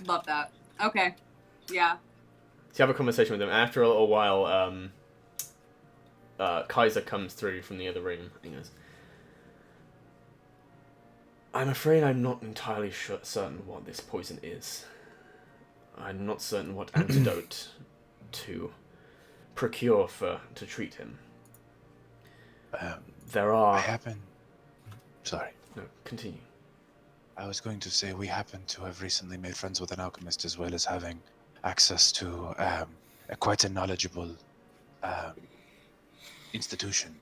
Love that. Okay. Yeah. So you have a conversation with him. After a little while, Kaiser comes through from the other room. He goes, I'm afraid I'm not entirely certain what this poison is. I'm not certain what antidote to procure to treat him. There are... Sorry. No, continue. I was going to say we happen to have recently made friends with an alchemist, as well as having access to quite a knowledgeable institution.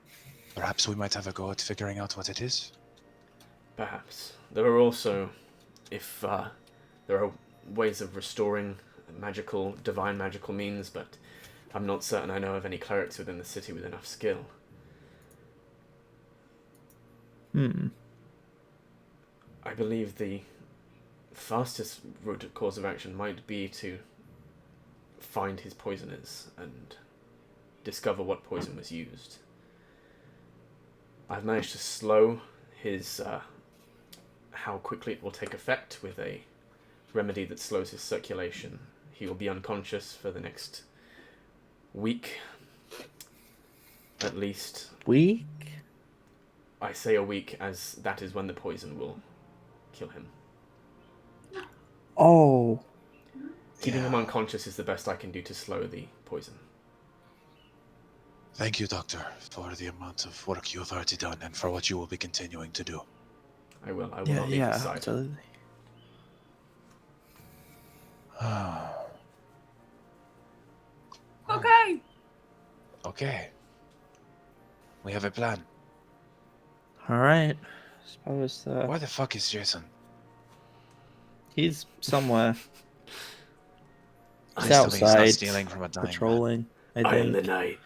Perhaps we might have a go at figuring out what it is? Perhaps. There are also, if there are ways of restoring divine magical means, but I'm not certain I know of any clerics within the city with enough skill. I believe the fastest route course of action might be to find his poisoners and discover what poison was used. I've managed to slow his how quickly it will take effect with a remedy that slows his circulation. He will be unconscious for the next week, at least. Week? I say a week, as that is when the poison will kill him. Oh. Keeping him unconscious is the best I can do to slow the poison. Thank you, Doctor, for the amount of work you have already done and for what you will be continuing to do. I will not leave his side. Absolutely. Okay. Okay. We have a plan. Alright. Suppose Where the fuck is Jason? he's somewhere. He's Please tell me he's not outside stealing from a dying man. patrolling, I I am the think. knight.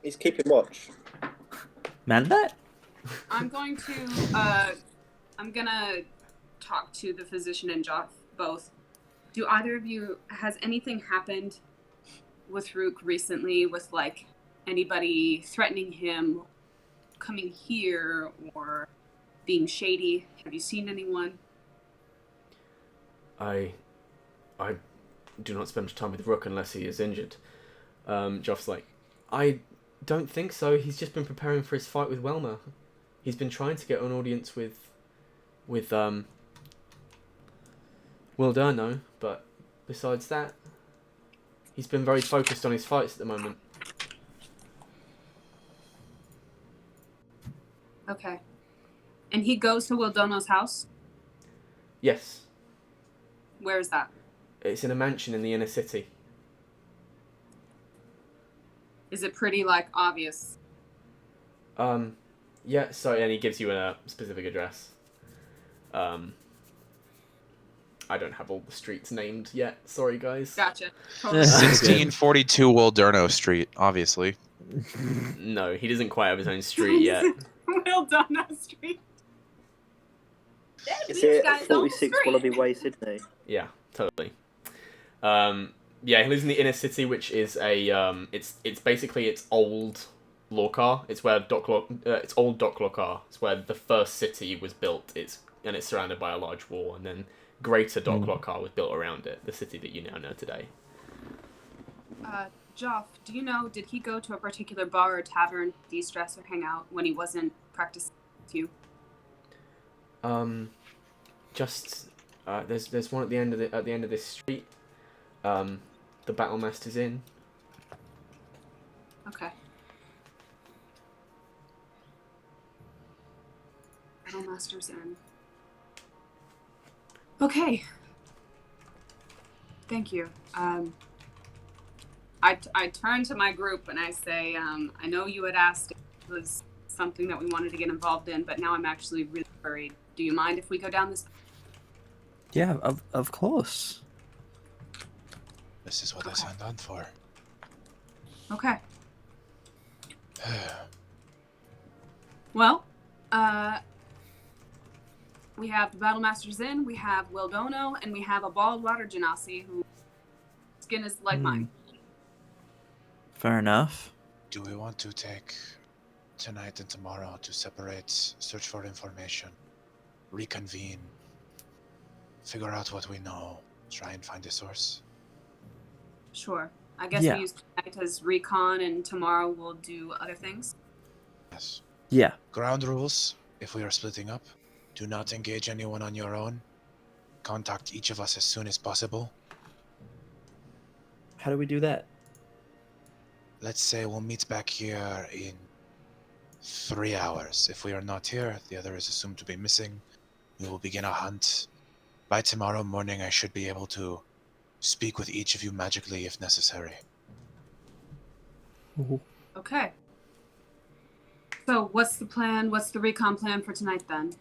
He's keeping watch. Man that? I'm going to talk to the physician and Joff both. Do either of you, has anything happened with Rook recently with, like, anybody threatening him, coming here, or being shady? Have you seen anyone? I do not spend much time with Rook unless he is injured. Joff's like, I don't think so. He's just been preparing for his fight with Welmer. He's been trying to get an audience with Will Durno, but besides that, he's been very focused on his fights at the moment. Okay. And he goes to Will Durno's house? Yes. Where is that? It's in a mansion in the inner city. Is it pretty, like, obvious? Yeah, sorry, and he gives you a specific address. I don't have all the streets named yet. Sorry, guys. Gotcha. 1642 Will Durno Street, obviously. No, he doesn't quite have his own street yet. Will Durno Street. Is it 46 Wallaby Way, Sydney? Yeah, totally. Yeah, he lives in the inner city, which is a it's basically it's old Lorkar. It's where it's old Dok'Lorkar. It's where the first city was built. It's surrounded by a large wall, and then Greater Dok'Lorkar was built around it. The city that you now know today. Joff, do you know, did he go to a particular bar or tavern, de-stress or hang out when he wasn't practicing with you? Just there's one at the end of this street. The Battlemaster's Inn. Okay. Battlemaster's Inn. Okay. Thank you. I turn to my group and I say, I know you had asked if it was something that we wanted to get involved in, but now I'm actually really worried. Do you mind if we go down this? Yeah, of course. This is what I signed on for. Okay. Well, we have the Battlemaster's Inn, we have Will Durno, and we have a bald water genasi whose skin is like mine. Fair enough. Do we want to take tonight and tomorrow to separate, search for information, reconvene, figure out what we know, try and find a source? Sure. I guess we use tonight as recon, and tomorrow we'll do other things. Yes. Yeah. Ground rules, if we are splitting up, do not engage anyone on your own. Contact each of us as soon as possible. How do we do that? Let's say we'll meet back here in 3 hours. If we are not here, the other is assumed to be missing. We will begin a hunt. By tomorrow morning, I should be able to speak with each of you magically if necessary. Okay. So what's the plan? What's the recon plan for tonight then?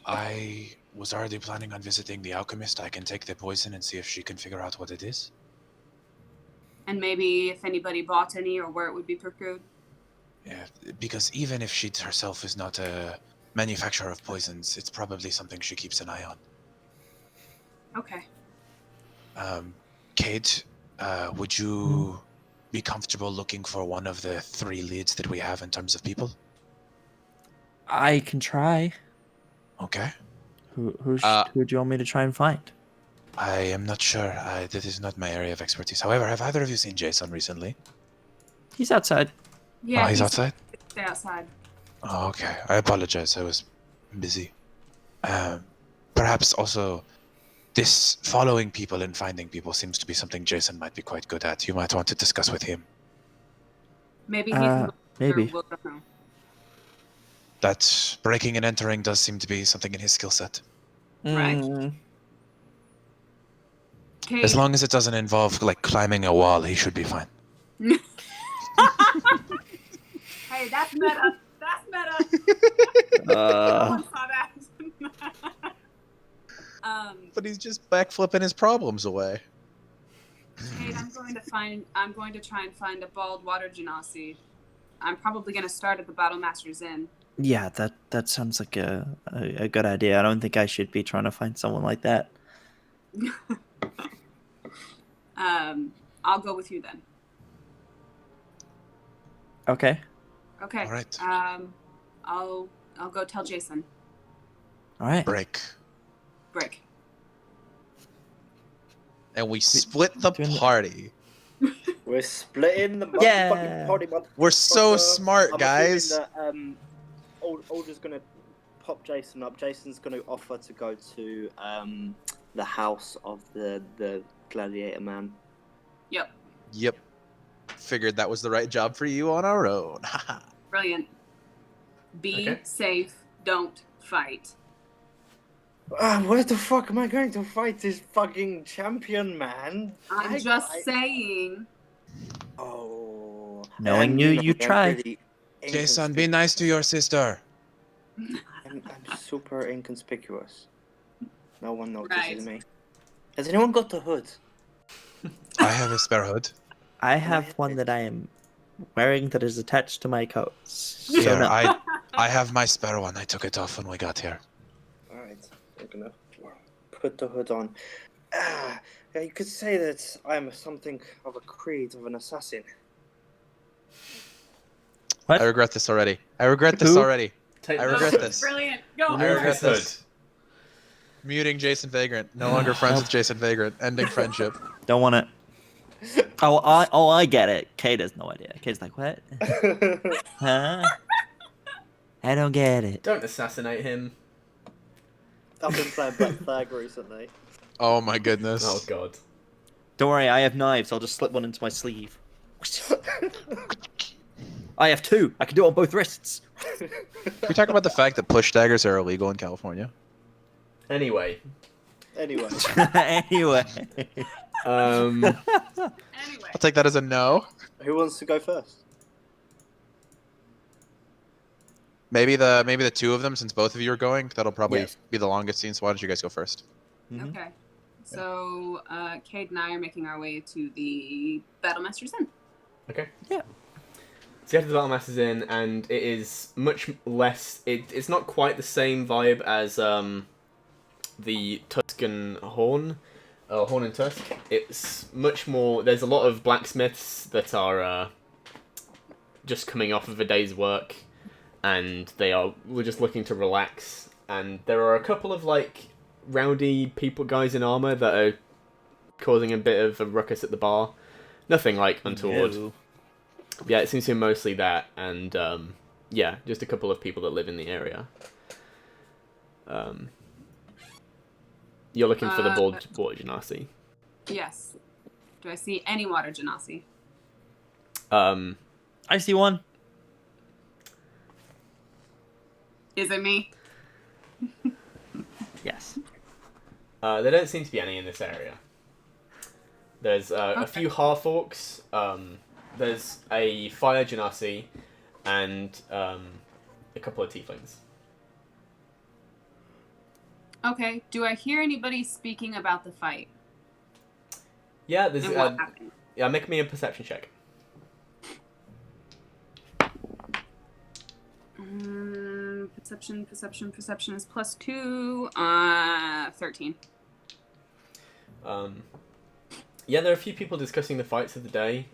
I was already planning on visiting the alchemist. I can take the poison and see if she can figure out what it is. And maybe if anybody bought any or where it would be procured? Yeah, because even if she herself is not a manufacturer of poisons, it's probably something she keeps an eye on. Okay. Kate, would you be comfortable looking for one of the 3 leads that we have in terms of people? I can try. Okay. Who do you want me to try and find? I am not sure. That is not my area of expertise. However, have either of you seen Jason recently? He's outside. Yeah, he's outside? Stay outside. Oh, okay. I apologize. I was busy. Perhaps also, this following people and finding people seems to be something Jason might be quite good at. You might want to discuss with him. Maybe he can maybe. That breaking and entering does seem to be something in his skill set. Right. Okay. As long as it doesn't involve, like, climbing a wall, he should be fine. Hey, that's meta. That's meta. No one saw that. But he's just backflipping his problems away. Kate, I'm going to try and find a bald water genasi. I'm probably going to start at the Battlemaster's Inn. Yeah, that sounds like a good idea. I don't think I should be trying to find someone like that. I'll go with you then. Okay. Okay. All right. I'll go tell Jason. All right. Break. And we split the party. We're splitting the motherfucking party. We're so smart, I'm guys. assuming that Audra's gonna pop Jason up. Jason's gonna offer to go to the house of the gladiator man. Yep. Figured that was the right job for you on our own. Brilliant. Be safe. Don't fight. Where the fuck am I going to fight this fucking champion, man? I'm just saying. Oh. Knowing you try. Really Jason, be nice to your sister. I'm super inconspicuous. No one notices me. Has anyone got the hood? I have a spare hood. I have one that I am wearing that is attached to my coat. So Here, no. I have my spare one. I took it off when we got here. Alright, I'm gonna put the hood on. You could say that I'm something of a creed of an assassin. What? I regret this already. I regret this. Brilliant. Go. I regret this. Muting Jason Vagrant. No longer friends with Jason Vagrant. Ending friendship. Don't want it. I get it. Kate has no idea. Kate's like, what? Huh? I don't get it. Don't assassinate him. I've been playing Black Flag recently. Oh my goodness. Oh god. Don't worry, I have knives. I'll just slip one into my sleeve. I have two. I can do it on both wrists. Can we talk about the fact that push daggers are illegal in California? Anyway. Anyway. Anyway. I'll take that as a no. Who wants to go first? Maybe the two of them, since both of you are going. That'll probably Yes. be the longest scene. So why don't you guys go first? Mhm. Okay. So, Cade and I are making our way to the Battlemaster's Inn. Okay. Yeah. So you head to the Battlemaster's Inn, and it is much less. It's not quite the same vibe as the Tuscan Horn and Tusk. It's much more. There's a lot of blacksmiths that are just coming off of a day's work, and we're just looking to relax. And there are a couple of like rowdy guys in armor that are causing a bit of a ruckus at the bar. Nothing like untoward. No. Yeah, it seems to be mostly that, and yeah, just a couple of people that live in the area. You're looking for the water genasi. Yes. Do I see any water genasi? I see one. Is it me? Yes. There don't seem to be any in this area. There's a few half-orcs, there's a fire genasi, and a couple of tieflings. Okay. Do I hear anybody speaking about the fight? Yeah, there's And what happened? yeah, make me a perception check. Perception is +2. 13. Yeah, there are a few people discussing the fights of the day.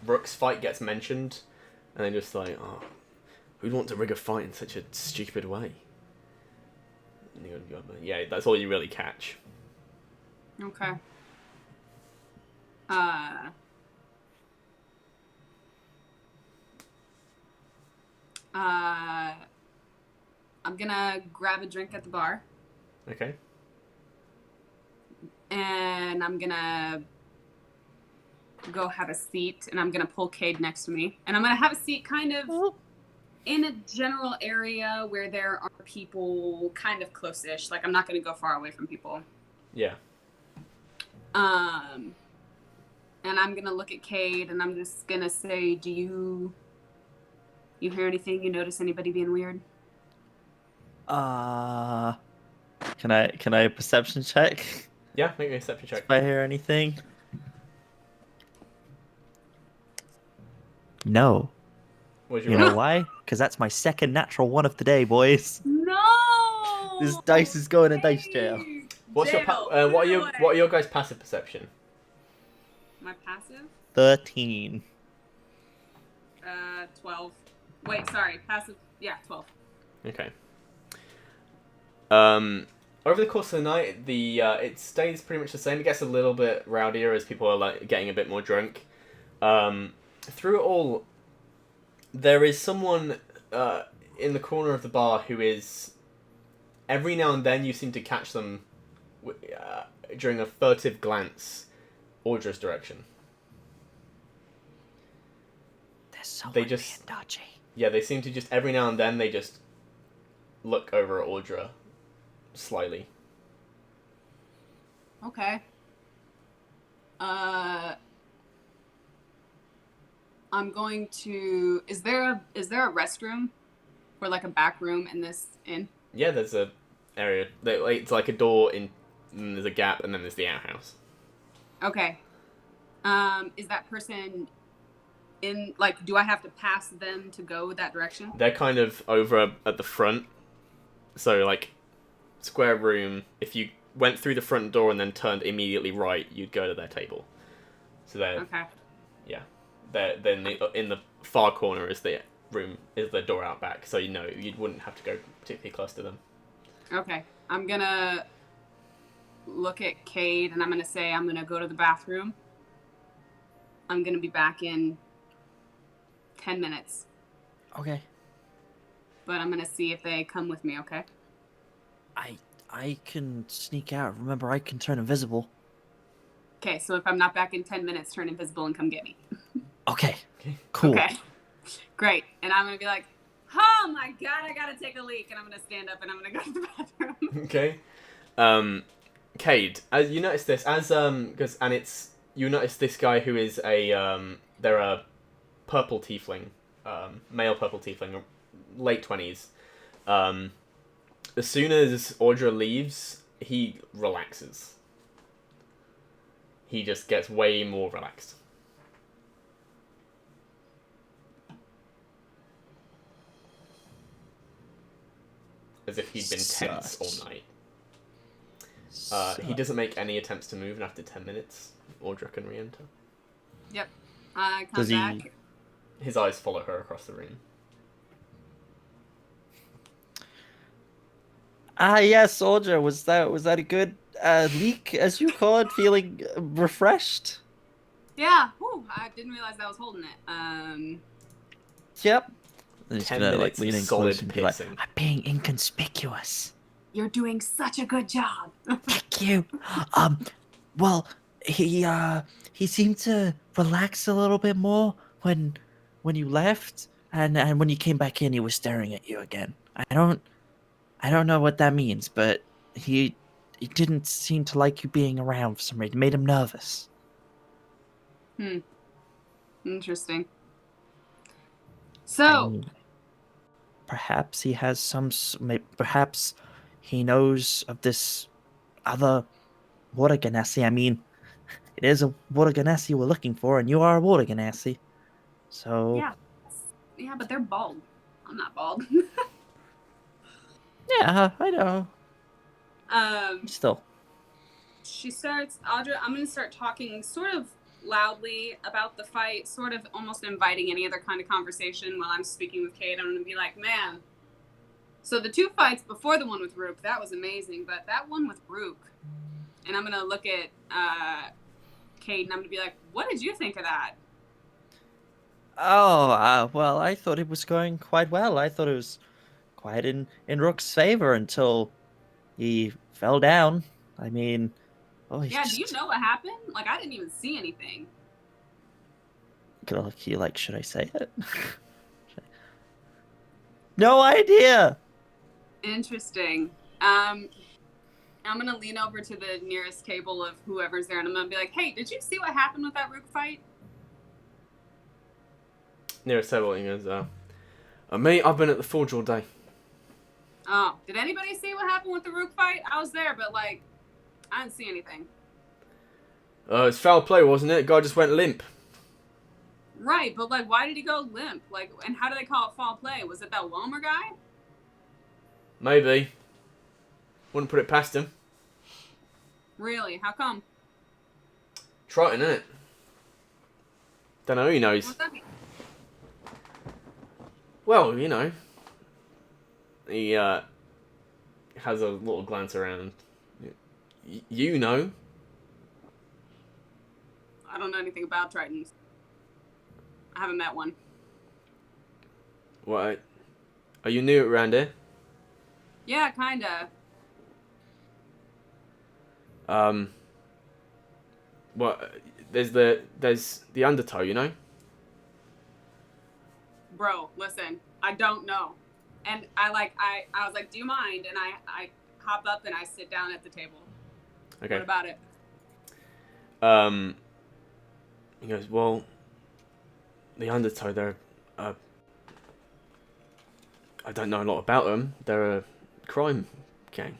Rook's fight gets mentioned, and they're just like, oh, who'd want to rig a fight in such a stupid way? Yeah, that's all you really catch. Okay. I'm gonna grab a drink at the bar, Okay. and I'm gonna go have a seat, and I'm gonna pull Cade next to me, and I'm gonna have a seat kind of in a general area where there are people kind of close-ish. Like, I'm not gonna go far away from people. Yeah. And I'm gonna look at Cade, and I'm just gonna say, do you hear anything? You notice anybody being weird? Can I perception check Yeah, make me a perception check. if I hear anything? No. What's You your know roll? why? Because that's my second natural one of the day, boys. No. This dice is going in dice jail. What's your what are your guys' passive perception? My passive? 13. 12. Wait, sorry. Passive. Yeah, 12. Okay. Over the course of the night, it stays pretty much the same. It gets a little bit rowdier as people are like getting a bit more drunk. Through it all, there is someone in the corner of the bar who is. Every now and then, you seem to catch them during a furtive glance, Audra's direction. They just dodgy. Yeah, they seem to just every now and then they just look over at Audra slyly. Okay. I'm going to. Is there a restroom or like a back room in this inn? Yeah, there's a area. It's like a door in. And there's a gap, and then there's the outhouse. Okay. Is that person in? Like, do I have to pass them to go that direction? They're kind of over at the front. So like, square room. If you went through the front door and then turned immediately right, you'd go to their table. So they're okay. Yeah, then in the far corner is the room, is the door out back. So you wouldn't have to go particularly close to them. Okay, I'm gonna look at Cade and I'm gonna say I'm gonna go to the bathroom. I'm gonna be back in 10 minutes. Okay. But I'm gonna see if they come with me. Okay. I can sneak out. Remember, I can turn invisible. Okay, so if I'm not back in 10 minutes, turn invisible and come get me. Okay. Cool. Okay. Great. And I'm gonna be like, oh my god, I gotta take a leak, and I'm gonna stand up and I'm gonna go to the bathroom. Okay. Cade, as you notice this, you notice this guy who is they're a purple tiefling, male purple tiefling, late 20s. As soon as Audra leaves, he relaxes. He just gets way more relaxed. As if he'd been tense all night. He doesn't make any attempts to move, and after 10 minutes, Audra can re-enter. Yep. I come back. His eyes follow her across the room. Yes, Audra, was that a good leak, as you call it? Feeling refreshed? Yeah. Whew, I didn't realize I was holding it. Yep. And he's 10 gonna minutes lean in solid close and be like, pissing. I'm being inconspicuous. You're doing such a good job. Thank you. Well, he seemed to relax a little bit more when you left, and when you came back in, he was staring at you again. I don't know what that means, but he didn't seem to like you being around for some reason. It made him nervous. Interesting. So, perhaps he has perhaps he knows of this other water genasi. I mean, it is a water genasi we're looking for, and you are a water genasi. So yeah, but they're bald. I'm not bald. Yeah, I know. Still. She starts, Audra, I'm going to start talking sort of loudly about the fight, sort of almost inviting any other kind of conversation while I'm speaking with Cade. I'm going to be like, man, so the two fights before the one with Rook, that was amazing, but that one with Rook, and I'm going to look at Cade and I'm going to be like, what did you think of that? Oh, well, I thought it was going quite well. I thought it was quite in Rook's favor until he fell down. I mean, do you know what happened? Like, I didn't even see anything. Should I say it? No idea. Interesting. I'm gonna lean over to the nearest table of whoever's there, and I'm gonna be like, hey, did you see what happened with that Rook fight? Nearest table, he goes, mate, I've been at the forge all day. Oh, did anybody see what happened with the Rook fight? I was there, but, like, I didn't see anything. It's foul play, wasn't it? Guy just went limp. Right, but like, why did he go limp? Like, and how do they call it foul play? Was it that Wilmer guy? Maybe. Wouldn't put it past him. Really? How come? Trotting, innit? Don't know, who knows. What's that mean? Well, you know. He has a little glance around. You know. I don't know anything about Tritons. I haven't met one. What? Are you new around here? Yeah, kinda. What? There's the undertow, you know? Bro, listen, I don't know. And I was like, do you mind? And I hop up and I sit down at the table. Okay. What about it? He goes, well, the undertow, they're, I don't know a lot about them. They're a crime gang.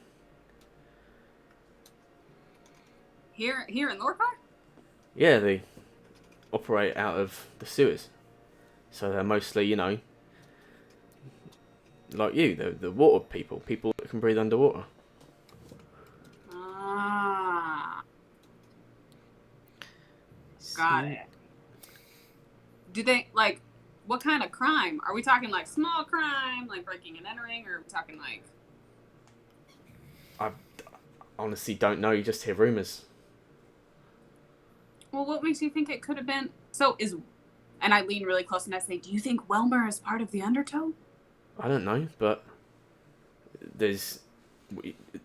Here in Lorkar? Yeah, they operate out of the sewers. So they're mostly, you know, like you, the water people that can breathe underwater. Ah. Got it. Do they, like, what kind of crime? Are we talking, like, small crime, like breaking and entering, or are we talking, like... I honestly don't know, you just hear rumours. Well, what makes you think it could have been... So, and I lean really close and I say, do you think Welmer is part of the Undertow? I don't know, but there's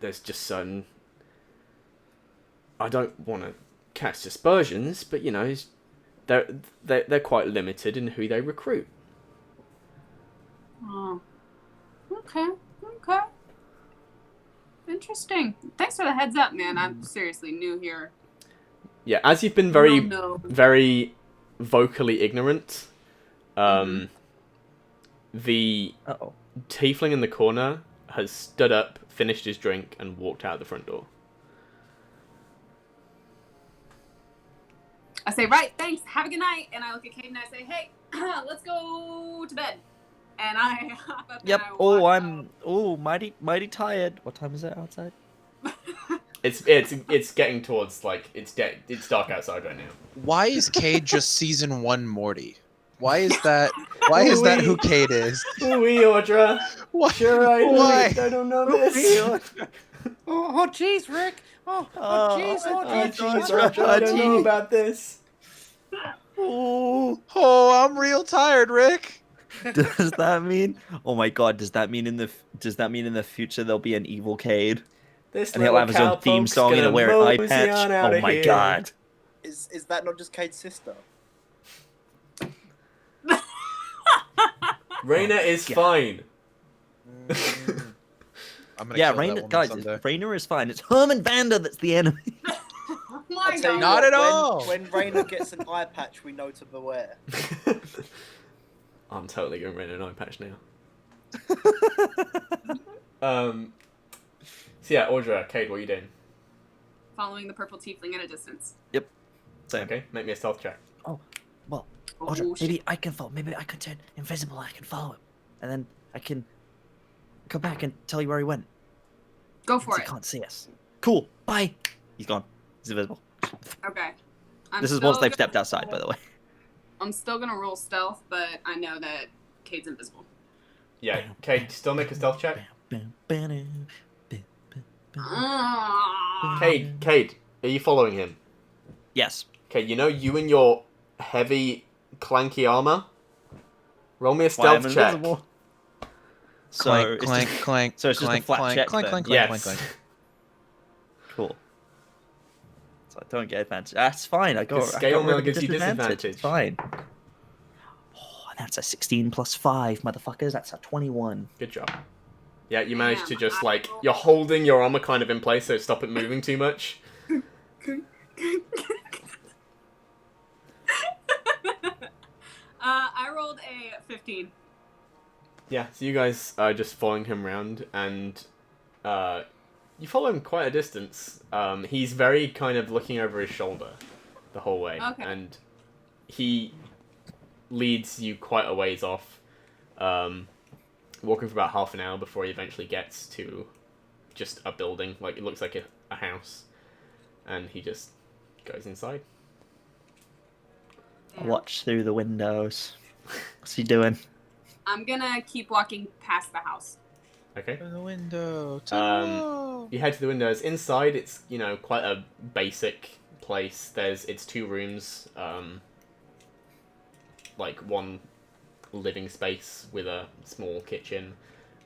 just certain... I don't want to cast aspersions, but, you know, they're quite limited in who they recruit. Oh. Okay. Interesting. Thanks for the heads up, man. I'm seriously new here. Yeah, as you've been very vocally ignorant, the tiefling in the corner has stood up, finished his drink, and walked out the front door. I say, right, thanks, have a good night. And I look at Kate and I say, hey, let's go to bed. And I hop up Yep. and I walk Mighty tired. What time is it outside? It's getting towards, like, it's dark outside right now. Why is Cade just season 1 Morty? Why is that? Why is that who Cade is? Ooh-wee, Audra. Why? Sure, Why? I don't know this. Oh, jeez, Rick. Oh, jeez, I don't know about this. Oh, I'm real tired, Rick. Does that mean? Oh my God! Does that mean in the future there'll be an evil Cade? And he'll have his own theme song and he'll wear an eye patch. Oh my God! Is that not just Cade's sister? Raina is fine. Yeah, Raina is fine. It's Herman Vander that's the enemy. Oh my God. Not at all. When Raina gets an eye patch, we know to beware. I'm totally going to Raina an eye patch now. So yeah, Audra, Cade, what are you doing? Following the purple tiefling at a distance. Yep. Same. Okay, make me a stealth check. Oh, well, Oh, Audra, shit. maybe I can follow. Maybe I can turn invisible. I can follow him, and then I can come back and tell you where he went. Go for He it. can't see us. Cool. Bye. He's gone. He's invisible. Okay. This is once they've stepped outside, by the way. I'm still gonna roll stealth, but I know that Cade's invisible. Yeah, Cade, still make a stealth check. Ah. Cade, are you following him? Yes. Okay, you know you and your heavy, clanky armor? Roll me a stealth check. Invisible. So Clank, it's clank, just, clank. so it's just clank, a flat clank, check. clank, then? clank, Yes. clank, clank. Cool. So I don't get advantage. That's fine. I got. Scale I got mail rid of gives you disadvantage. It's fine. Oh, that's a 16 plus 5, motherfuckers. That's a 21. Good job. Yeah, you managed to just, like, you're holding your armor kind of in place so stop it moving too much. I rolled a 15. Yeah, so you guys are just following him around, and you follow him quite a distance. He's very kind of looking over his shoulder the whole way, Okay. and he leads you quite a ways off, walking for about half an hour before he eventually gets to just a building. Like, it looks like a house. And he just goes inside. I watch through the windows. What's he doing? I'm gonna keep walking past the house. Okay. To the window. You head to the windows. Inside, it's, you know, quite a basic place. It's 2 rooms, like one living space with a small kitchen,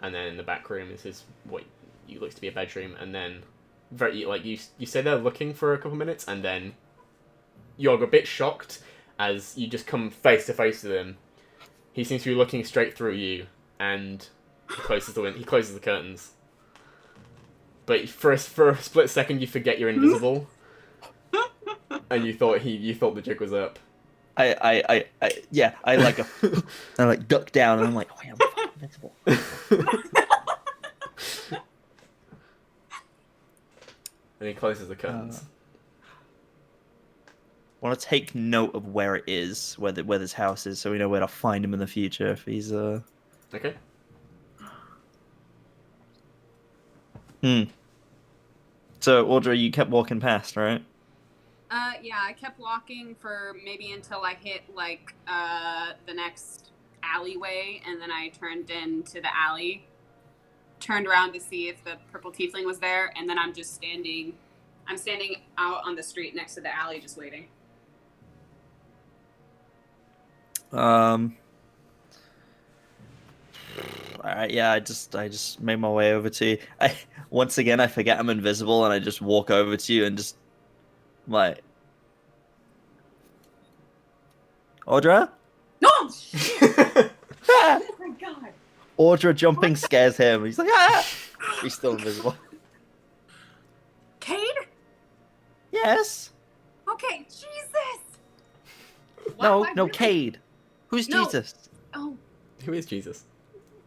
and then in the back room is what looks to be a bedroom, and then you stay there looking for a couple minutes, and then you're a bit shocked as you just come face to face with him. He seems to be looking straight through you, and he closes the curtains. But for a split second, you forget you're invisible, and you thought the jig was up. I like duck down, and I'm like, oh, yeah, I'm fucking invincible. And he closes the curtains. I want to take note of where it is, where this house is, so we know where to find him in the future if he's Okay. So, Audra, you kept walking past, right? Yeah, I kept walking for maybe until I hit, like, the next alleyway, and then I turned into the alley, turned around to see if the purple tiefling was there, and then I'm standing out on the street next to the alley just waiting. Alright, yeah, I just made my way over to you. Once again, I forget I'm invisible, and I just walk over to you and just, like... Audra? No! Shit! Oh my god! Audra jumping scares him. He's like, ah! He's still invisible. Cade? Yes? Okay, Jesus! No, Cade. Who's Jesus? Oh. Who is Jesus?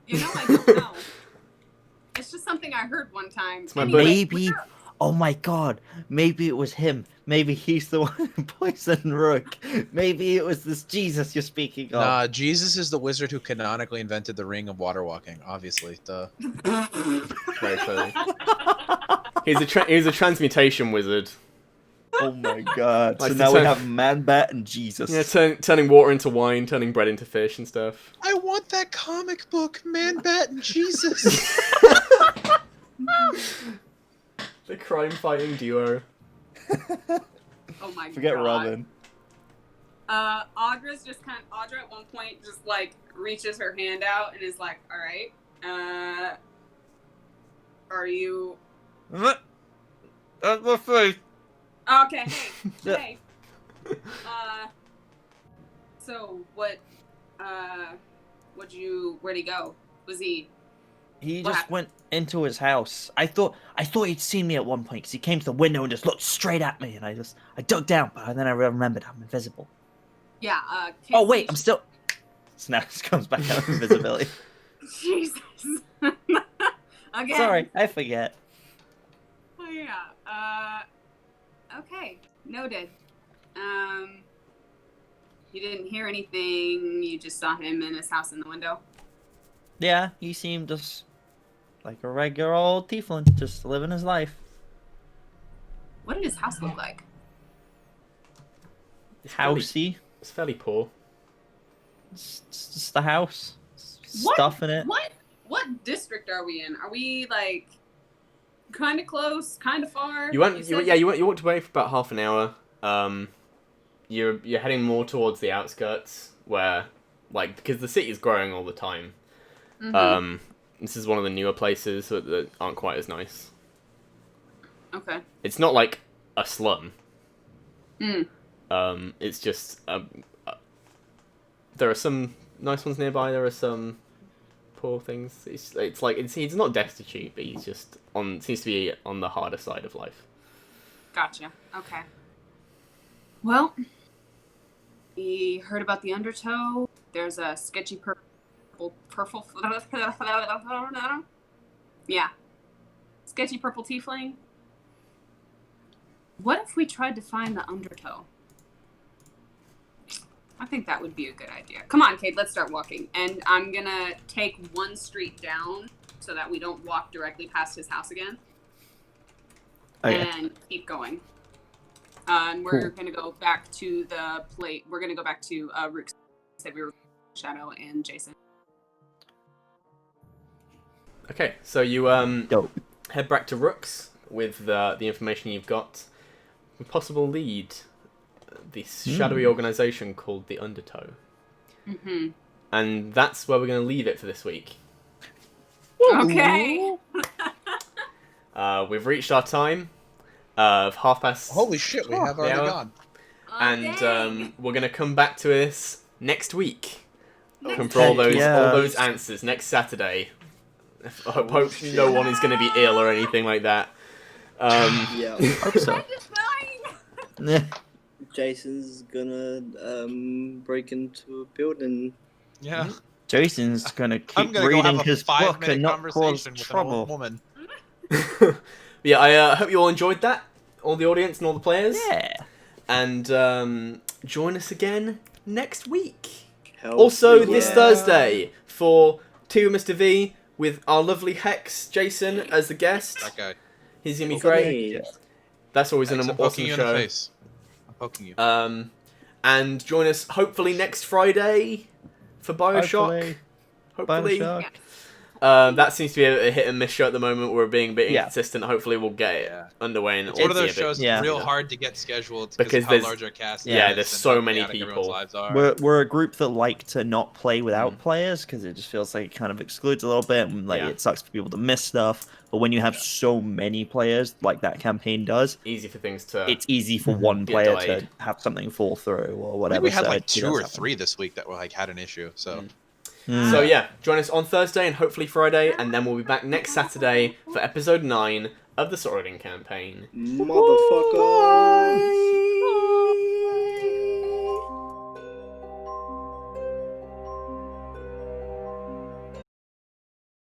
You know, I don't know. It's just something I heard one time. It's my Maybe. Oh my god. Maybe it was him. Maybe he's the one who poisoned Rook. Maybe it was this Jesus you're speaking of. Nah, Jesus is the wizard who canonically invented the ring of water walking, obviously. Duh. Very clearly. He's a transmutation wizard. Oh my god. So Like, now we have Man-Bat and Jesus. Yeah, turning water into wine, turning bread into fish and stuff. I want that comic book, Man-Bat and Jesus. The crime-fighting duo. Oh my Forget god. Robin. Audra's Audra at one point just, like, reaches her hand out and is like, alright, are you... That's my face. Okay, hey. So where'd he go? Was he... He What just happened? went into his house. I thought he'd seen me at one point because he came to the window and just looked straight at me, and I dug down, but then I remembered I'm invisible. Yeah, Oh wait, I'm still. Snaps comes back out of invisibility. Jesus. Again. Sorry, I forget. Oh, yeah. Okay. Noted. You didn't hear anything. You just saw him in his house in the window. Yeah, he seemed just like a regular old tiefling, just living his life. What did his house look like? Housey. It's fairly poor. It's just the house. What? Stuff in it. What district are we in? Are we, like, kind of close, kind of far? You walked away for about half an hour. You're heading more towards the outskirts where, like, because the city is growing all the time. Mm-hmm. This is one of the newer places that aren't quite as nice. Okay. It's not like a slum. Mm. It's just there are some nice ones nearby. There are some poor things. He's not destitute, but he's just seems to be on the harder side of life. Gotcha. Okay. Well, we heard about the undertow. There's a sketchy purple. Yeah. Sketchy purple tiefling. What if we tried to find the undertow? I think that would be a good idea. Come on, Cade, let's start walking. And I'm gonna take one street down so that we don't walk directly past his house again. Okay. And keep going. And we're gonna go back to the plate. We're gonna go back to Rook. Said we were Shadow and Jason. Okay, so you Dope. head back to Rook's with the information you've got. A possible lead. This shadowy organization called the Undertow. Mm-hmm. And that's where we're going to leave it for this week. Okay. We've reached our time of 12:30. Holy shit, we have already gone. And we're going to come back to this next week. For all those answers next Saturday. I hope no one is going to be ill or anything like that. Yeah. Hope so. Jason's gonna break into a building. Yeah. Jason's gonna I'm keep gonna go reading have a his book 5-minute and not cause conversation with an old trouble. woman. Yeah, I hope you all enjoyed that. All the audience and all the players. Yeah. And join us again next week. Hell Also, this yeah. Thursday for Two Mr. V with our lovely Hex Jason as the guest. That guy. He's gonna be great. That's always an I'm awesome poking you in the show. face. I'm poking you. And join us hopefully next Friday for Bioshock. Hopefully. Bioshock. That seems to be a hit and miss show at the moment. We're being a bit Yeah. inconsistent. Hopefully we'll get it underway. And It's one of those be a bit- shows yeah. real hard to get scheduled Because because of how there's- large our cast yeah, is there's and so how many chaotic everyone's people. lives are. We're a group that like to not play without players because it just feels like it kind of excludes a little bit and like Yeah. it sucks for people to miss stuff. But when you have so many players like that campaign does, easy for things to. it's easy for one Get player delayed. to have something fall through or I whatever. think we had so like it 2 does or happen. 3 this week that were like had an issue. So So yeah, join us on Thursday and hopefully Friday, and then we'll be back next Saturday for episode 9 of the Sorodin campaign. Motherfucker.